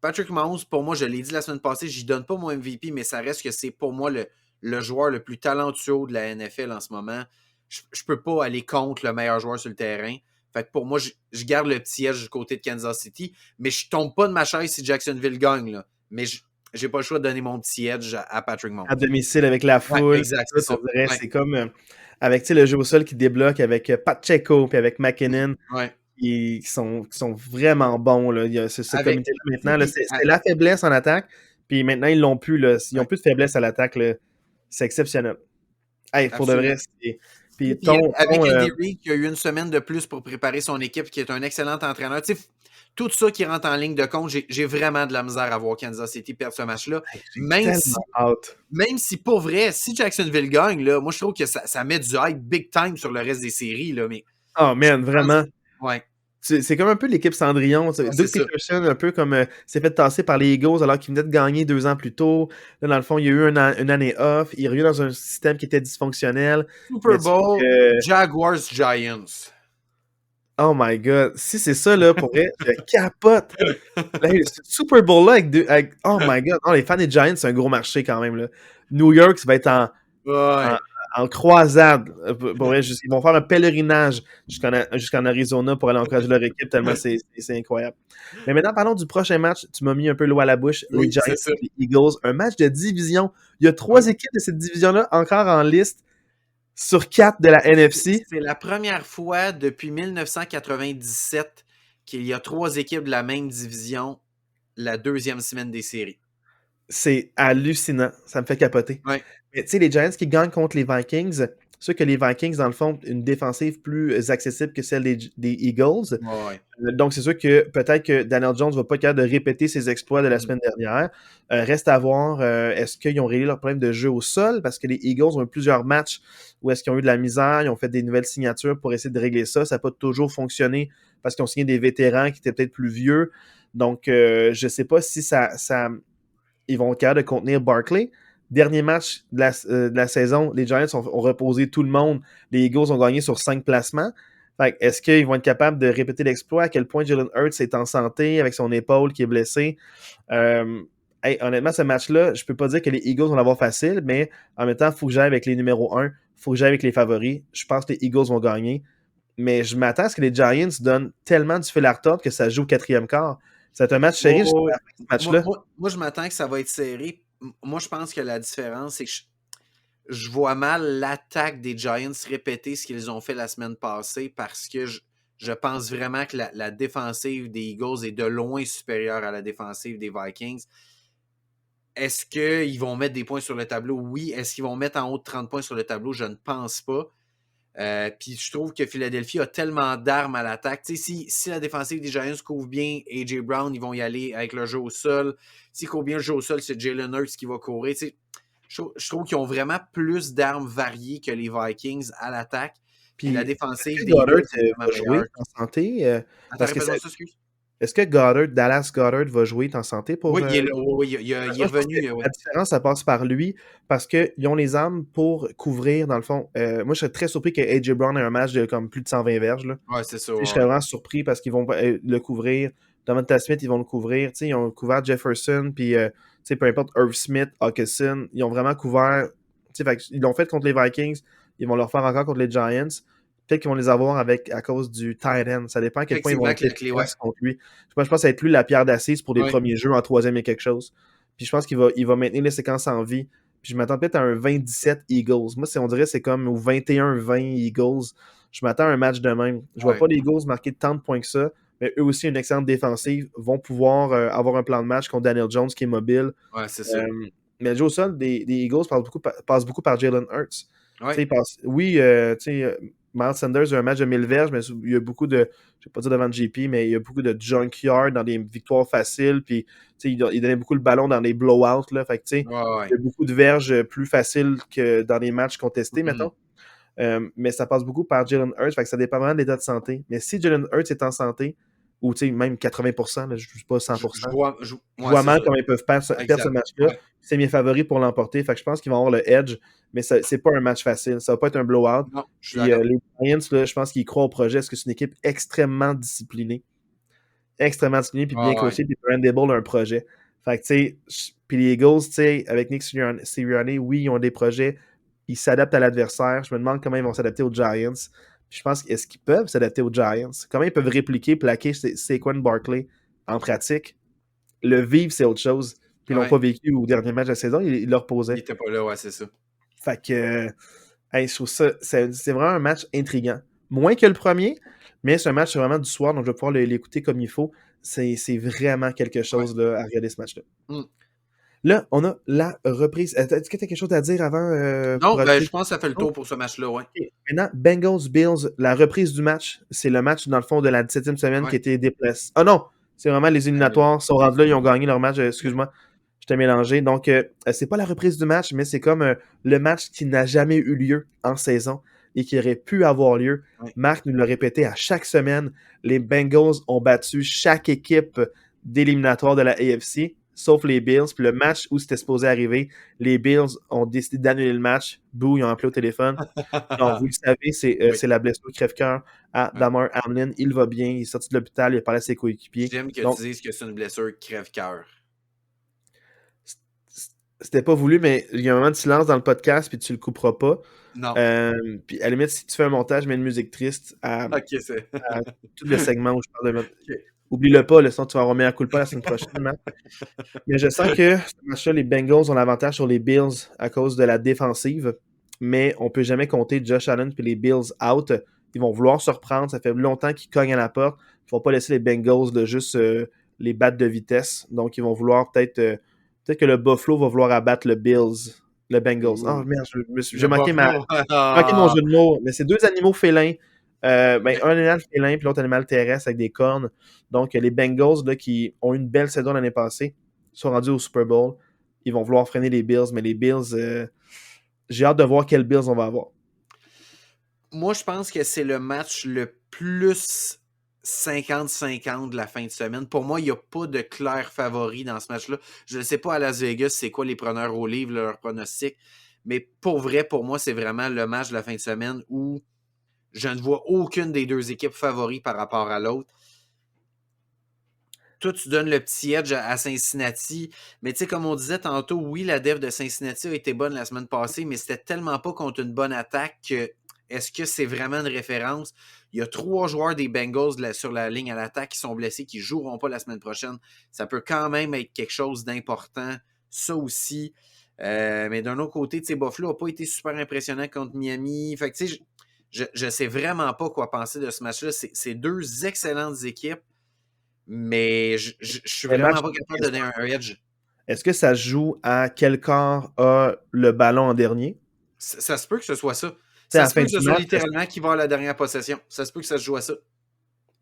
Patrick Mahomes, pour moi, je l'ai dit la semaine passée, j'y donne pas mon MVP, mais ça reste que c'est pour moi le joueur le plus talentueux de la NFL en ce moment. Je peux pas aller contre le meilleur joueur sur le terrain. Fait que pour moi, je garde le petit edge du côté de Kansas City, mais je tombe pas de ma chaise si Jacksonville gagne, là. Mais j'ai pas le choix de donner mon petit edge à Patrick Mahomes. À domicile avec la Ouais, foule, exact, tout, c'est on ça. dirait, Ouais. c'est comme avec le jeu au sol qui débloque avec Pacheco puis avec McKinnon Ouais. qui sont vraiment bons. Là. Il y a ce Avec, comité-là tu sais, maintenant, là, puis, c'était la faiblesse en attaque, puis maintenant ils l'ont plus. Là. Ils n'ont ouais, plus de faiblesse à l'attaque. Là. C'est exceptionnel. Hey, pour de vrai, absolument. puis Puis avec ton Andy Reid qui a eu une semaine de plus pour préparer son équipe, qui est un excellent entraîneur, tu sais, tout ça qui rentre en ligne de compte, j'ai vraiment de la misère à voir Kansas City perdre ce match-là. hey, j'ai Même si, tellement hâte. même si pour vrai, si Jacksonville gagne, là, moi je trouve que ça met du hype big time sur le reste des séries. Là, mais Oh je man, pense. vraiment. Ouais, C'est comme un peu l'équipe Cendrillon. ouais, c'est Doug ça. Peterson, un peu comme s'est fait tasser par les Eagles alors qu'il venait de gagner 2 ans plus tôt. Là, dans le fond, il y a eu une année off. Il revient dans un système qui était dysfonctionnel. Super Mais tu vois Bowl, que, Jaguars, Giants. oh my god, si c'est ça, là, pour vrai, je capote. Là, ce Super Bowl-là oh my god, non, les fans des Giants, c'est un gros marché quand même. Là. New York, ça va être en, Ouais. en croisade. Pour vrai, ils vont faire un pèlerinage jusqu'en Arizona pour aller encourager leur équipe, tellement c'est incroyable. Mais maintenant, parlons du prochain match. Tu m'as mis un peu l'eau à la bouche. Les Oui, Giants c'est ça. et les Eagles. Un match de division. Il y a 3 Ouais. équipes de cette division-là encore en liste sur 4 de la NFC. C'est la première fois depuis 1997 qu'il y a 3 équipes de la même division la deuxième semaine des séries. C'est hallucinant. Ça me fait capoter. Ouais. Mais tu sais, les Giants qui gagnent contre les Vikings, c'est sûr que les Vikings, dans le fond, une défensive plus accessible que celle des Eagles. Ouais. Donc, c'est sûr que peut-être que Daniel Jones va pas être capable de répéter ses exploits de la semaine dernière. Reste à voir, est-ce qu'ils ont réglé leur problème de jeu au sol? Parce que les Eagles ont eu plusieurs matchs où est-ce qu'ils ont eu de la misère, ils ont fait des nouvelles signatures pour essayer de régler ça. Ça n'a pas toujours fonctionné parce qu'ils ont signé des vétérans qui étaient peut-être plus vieux. Donc, je ne sais pas si ils vont être capables de contenir Barkley. Dernier match de la saison, les Giants ont reposé tout le monde. Les Eagles ont gagné sur 5 placements. Fait, est-ce qu'ils vont être capables de répéter l'exploit? À quel point Jalen Hurts est en santé avec son épaule qui est blessée? Hey, honnêtement, ce match-là, je peux pas dire que les Eagles vont l'avoir facile, mais en même temps, il faut que j'aille avec les numéros 1. Il faut que j'aille avec les favoris. Je pense que les Eagles vont gagner. Mais je m'attends à ce que les Giants donnent tellement du fil à retordre que ça joue au 4e quart. C'est un match serré jusqu'à Oh, la fin de ce moi, match-là. moi, moi, je m'attends que ça va être serré. Moi, je pense que la différence, c'est que je vois mal l'attaque des Giants répéter ce qu'ils ont fait la semaine passée parce que je pense vraiment que la défensive des Eagles est de loin supérieure à la défensive des Vikings. Est-ce qu'ils vont mettre des points sur le tableau? Oui. Est-ce qu'ils vont mettre en haut de 30 points sur le tableau? Je ne pense pas. Puis je trouve que Philadelphie a tellement d'armes à l'attaque. Si la défensive des Giants couvre bien A.J. Brown, ils vont y aller avec le jeu au sol. S'ils couvrent bien le jeu au sol, c'est Jalen Hurts qui va courir. Je trouve qu'ils ont vraiment plus d'armes variées que les Vikings à l'attaque. Puis la Puis, est-ce défensive que des Eagles Goddard est vraiment va jouer meilleure. en santé? Attends, Parce que répète-moi ça, excuse. est-ce que Dallas Goddard va jouer en santé pour. Oui, il est là. Oui, il est Moi, je pense que revenu. Oui. la différence, ça passe par lui parce qu'ils ont les armes pour couvrir, dans le fond. Moi, je serais très surpris que A.J. Brown ait un match de comme plus de 120 verges. Là. Ouais, c'est ça. Je serais Ouais. vraiment surpris parce qu'ils vont le couvrir. Devonta Smith, ils vont le couvrir. Ils ont couvert Jefferson, puis peu importe, Irv Smith, Hawkinson. Ils ont vraiment couvert. Ils l'ont fait contre les Vikings. Ils vont le refaire encore contre les Giants. Peut-être qu'ils vont les avoir à cause du tight end. Ça dépend à quel point ils vont Effectivement, être que la clé, ouais. efficaces contre lui. Moi, je pense que ça va être lui la pierre d'assise pour les Ouais. premiers jeux en troisième et quelque chose. Puis je pense qu'il va maintenir les séquences en vie. Puis je m'attends peut-être à un 20-17 Eagles. Moi, on dirait que c'est comme au 21-20 Eagles. Je m'attends à un match de même. Je vois Ouais. pas les Eagles marquer tant de points que ça, mais eux aussi, une excellente défensive, vont pouvoir avoir un plan de match contre Daniel Jones qui est mobile. Ouais, c'est ça. Mais le jeu au sol des Eagles passe beaucoup par Jalen Hurts. Ouais. Oui, Miles Sanders a un match de 1000 verges, mais il y a beaucoup de, je ne vais pas dire devant JP, mais il y a beaucoup de junkyard dans des victoires faciles. Puis, il donnait beaucoup le ballon dans les blowouts. Là, fait que, Ouais. il y a beaucoup de verges plus faciles que dans les matchs contestés, mettons. Mais ça passe beaucoup par Jalen Hurts, fait que ça dépend vraiment de l'état de santé. Mais si Jalen Hurts est en santé, ou même 80%, là, je ne dis pas 100%, je Ouais, vois c'est mal ça. comment ils peuvent perdre ce Exact. match-là. Ouais. C'est mes favoris pour l'emporter, fait que je pense qu'ils vont avoir le edge, mais c'est pas un match facile. Ça va pas être un blowout. Non, je suis Puis d'accord. les Giants, là, je pense qu'ils croient au projet, parce que c'est une équipe extrêmement disciplinée, puis bien Ouais. coachée, puis Brand Dable a un projet. Fait que, tu sais, puis les Eagles, tu sais, avec Nick Sirianni, oui, ils ont des projets, ils s'adaptent à l'adversaire. Je me demande comment ils vont s'adapter aux Giants. Je pense est-ce qu'ils peuvent s'adapter aux Giants? Comment ils peuvent répliquer, plaquer Saquon Barkley en pratique? Le vivre, c'est autre chose. Puis ils l'ont Ouais. pas vécu au dernier match de la saison, ils le Il reposaient. était pas là, ouais, c'est ça. Fait que hey, je trouve ça, c'est vraiment un match intriguant. Moins que le premier, mais c'est un match vraiment du soir, donc je vais pouvoir l'écouter comme il faut. C'est vraiment quelque Ouais. chose là, à regarder ce match-là. Mm. Là, on a la reprise. Est-ce que tu as quelque chose à dire avant Non, pour ben, ajouter? je pense que ça fait le tour pour ce match-là, ouais. Ok. Maintenant, Bengals-Bills, la reprise du match, c'est le match, dans le fond, de la 17e semaine qui a Ouais. été déplacé. Ah non! C'est vraiment les éliminatoires. Ils sont rendus là, ils ont gagné leur match. Excuse-moi, je t'ai mélangé. Donc, c'est pas la reprise du match, mais c'est comme le match qui n'a jamais eu lieu en saison et qui aurait pu avoir lieu. Ouais. Marc nous l'a répété à chaque semaine. Les Bengals ont battu chaque équipe d'éliminatoire de la AFC, sauf les Bills. Puis le match où c'était supposé arriver, les Bills ont décidé d'annuler le match. Boo, ils ont appelé au téléphone. Non, vous le savez, Oui. c'est la blessure crève-cœur à Ouais. Damar Hamlin. Il va bien, il est sorti de l'hôpital, il a parlé à ses coéquipiers. J'aime que Donc, tu dises que c'est une blessure crève-cœur. c'était pas voulu, mais il y a un moment de silence dans le podcast, puis tu le couperas pas. Non. Puis à la limite, si tu fais un montage, mets une musique triste à Ok, c'est. tout le segment où je parle de. Ok. Oublie-le pas, le son, tu vas avoir meilleur coup pas la semaine prochaine, Matt. Mais je sens que ce match-là, les Bengals ont l'avantage sur les Bills à cause de la défensive, mais on peut jamais compter Josh Allen puis les Bills out. Ils vont vouloir se reprendre, ça fait longtemps qu'ils cognent à la porte. Ils vont pas laisser les Bengals de juste les battre de vitesse. Donc ils vont vouloir peut-être que le Buffalo va vouloir abattre le Bills, le Bengals. Oh merde, j'ai Le manqué Buffalo. mon jeu de mots. Mais c'est deux animaux félins. Ouais. Un animal félin puis l'autre animal terrestre avec des cornes. Donc, les Bengals là, qui ont une belle saison l'année passée sont rendus au Super Bowl. Ils vont vouloir freiner les Bills, mais les Bills, j'ai hâte de voir quels Bills on va avoir. Moi, je pense que c'est le match le plus 50-50 de la fin de semaine. Pour moi, il n'y a pas de clair favori dans ce match-là. Je ne sais pas à Las Vegas c'est quoi les preneurs au livre, leurs pronostics, mais pour vrai, pour moi, c'est vraiment le match de la fin de semaine où je ne vois aucune des deux équipes favoris par rapport à l'autre. Toi, tu donnes le petit edge à Cincinnati, mais tu sais, comme on disait tantôt, oui, la def de Cincinnati a été bonne la semaine passée, mais c'était tellement pas contre une bonne attaque que est-ce que c'est vraiment une référence? Il y a 3 joueurs des Bengals sur la ligne à l'attaque qui sont blessés, qui ne joueront pas la semaine prochaine. Ça peut quand même être quelque chose d'important, ça aussi. Mais d'un autre côté, Buffalo n'a pas été super impressionnant contre Miami. Fait que tu sais, je ne sais vraiment pas quoi penser de ce match-là. C'est deux excellentes équipes. Mais je suis vraiment pas capable de donner un edge. Est-ce que ça joue à quel corps a le ballon en dernier? Ça se peut que ce soit ça. T'sais, à Ça la se peut fin que du ce soit match, littéralement qui va avoir la dernière possession. Ça se peut que ça se joue à ça.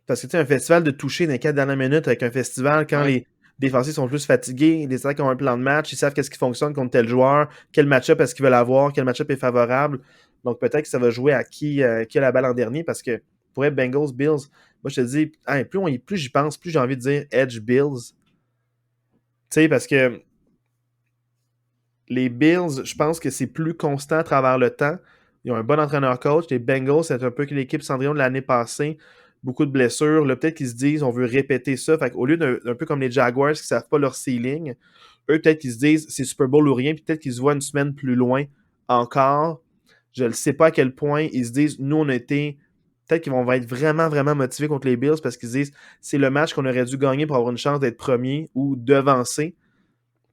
parce que tu sais, un festival de toucher dans les 4 dernières minutes avec un festival, quand Ouais. les défensifs sont plus fatigués, les attaques ont un plan de match, ils savent qu'est-ce qui fonctionne contre tel joueur, quel match-up est-ce qu'ils veulent avoir, quel match-up est favorable. Donc peut-être que ça va jouer à qui a la balle en dernier, parce que pour être Bengals, Bills, moi je te dis, hein, plus j'y pense, plus j'ai envie de dire Edge Bills. Tu sais, parce que les Bills, je pense que c'est plus constant à travers le temps. Ils ont un bon entraîneur-coach. Les Bengals, c'est un peu que l'équipe Cendrillon de l'année passée. Beaucoup de blessures. Là, peut-être qu'ils se disent on veut répéter ça. Fait au lieu d'un peu comme les Jaguars qui ne savent pas leur ceiling, eux, peut-être qu'ils se disent c'est Super Bowl ou rien. Puis peut-être qu'ils se voient une semaine plus loin encore. Je ne sais pas à quel point ils se disent nous, on a été. Peut-être qu'ils vont être vraiment, vraiment motivés contre les Bills parce qu'ils se disent c'est le match qu'on aurait dû gagner pour avoir une chance d'être premier ou devancé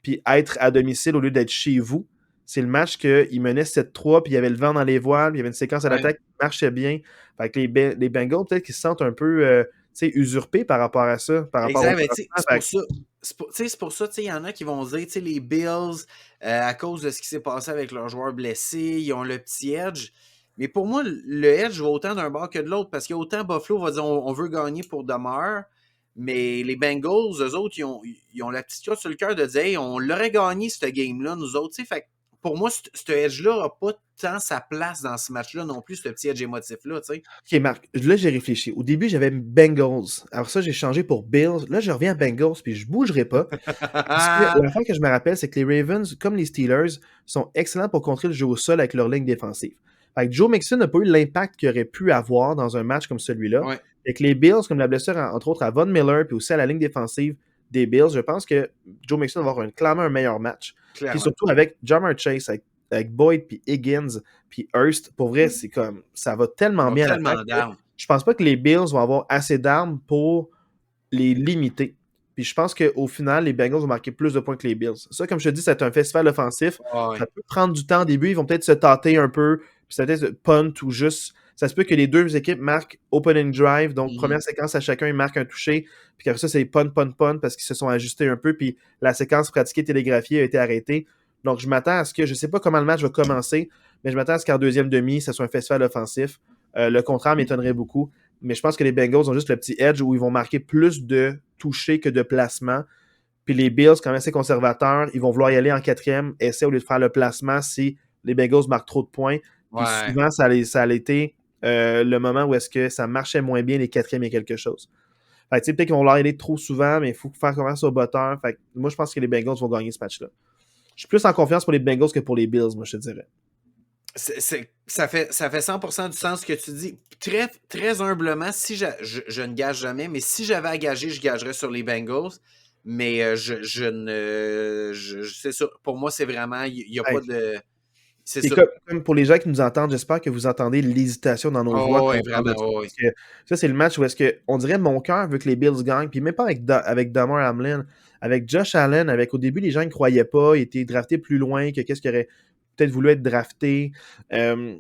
puis être à domicile au lieu d'être chez vous. C'est le match qu'il menait 7-3, puis il y avait le vent dans les voiles, puis il y avait une séquence à l'attaque qui marchait bien. Fait que les Bengals, peut-être qu'ils se sentent un peu usurpés par rapport à ça. Par rapport Exact. au Mais c'est pour ça. C'est pour ça, il y en a qui vont dire, les Bills, à cause de ce qui s'est passé avec leurs joueurs blessés, ils ont le petit edge. Mais pour moi, le edge va autant d'un bord que de l'autre, parce qu'il y a autant Buffalo va dire on veut gagner pour demeure, mais les Bengals, eux autres, ils ont la petite crotte sur le cœur de dire hey, on l'aurait gagné, ce game-là, nous autres. Fait que pour moi, ce edge-là n'a pas tant sa place dans ce match-là non plus, ce petit edge émotif-là. Ok, Marc, là, j'ai réfléchi. Au début, j'avais Bengals. Alors ça, j'ai changé pour Bills. Là, je reviens à Bengals, puis je bougerai pas. Parce que l'affaire que je me rappelle, c'est que les Ravens, comme les Steelers, sont excellents pour contrer le jeu au sol avec leur ligne défensive. Fait que Joe Mixon n'a pas eu l'impact qu'il aurait pu avoir dans un match comme celui-là. Ouais. Avec les Bills, comme la blessure, entre autres, à Von Miller, puis aussi à la ligne défensive des Bills, je pense que Joe Mixon va avoir clairement un meilleur match. Clairement. Puis surtout avec Jamar Chase, avec avec Boyd, puis Higgins, puis Hurst, pour vrai, c'est comme, ça va tellement Ils ont bien à l'attaque tellement que d'armes. je pense pas que les Bills vont avoir assez d'armes pour les limiter. Puis je pense qu'au final, les Bengals vont marquer plus de points que les Bills. Ça, comme je te dis, c'est un festival offensif. Ah Ça ouais. peut prendre du temps au début. Ils vont peut-être se tâter un peu, puis ça peut-être punt ou juste. Ça se peut que les deux équipes marquent opening drive. Donc, Mhm. première séquence à chacun, ils marquent un touché. Puis après ça, c'est punt, punt, punt parce qu'ils se sont ajustés un peu. Puis la séquence pratiquée, télégraphiée a été arrêtée. Donc, je m'attends à ce que. Je sais pas comment le match va commencer, mais je m'attends à ce qu'en deuxième demi, ce soit un festival offensif. Le contraire m'étonnerait beaucoup. Mais je pense que les Bengals ont juste le petit edge où ils vont marquer plus de touchés que de placements. Puis les Bills, quand même assez conservateurs, ils vont vouloir y aller en quatrième essai au lieu de faire le placement si les Bengals marquent trop de points. Puis Ouais. souvent, ça a été le moment où est-ce que ça marchait moins bien les quatrièmes et quelque chose. Fait que, peut-être qu'ils vont vouloir y aller trop souvent, mais il faut faire confiance au botteur. Fait que, moi, je pense que les Bengals vont gagner ce match-là. Je suis plus en confiance pour les Bengals que pour les Bills, moi, je te dirais. Ça fait 100% du sens ce que tu dis. Très, très humblement, si je ne gage jamais, mais si j'avais à gager, je gagerais sur les Bengals. Mais je ne. C'est ça. Pour moi, c'est vraiment. Il n'y a Hey, pas de. C'est puis ça. comme pour les gens qui nous entendent, j'espère que vous entendez l'hésitation dans nos voix Oh, quand oui, on parle vraiment. de ça. Oh, oui. Parce que ça, c'est le match où est-ce que on dirait mon cœur veut que les Bills gagnent, puis même pas avec Damar Hamlin, avec Josh Allen, avec au début, les gens ne croyaient pas, il était drafté plus loin que qu'est-ce qu'il aurait peut-être voulu être drafté. Euh,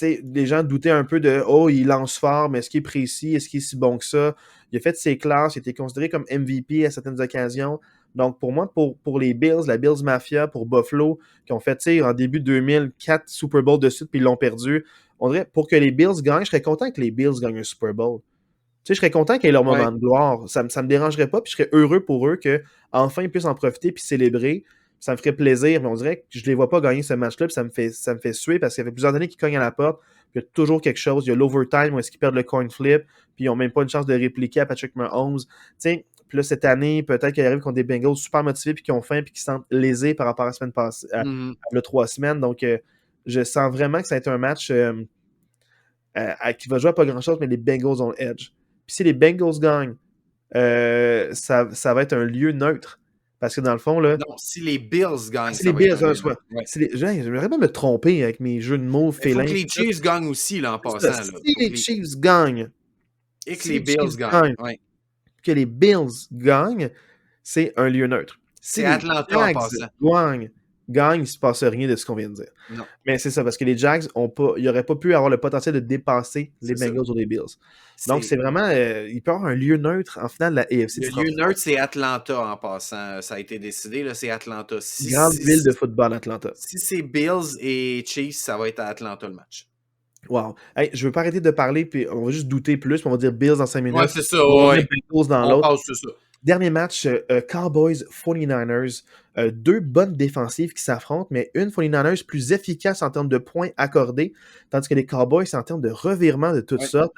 les gens doutaient un peu de oh, il lance fort, mais est-ce qu'il est précis, est-ce qu'il est si bon que ça? Il a fait ses classes, il était considéré comme MVP à certaines occasions. Donc, pour moi, pour les Bills, la Bills Mafia, pour Buffalo, qui ont fait en début 2004 Super Bowl de suite, puis ils l'ont perdu, on dirait pour que les Bills gagnent, je serais content que les Bills gagnent un Super Bowl. Je serais content qu'ils aient leur Ouais. moment de gloire. Ça me dérangerait pas, puis je serais heureux pour eux qu'enfin ils puissent en profiter puis célébrer. Ça me ferait plaisir, mais on dirait que je les vois pas gagner ce match-là, puis ça me fait suer parce qu'il y fait plusieurs années qu'ils cognent à la porte, puis il y a toujours quelque chose. Il y a l'overtime où est-ce qu'ils perdent le coin flip, puis ils n'ont même pas une chance de répliquer à Patrick Mahomes. Puis là, cette année, peut-être qu'ils arrivent contre des Bengals super motivés, puis qui ont faim, puis qui se sentent lésés par rapport à la semaine passée, Mhm. le 3 semaines. Donc, je sens vraiment que ça va être un match qui va jouer à pas grand-chose, mais les Bengals ont l'edge. Puis si les Bengals gagnent, ça va être un lieu neutre. Parce que dans le fond, là, Non, si les Bills gagnent, c'est les ça va être Bills, un lieu soit. neutre. Ouais. J'aimerais pas me tromper avec mes jeux de mots Il faut félins. que les Chiefs gagnent aussi, là, en Ça, passant. Là. si Faut que les les... Chiefs gagnent, Et que si les les Bills Chiefs gagnent. gagnent, Ouais. que les Bills gagnent, c'est un lieu neutre. Si C'est les Atlanta en Jags passant. gagnent, il se passe rien de ce qu'on vient de dire. Non, Mais c'est ça, parce que les Jags ils n'auraient pas pu avoir le potentiel de dépasser les c'est ça. Bengals ou les Bills. Donc, C'est... c'est vraiment. Il peut y avoir un lieu neutre en finale de la AFC. Le lieu neutre, c'est Atlanta en passant. Ça a été décidé, là, c'est Atlanta. Grande ville de football, Atlanta. Si c'est Bills et Chiefs, ça va être à Atlanta le match. Wow. Hey, je veux pas arrêter de parler, puis on va juste douter plus, puis on va dire Bills dans 5 Ouais, minutes. c'est ça, On va dire ouais. Bengals dans On l'autre. passe sur ça. Dernier match, Cowboys 49ers. Deux bonnes défensives qui s'affrontent, mais une 49ers plus efficace en termes de points accordés, tandis que les Cowboys, c'est en termes de revirements de toutes Ouais. sortes.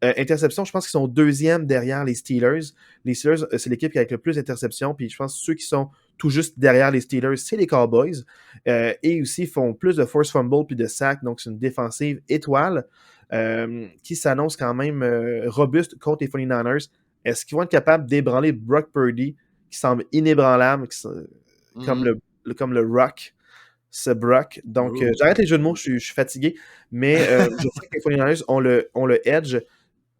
Interceptions, je pense qu'ils sont deuxième derrière les Steelers. Les Steelers, c'est l'équipe qui a avec le plus d'interceptions, puis je pense que ceux qui sont tout juste derrière les Steelers, c'est les Cowboys. Et aussi, ils font plus de force fumble puis de sack, donc c'est une défensive étoile qui s'annonce quand même robuste contre les 49ers. Est-ce qu'ils vont être capables d'ébranler Brock Purdy, qui semble inébranlable, comme, Mhm. comme le Rock, ce Brock? Donc, j'arrête les jeux de mots, je suis fatigué, mais je sais que les 49ers ont le edge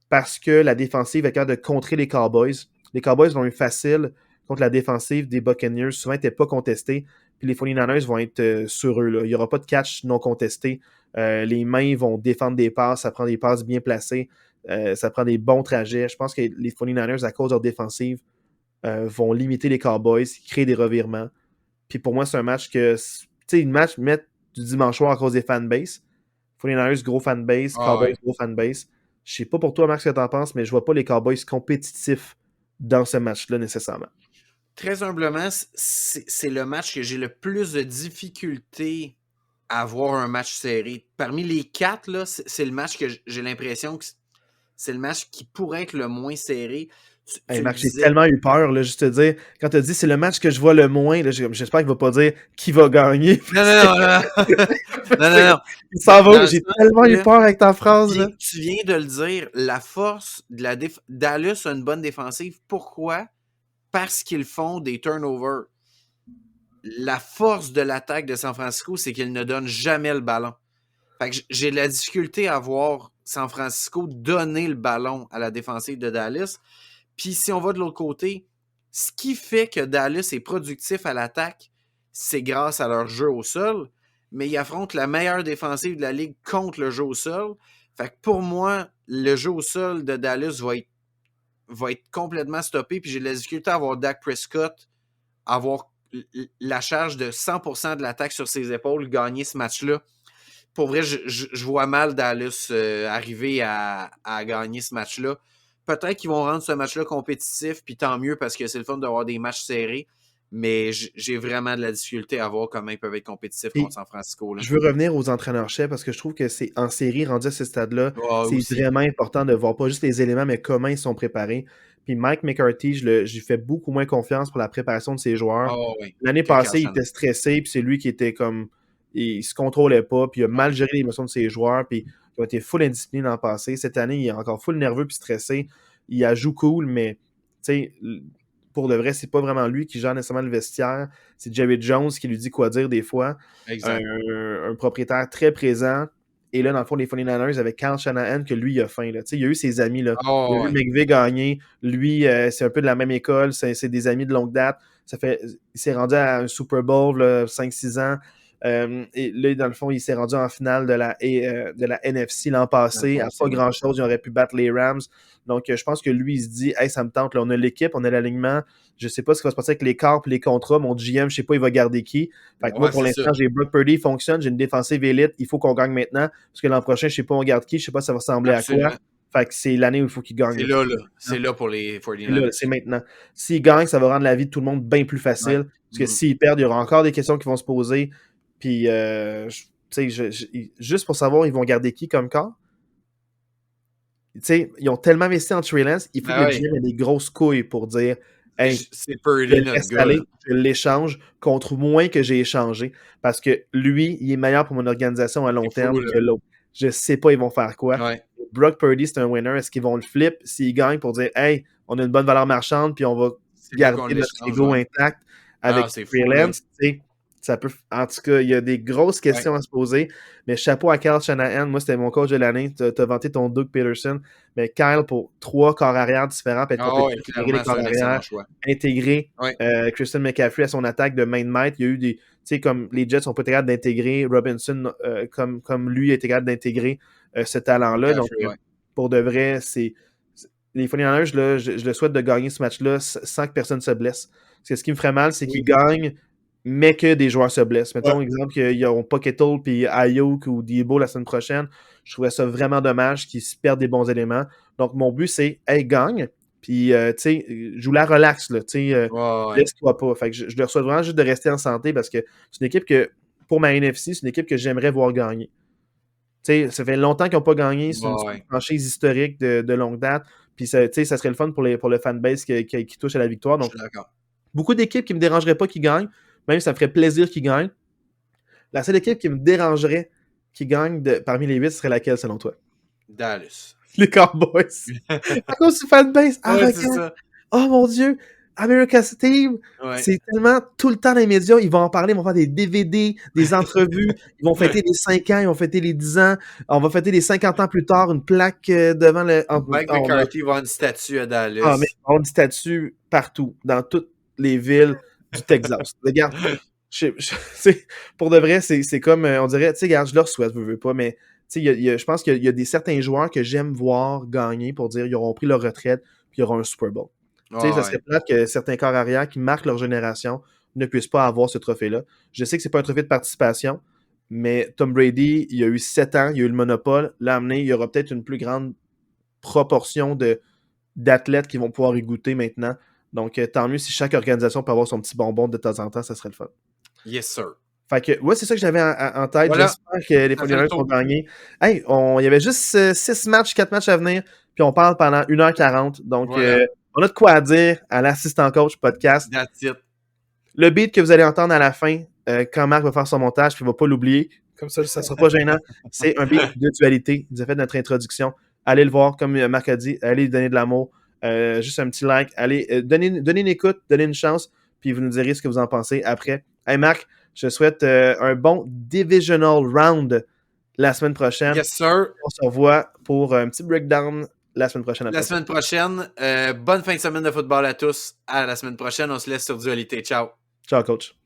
parce que la défensive est capable de contrer les Cowboys. Les Cowboys vont eu facile contre la défensive des Buccaneers. Souvent, ils n'étaient pas contestés. Puis les 49ers vont être sur eux. Là. Il n'y aura pas de catch non contesté. Les mains vont défendre des passes. Ça prend des passes bien placées. Ça prend des bons trajets. Je pense que les 49ers, à cause de leur défensive, vont limiter les Cowboys, créer des revirements. Puis pour moi, c'est un match que... Tu sais, une match mettre du dimanche soir à cause des fanbases. 49ers, gros fanbase. Ah Cowboys, ouais. gros fanbase. Je sais pas pour toi, Max, ce que t'en penses, mais je vois pas les Cowboys compétitifs dans ce match-là nécessairement. Très humblement, c'est le match que j'ai le plus de difficulté à voir un match serré. Parmi les quatre, là, c'est le match que j'ai l'impression que c'est le match qui pourrait être le moins serré. Hey, Tu le Max, j'ai disais. tellement eu peur, là, juste te dire, quand t'as dit c'est le match que je vois le moins, là, j'espère qu'il va pas dire qui va gagner. Non, non, non, non. Non, non, non. Il s'en va, Dans le j'ai sens tellement que eu là, peur avec ta phrase, là. tu viens de le dire, la force de Dallas a une bonne défensive. Pourquoi? Parce qu'ils font des turnovers. la force de l'attaque de San Francisco, c'est qu'il ne donne jamais le ballon. Fait que j'ai de la difficulté à voir San Francisco donner le ballon à la défensive de Dallas. Puis si on va de l'autre côté, ce qui fait que Dallas est productif à l'attaque, c'est grâce à leur jeu au sol, mais ils affrontent la meilleure défensive de la ligue contre le jeu au sol. Fait que pour moi, le jeu au sol de Dallas va être complètement stoppé, puis j'ai de la difficulté à voir Dak Prescott avoir la charge de 100% de l'attaque sur ses épaules, gagner ce match-là. Pour vrai, je vois mal Dallas arriver à gagner ce match-là. Peut-être qu'ils vont rendre ce match-là compétitif, puis tant mieux parce que c'est le fun d'avoir des matchs serrés, mais j'ai vraiment de la difficulté à voir comment ils peuvent être compétitifs contre San Francisco. Là. Je veux revenir aux entraîneurs-chefs parce que je trouve que c'est en série, rendu à ce stade-là, c'est aussi. vraiment important de voir pas juste les éléments, mais comment ils sont préparés. Puis Mike McCarthy, j'y fais beaucoup moins confiance pour la préparation de ses joueurs. Oui. L'année passée, il était stressé, puis c'est lui qui était comme... Il se contrôlait pas, puis il a mal géré l'émotion de ses joueurs, puis il a été full indiscipliné l'an passé. Cette année, il est encore full nerveux puis stressé. Il a joue cool, mais tu sais, pour de vrai, c'est pas vraiment lui qui gère nécessairement le vestiaire. C'est Jerry Jones qui lui dit quoi dire des fois. Un propriétaire très présent. Et là, dans le fond, les 49ers avec Kyle Shanahan, que lui, il a faim. Là. Il a eu ses amis. Là. Il a vu McVay gagner. Lui, c'est un peu de la même école. C'est des amis de longue date. Il s'est rendu à un Super Bowl 5-6 ans. Et là, dans le fond, il s'est rendu en finale de la NFC l'an passé. À pas grand-chose, il aurait pu battre les Rams. Donc, je pense que lui, il se dit, hey, ça me tente. Là, on a l'équipe, on a l'alignement. Je sais pas ce qui va se passer avec les corps et les contrats. Mon GM, je sais pas, il va garder qui. Fait que moi, pour l'instant, j'ai Brock Purdy, il fonctionne. J'ai une défensive élite. Il faut qu'on gagne maintenant. Parce que l'an prochain, je sais pas, on garde qui. Je sais pas, ça va ressembler à quoi. Fait que c'est l'année où il faut qu'il gagne. C'est là pour les 49ers. C'est maintenant. S'il gagne, ça va rendre la vie de tout le monde bien plus facile. Parce que s'ils perdent, il y aura encore des questions qui vont se poser. Puis, juste pour savoir, ils vont garder qui comme corps? Ils ont tellement investi en Trey Lance, il faut que le GM ait des grosses couilles pour dire hey, c'est Purdy notre gars. Je l'échange contre moins que j'ai échangé. Parce que lui, il est meilleur pour mon organisation à long terme que l'autre. Je sais pas, ils vont faire quoi. Brock Purdy, c'est un winner. Est-ce qu'ils vont le flip s'il gagne pour dire hey, on a une bonne valeur marchande, puis on va garder notre ego intact avec Trey Lance? Ça peut, en tout cas, il y a des grosses questions à se poser. Mais chapeau à Kyle Shanahan. Moi, c'était mon coach de l'année. Tu as vanté ton Doug Peterson. Mais Kyle, pour 3 corps arrière différents, peut être intégrer les corps arrière, intégrer Christian McCaffrey à son attaque de main de maître. Il y a eu des. Tu sais, comme les Jets sont pas capables d'intégrer Robinson, comme lui a été capable d'intégrer ce talent-là. Donc, pour de vrai, c'est. Les 49ers, là, je le souhaite de gagner ce match-là sans que personne se blesse. Parce que ce qui me ferait mal, c'est qu'ils gagnent mais que des joueurs se blessent. Mettons, exemple, qu'ils n'auront pas Kittle puis Ayuk ou Debo la semaine prochaine. Je trouvais ça vraiment dommage qu'ils se perdent des bons éléments. Donc, mon but, c'est, hey, gagne, puis, tu sais, joue la relax, là, tu sais, laisse-toi pas. Fait que je leur souhaite vraiment juste de rester en santé parce que c'est une équipe que, pour ma NFC, c'est une équipe que j'aimerais voir gagner. Tu sais, ça fait longtemps qu'ils n'ont pas gagné. C'est une franchise historique de longue date. Puis, ça serait le fun pour le fanbase qui touche à la victoire. Donc, beaucoup d'équipes qui ne me dérangeraient pas qui gagnent. Même ça me ferait plaisir qu'ils gagnent. La seule équipe qui me dérangerait qui gagne parmi les 8 serait laquelle, selon toi? Dallas. Les Cowboys. À cause du fanbase. C'est ça. Oh mon Dieu! America's Team, c'est tellement tout le temps dans les médias, ils vont en parler, ils vont faire des DVD, des entrevues, ils vont fêter les 5 ans, ils vont fêter les 10 ans, on va fêter les 50 ans plus tard, une plaque devant le... Mike McCarthy va avoir une statue à Dallas. Ah, mais il va avoir une statue partout, dans toutes les villes du Texas. Regarde, pour de vrai, c'est comme, on dirait, tu sais, regarde, je leur souhaite, je veux pas, mais je pense qu'il y a certains joueurs que j'aime voir gagner pour dire ils auront pris leur retraite puis il y aura un Super Bowl. Ça serait plate que certains corps arrière qui marquent leur génération ne puissent pas avoir ce trophée-là. Je sais que c'est pas un trophée de participation, mais Tom Brady, il y a eu 7 ans, il y a eu le monopole. Là, amené, il y aura peut-être une plus grande proportion d'athlètes qui vont pouvoir y goûter maintenant. Donc, tant mieux si chaque organisation peut avoir son petit bonbon de temps en temps, ça serait le fun. Yes, sir. Fait que, c'est ça que j'avais en tête. Voilà. J'espère que les 49ers vont gagner. Hey, il y avait juste 4 matchs à venir, puis on parle pendant 1h40. Donc, on a de quoi à dire à l'assistant coach podcast. That's it. Le beat que vous allez entendre à la fin, quand Marc va faire son montage, puis il ne va pas l'oublier, comme ça ne sera pas gênant, c'est un beat de dualité. Il nous a fait notre introduction. Allez le voir, comme Marc a dit, allez lui donner de l'amour. Juste un petit like. Allez, donnez une écoute, donnez une chance. puis vous nous direz ce que vous en pensez après. Hey Marc, je souhaite un bon Divisional Round la semaine prochaine. Yes, sir. On se revoit pour un petit breakdown la semaine prochaine. La semaine prochaine. Bonne fin de semaine de football à tous. À la semaine prochaine. On se laisse sur Dualité. Ciao. Ciao, coach.